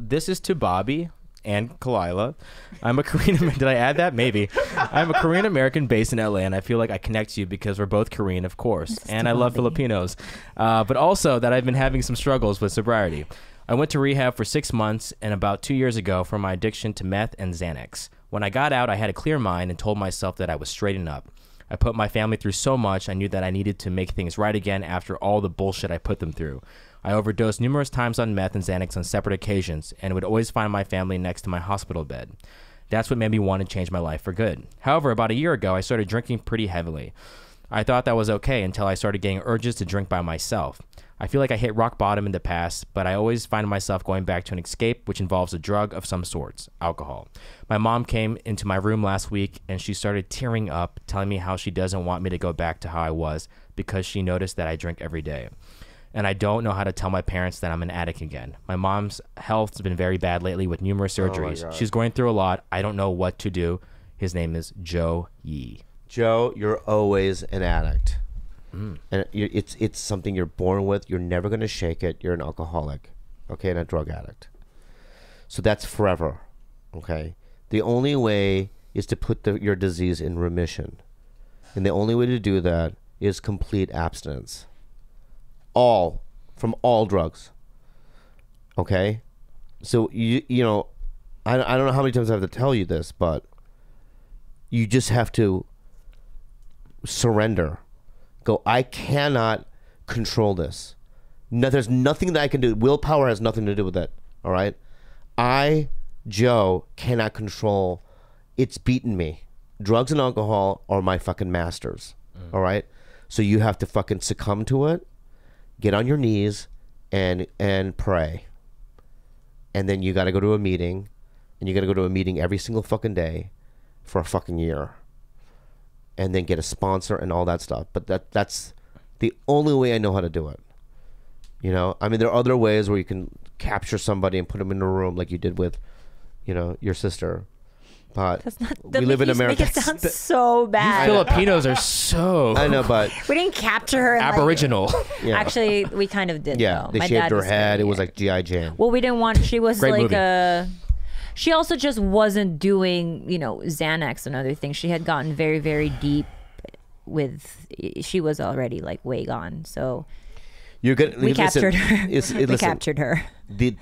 [SPEAKER 1] This is to Bobby and Khalyla. I'm a Korean. Did I add that? Maybe. I'm a Korean American based in LA, and I feel like I connect to you because we're both Korean, of course, and I love Filipinos. But also that I've been having some struggles with sobriety. I went to rehab for 6 months, and about 2 years ago for my addiction to meth and Xanax. When I got out, I had a clear mind and told myself that I was straighten up. I put my family through so much, I knew that I needed to make things right again after all the bullshit I put them through. I overdosed numerous times on meth and Xanax on separate occasions, and would always find my family next to my hospital bed. That's what made me want to change my life for good. However, about a year ago, I started drinking pretty heavily. I thought that was okay until I started getting urges to drink by myself. I feel like I hit rock bottom in the past, but I always find myself going back to an escape, which involves a drug of some sorts, alcohol. My mom came into my room last week, and she started tearing up, telling me how she doesn't want me to go back to how I was because she noticed that I drink every day. And I don't know how to tell my parents that I'm an addict again. My mom's health has been very bad lately with numerous surgeries. She's going through a lot. I don't know what to do. His name is Joe Yee.
[SPEAKER 2] Joe, you're always an addict. And it's something you're born with. You're never going to shake it. You're an alcoholic, okay, and a drug addict. So that's forever, okay? The only way is to put your disease in remission. And the only way to do that is complete abstinence. From all drugs, okay? So, I don't know how many times I have to tell you this, but you just have to surrender. Go, I cannot control this. No, there's nothing that I can do. Willpower has nothing to do with it. All right? I, Joe, cannot control. It's beaten me. Drugs and alcohol are my fucking masters. All right? So you have to fucking succumb to it, get on your knees, and pray. And then you got to go to a meeting, and you got to go to a meeting every single fucking day for a fucking year. And then get a sponsor and all that stuff. But that's the only way I know how to do it. I mean, there are other ways where you can capture somebody and put them in a room like you did with, your sister. But
[SPEAKER 3] That's not.
[SPEAKER 2] we live in America.
[SPEAKER 3] Make it sound so bad.
[SPEAKER 1] Filipinos are so
[SPEAKER 2] I know, but
[SPEAKER 3] We didn't capture her. And, like-
[SPEAKER 1] aboriginal.
[SPEAKER 2] yeah,
[SPEAKER 3] Actually, we kind of did.
[SPEAKER 2] yeah,
[SPEAKER 3] though.
[SPEAKER 2] they
[SPEAKER 3] My
[SPEAKER 2] shaved
[SPEAKER 3] dad
[SPEAKER 2] her
[SPEAKER 3] was
[SPEAKER 2] head.
[SPEAKER 3] very
[SPEAKER 2] It was
[SPEAKER 3] weird.
[SPEAKER 2] like G.I. Jane.
[SPEAKER 3] Well, we didn't want. She was
[SPEAKER 1] Great
[SPEAKER 3] like
[SPEAKER 1] movie.
[SPEAKER 3] She also just wasn't doing, Xanax and other things. She had gotten very, very deep with. She was already like way gone. So
[SPEAKER 2] You're gonna
[SPEAKER 3] we
[SPEAKER 2] listen,
[SPEAKER 3] captured her.
[SPEAKER 2] it's-
[SPEAKER 3] We
[SPEAKER 2] listen,
[SPEAKER 3] captured her.
[SPEAKER 2] the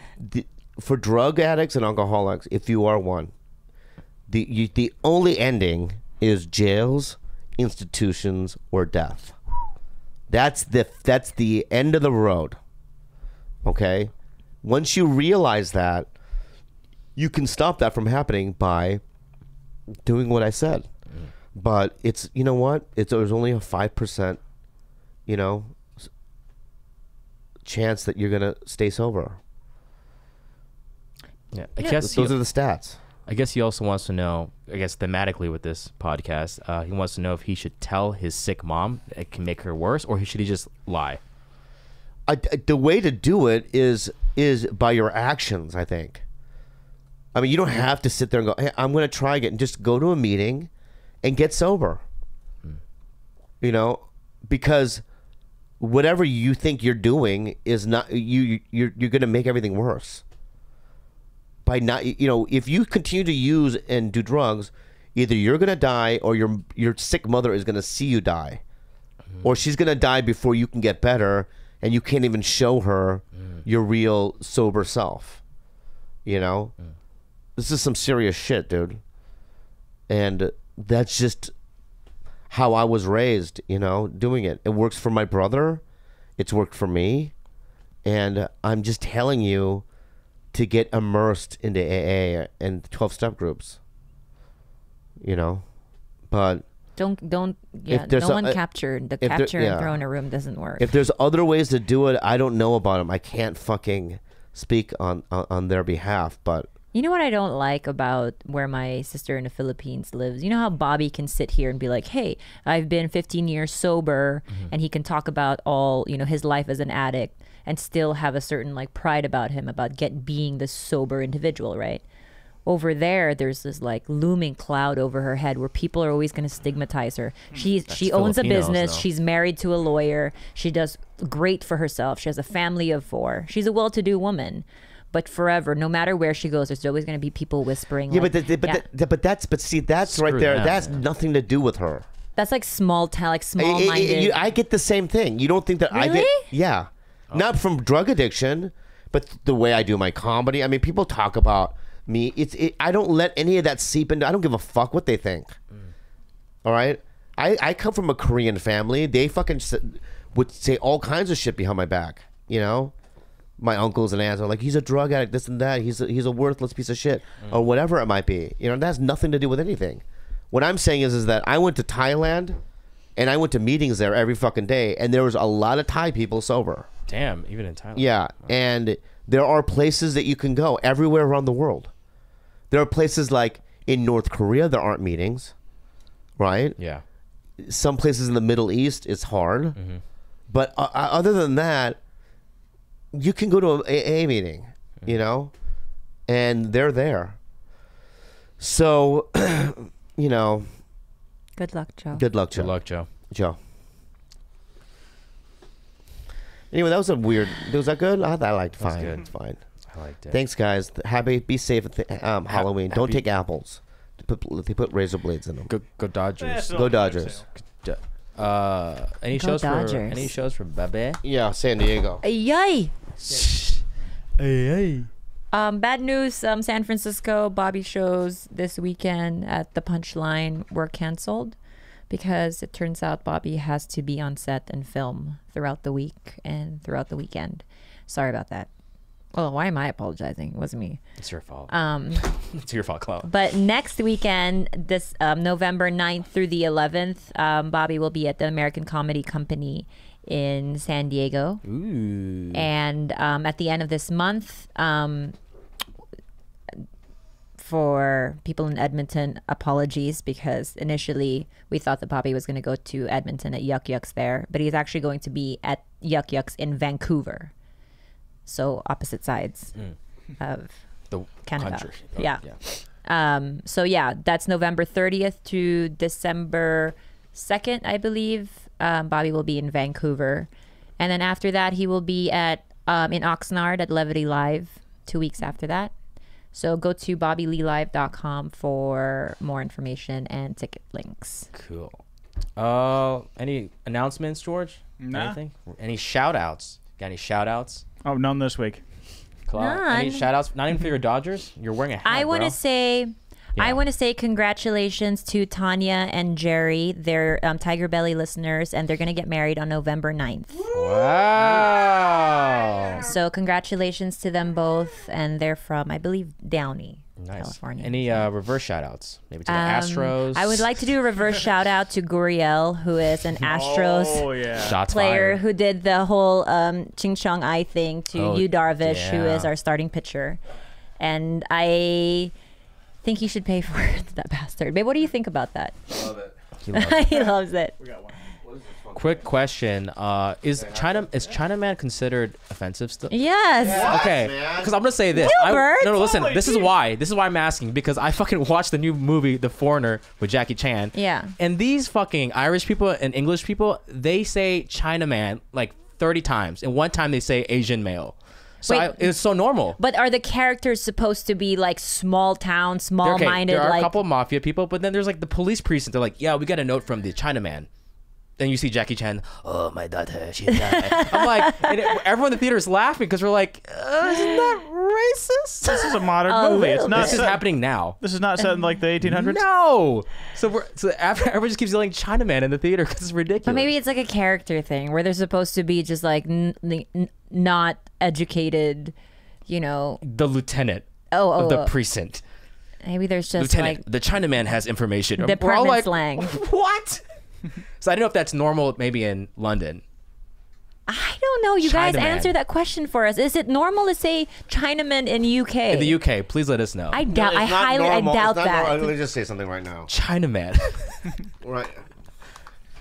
[SPEAKER 2] for drug addicts and alcoholics, if you are one, the only ending is jails, institutions, or death. That's the end of the road. Okay? Once you realize that, you can stop that from happening by doing what I said. But it's, you know what? There's only a 5%, chance that you're gonna stay sober.
[SPEAKER 1] Yeah, I guess
[SPEAKER 2] those are the stats.
[SPEAKER 1] I guess he also wants to know, I guess thematically with this podcast, he wants to know if he should tell his sick mom it can make her worse, or should he just lie?
[SPEAKER 2] The way to do it is by your actions, I think. I mean, you don't have to sit there and go, hey, I'm going to try again. Just go to a meeting and get sober. Because whatever you think you're doing is not, you're going to make everything worse. By not, if you continue to use and do drugs, either you're going to die or your sick mother is going to see you die. Or she's going to die before you can get better, and you can't even show her your real sober self. This is some serious shit, dude. And that's just how I was raised, doing it. It works for my brother. It's worked for me. And I'm just telling you to get immersed into AA and 12-step groups. But
[SPEAKER 3] don't no one captured. The capture and throw in a room doesn't work.
[SPEAKER 2] If there's other ways to do it, I don't know about them. I can't fucking speak on their behalf, but
[SPEAKER 3] you know what I don't like about where my sister in the Philippines lives? You know how Bobby can sit here and be like, hey, I've been 15 years sober, and he can talk about all, his life as an addict and still have a certain like pride about him, about being this sober individual, right? Over there's this like looming cloud over her head where people are always going to stigmatize her. She owns a business.
[SPEAKER 1] Though.
[SPEAKER 3] She's married to a lawyer. She does great for herself. She has a family of 4. She's a well-to-do woman. But forever, no matter where she goes, there's always going to be people whispering.
[SPEAKER 2] Yeah, but see, that's
[SPEAKER 1] Screw
[SPEAKER 2] right there.
[SPEAKER 1] that,
[SPEAKER 2] That's
[SPEAKER 1] man.
[SPEAKER 2] nothing to do with her.
[SPEAKER 3] That's like small-minded.
[SPEAKER 2] I get the same thing. You don't think that I get?
[SPEAKER 3] Really?
[SPEAKER 2] Yeah, not from drug addiction, but the way I do my comedy. I mean, people talk about me. I don't let any of that seep into. I don't give a fuck what they think. All right, I come from a Korean family. They fucking would say all kinds of shit behind my back. My uncles and aunts are like, he's a drug addict, this and that. He's a worthless piece of shit, or whatever it might be. That has nothing to do with anything. What I'm saying is that I went to Thailand, and I went to meetings there every fucking day, and there was a lot of Thai people sober.
[SPEAKER 1] Damn, even in Thailand.
[SPEAKER 2] Yeah, and there are places that you can go everywhere around the world. There are places like in North Korea there aren't meetings, right?
[SPEAKER 1] Yeah.
[SPEAKER 2] Some places in the Middle East it's hard, but other than that, you can go to an AA meeting, and they're there. So,
[SPEAKER 3] Good luck, Joe.
[SPEAKER 2] good luck, Joe.
[SPEAKER 1] Good luck, Joe.
[SPEAKER 2] Joe. Anyway, that was a weird. Was that good? I liked it. Fine.
[SPEAKER 1] good.
[SPEAKER 2] It's fine.
[SPEAKER 1] I liked it.
[SPEAKER 2] Thanks, guys. Be safe at Halloween. Don't take apples. They put razor blades in them.
[SPEAKER 1] Go Dodgers.
[SPEAKER 2] Go Dodgers.
[SPEAKER 1] Any
[SPEAKER 3] Go
[SPEAKER 1] shows
[SPEAKER 3] Dodgers.
[SPEAKER 1] for Bebe?
[SPEAKER 2] Yeah, San Diego.
[SPEAKER 3] Yay!
[SPEAKER 1] Hey.
[SPEAKER 3] Bad news. San Francisco Bobby shows this weekend at the Punchline were canceled because it turns out Bobby has to be on set and film throughout the week and throughout the weekend. Sorry about that. Well, why am I apologizing? It wasn't me.
[SPEAKER 1] It's your fault. It's your fault, Chloe.
[SPEAKER 3] But next weekend, this November 9th through the 11th, Bobby will be at the American Comedy Company in San Diego.
[SPEAKER 1] Ooh.
[SPEAKER 3] And at the end of this month, for people in Edmonton, apologies, because initially we thought that Bobby was going to go to Edmonton at Yuck Yucks there, but he's actually going to be at Yuck Yucks in Vancouver. So opposite sides of
[SPEAKER 1] The
[SPEAKER 3] Canada.
[SPEAKER 1] country.
[SPEAKER 3] Yeah. So yeah, that's November 30th to December 2nd, I believe. Bobby will be in Vancouver. And then after that, he will be at in Oxnard at Levity Live 2 weeks after that. So go to bobbyleelive.com for more information and ticket links.
[SPEAKER 1] Cool. Any announcements, George?
[SPEAKER 4] Nah.
[SPEAKER 1] Anything? Any shout outs? Got any shout outs?
[SPEAKER 4] Oh, none this week.
[SPEAKER 1] Any shout outs? Not even for your Dodgers? You're wearing a hat.
[SPEAKER 3] I want
[SPEAKER 1] bro.
[SPEAKER 3] to say.
[SPEAKER 1] Yeah.
[SPEAKER 3] I want to say congratulations to Tanya and Jerry. They're TigerBelly listeners, and they're going to get married on November 9th.
[SPEAKER 1] Wow.
[SPEAKER 3] So congratulations to them both, and they're from, I believe, Downey, California.
[SPEAKER 1] Any reverse shout outs? Maybe to the Astros?
[SPEAKER 3] I would like to do a reverse shout out to Guriel, who is an Astros
[SPEAKER 1] Shots
[SPEAKER 3] player
[SPEAKER 1] fired.
[SPEAKER 3] who did the whole Ching Chong I thing to Yu Darvish, who
[SPEAKER 1] yeah.
[SPEAKER 3] is our starting pitcher. And I think he should pay for it, that bastard. Babe, what do you think about that?
[SPEAKER 2] Love it.
[SPEAKER 1] He loves it.
[SPEAKER 3] He loves it.
[SPEAKER 1] Quick question: is Chinaman considered offensive still?
[SPEAKER 3] Yes.
[SPEAKER 1] Okay, because I'm gonna say this.
[SPEAKER 3] Gilbert!
[SPEAKER 1] No, listen. This is why. This is why I'm asking, because I fucking watched the new movie, The Foreigner, with Jackie Chan.
[SPEAKER 3] Yeah.
[SPEAKER 1] And these fucking Irish people and English people, they say Chinaman like 30 times, and one time they say Asian male. So
[SPEAKER 3] Wait.
[SPEAKER 1] it's so normal.
[SPEAKER 3] But are the characters supposed to be like small town, small-minded?
[SPEAKER 1] There are
[SPEAKER 3] like
[SPEAKER 1] a couple of mafia people, but then there's like the police precinct. They're like, yeah, we got a note from the Chinaman. Then you see Jackie Chan, oh, my daughter, she's died. I'm like, and everyone in the theater is laughing because we're like, isn't that racist?
[SPEAKER 4] This is a modern movie. It's not
[SPEAKER 1] This is
[SPEAKER 4] set,
[SPEAKER 1] happening now.
[SPEAKER 4] This is not set in like the 1800s.
[SPEAKER 1] No. So after everyone just keeps yelling Chinaman in the theater because it's ridiculous.
[SPEAKER 3] But maybe it's like a character thing where they're supposed to be just like not educated, you know.
[SPEAKER 1] The lieutenant
[SPEAKER 3] Oh,
[SPEAKER 1] of the precinct.
[SPEAKER 3] Maybe there's just
[SPEAKER 1] Lieutenant,
[SPEAKER 3] like
[SPEAKER 1] the Chinaman has information. We're all
[SPEAKER 3] department
[SPEAKER 1] like,
[SPEAKER 3] slang.
[SPEAKER 1] what? So I don't know if that's normal maybe in London.
[SPEAKER 3] I don't know. You guys
[SPEAKER 1] Chinaman.
[SPEAKER 3] answer that question for us. Is it normal to say Chinaman in UK?
[SPEAKER 1] In the UK, please let us know.
[SPEAKER 3] I doubt.
[SPEAKER 2] No,
[SPEAKER 3] I
[SPEAKER 2] it's not
[SPEAKER 3] highly
[SPEAKER 2] normal.
[SPEAKER 3] doubt
[SPEAKER 2] It's not
[SPEAKER 3] that.
[SPEAKER 2] normal. Let me just say something right now.
[SPEAKER 1] Chinaman.
[SPEAKER 2] Right.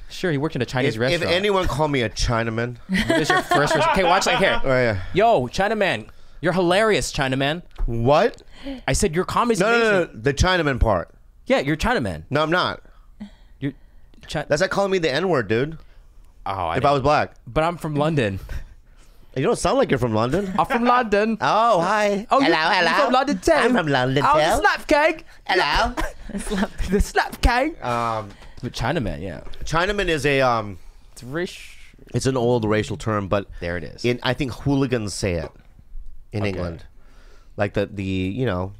[SPEAKER 1] Sure, he worked in a Chinese
[SPEAKER 2] If
[SPEAKER 1] restaurant.
[SPEAKER 2] anyone call me a Chinaman,
[SPEAKER 1] What is your first Okay, watch like here.
[SPEAKER 2] right, yeah.
[SPEAKER 1] Yo, Chinaman, you're hilarious, Chinaman.
[SPEAKER 2] What?
[SPEAKER 1] I said your comedy's
[SPEAKER 2] No,
[SPEAKER 1] amazing.
[SPEAKER 2] no, no, the Chinaman part.
[SPEAKER 1] Yeah, you're Chinaman.
[SPEAKER 2] No, I'm not.
[SPEAKER 1] You're
[SPEAKER 2] That's like calling me the N-word, dude.
[SPEAKER 1] Oh,
[SPEAKER 2] If I was black.
[SPEAKER 1] but I'm from London.
[SPEAKER 2] You don't sound like you're from London.
[SPEAKER 1] I'm from London.
[SPEAKER 2] Oh, hi.
[SPEAKER 1] Oh,
[SPEAKER 2] hello, hello.
[SPEAKER 1] You're from London too.
[SPEAKER 2] I'm from London
[SPEAKER 1] Oh,
[SPEAKER 2] too.
[SPEAKER 1] the slap cake.
[SPEAKER 2] Hello.
[SPEAKER 1] The slap cake.
[SPEAKER 2] Um,
[SPEAKER 1] But Chinaman, yeah.
[SPEAKER 2] Chinaman is a
[SPEAKER 1] It's rich.
[SPEAKER 2] it's an old racial term, but
[SPEAKER 1] There it is.
[SPEAKER 2] I think hooligans say it in England, like the you know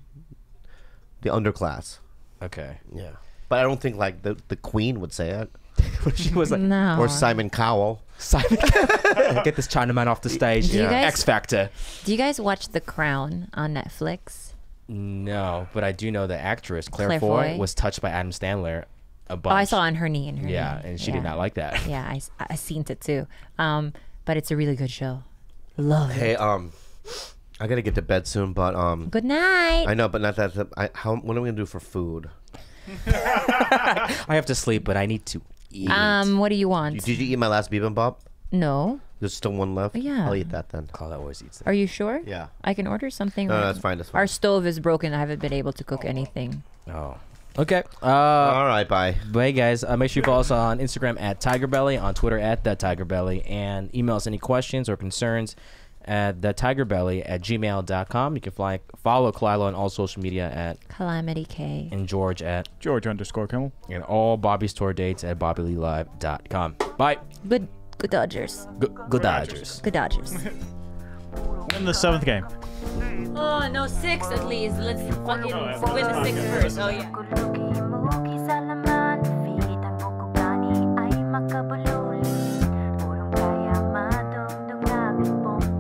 [SPEAKER 2] the underclass.
[SPEAKER 1] Okay.
[SPEAKER 2] Yeah, but I don't think like the Queen would say it
[SPEAKER 1] She was like,
[SPEAKER 3] No.
[SPEAKER 2] or Simon Cowell.
[SPEAKER 1] Simon, get this Chinaman off the stage.
[SPEAKER 3] Do you guys-
[SPEAKER 1] X Factor.
[SPEAKER 3] Do you guys watch The Crown on Netflix?
[SPEAKER 1] No, but I do know the actress Claire,
[SPEAKER 3] Claire
[SPEAKER 1] Foy
[SPEAKER 3] Foy.
[SPEAKER 1] was touched by Adam Stanley a bunch.
[SPEAKER 3] Oh, I saw on her knee. In her
[SPEAKER 1] Yeah,
[SPEAKER 3] knee.
[SPEAKER 1] and she did not like that.
[SPEAKER 3] Yeah, I seen it too. But it's a really good show. Love it.
[SPEAKER 2] Hey, I gotta get to bed soon, but
[SPEAKER 3] Good night.
[SPEAKER 2] I know, but not that. What am I gonna do for food?
[SPEAKER 1] I have to sleep, but I need to eat.
[SPEAKER 3] What do you want?
[SPEAKER 2] Did you eat my last bibimbap?
[SPEAKER 3] No.
[SPEAKER 2] There's still one left.
[SPEAKER 3] Yeah.
[SPEAKER 2] I'll eat that then.
[SPEAKER 1] Claudia always eats that.
[SPEAKER 3] Are you sure?
[SPEAKER 2] Yeah.
[SPEAKER 3] I can order something.
[SPEAKER 2] No,
[SPEAKER 3] right
[SPEAKER 2] that's
[SPEAKER 3] now.
[SPEAKER 2] fine. That's fine.
[SPEAKER 3] Our stove is broken. I haven't been able to cook anything.
[SPEAKER 1] Oh. Okay.
[SPEAKER 2] All right, bye.
[SPEAKER 1] But hey guys, make sure you follow us on Instagram at TigerBelly, on Twitter at TheTigerBelly, and email us any questions or concerns at TheTigerBelly@gmail.com. You can follow Khalyla on all social media at
[SPEAKER 3] Calamity K.
[SPEAKER 1] and George at
[SPEAKER 4] George_Kimmel.
[SPEAKER 1] and all Bobby's tour dates at BobbyLeeLive.com. Bye.
[SPEAKER 3] Good Dodgers.
[SPEAKER 1] Good Dodgers.
[SPEAKER 3] Good Dodgers.
[SPEAKER 4] In the 7th game.
[SPEAKER 3] Oh no, 6 at least. Let's fucking win the 6 first. Oh yeah.
[SPEAKER 7] Kulugi-mugi sa laman, pilit ang bukugani ay makabululi. Purong kaya madugdog na bigbong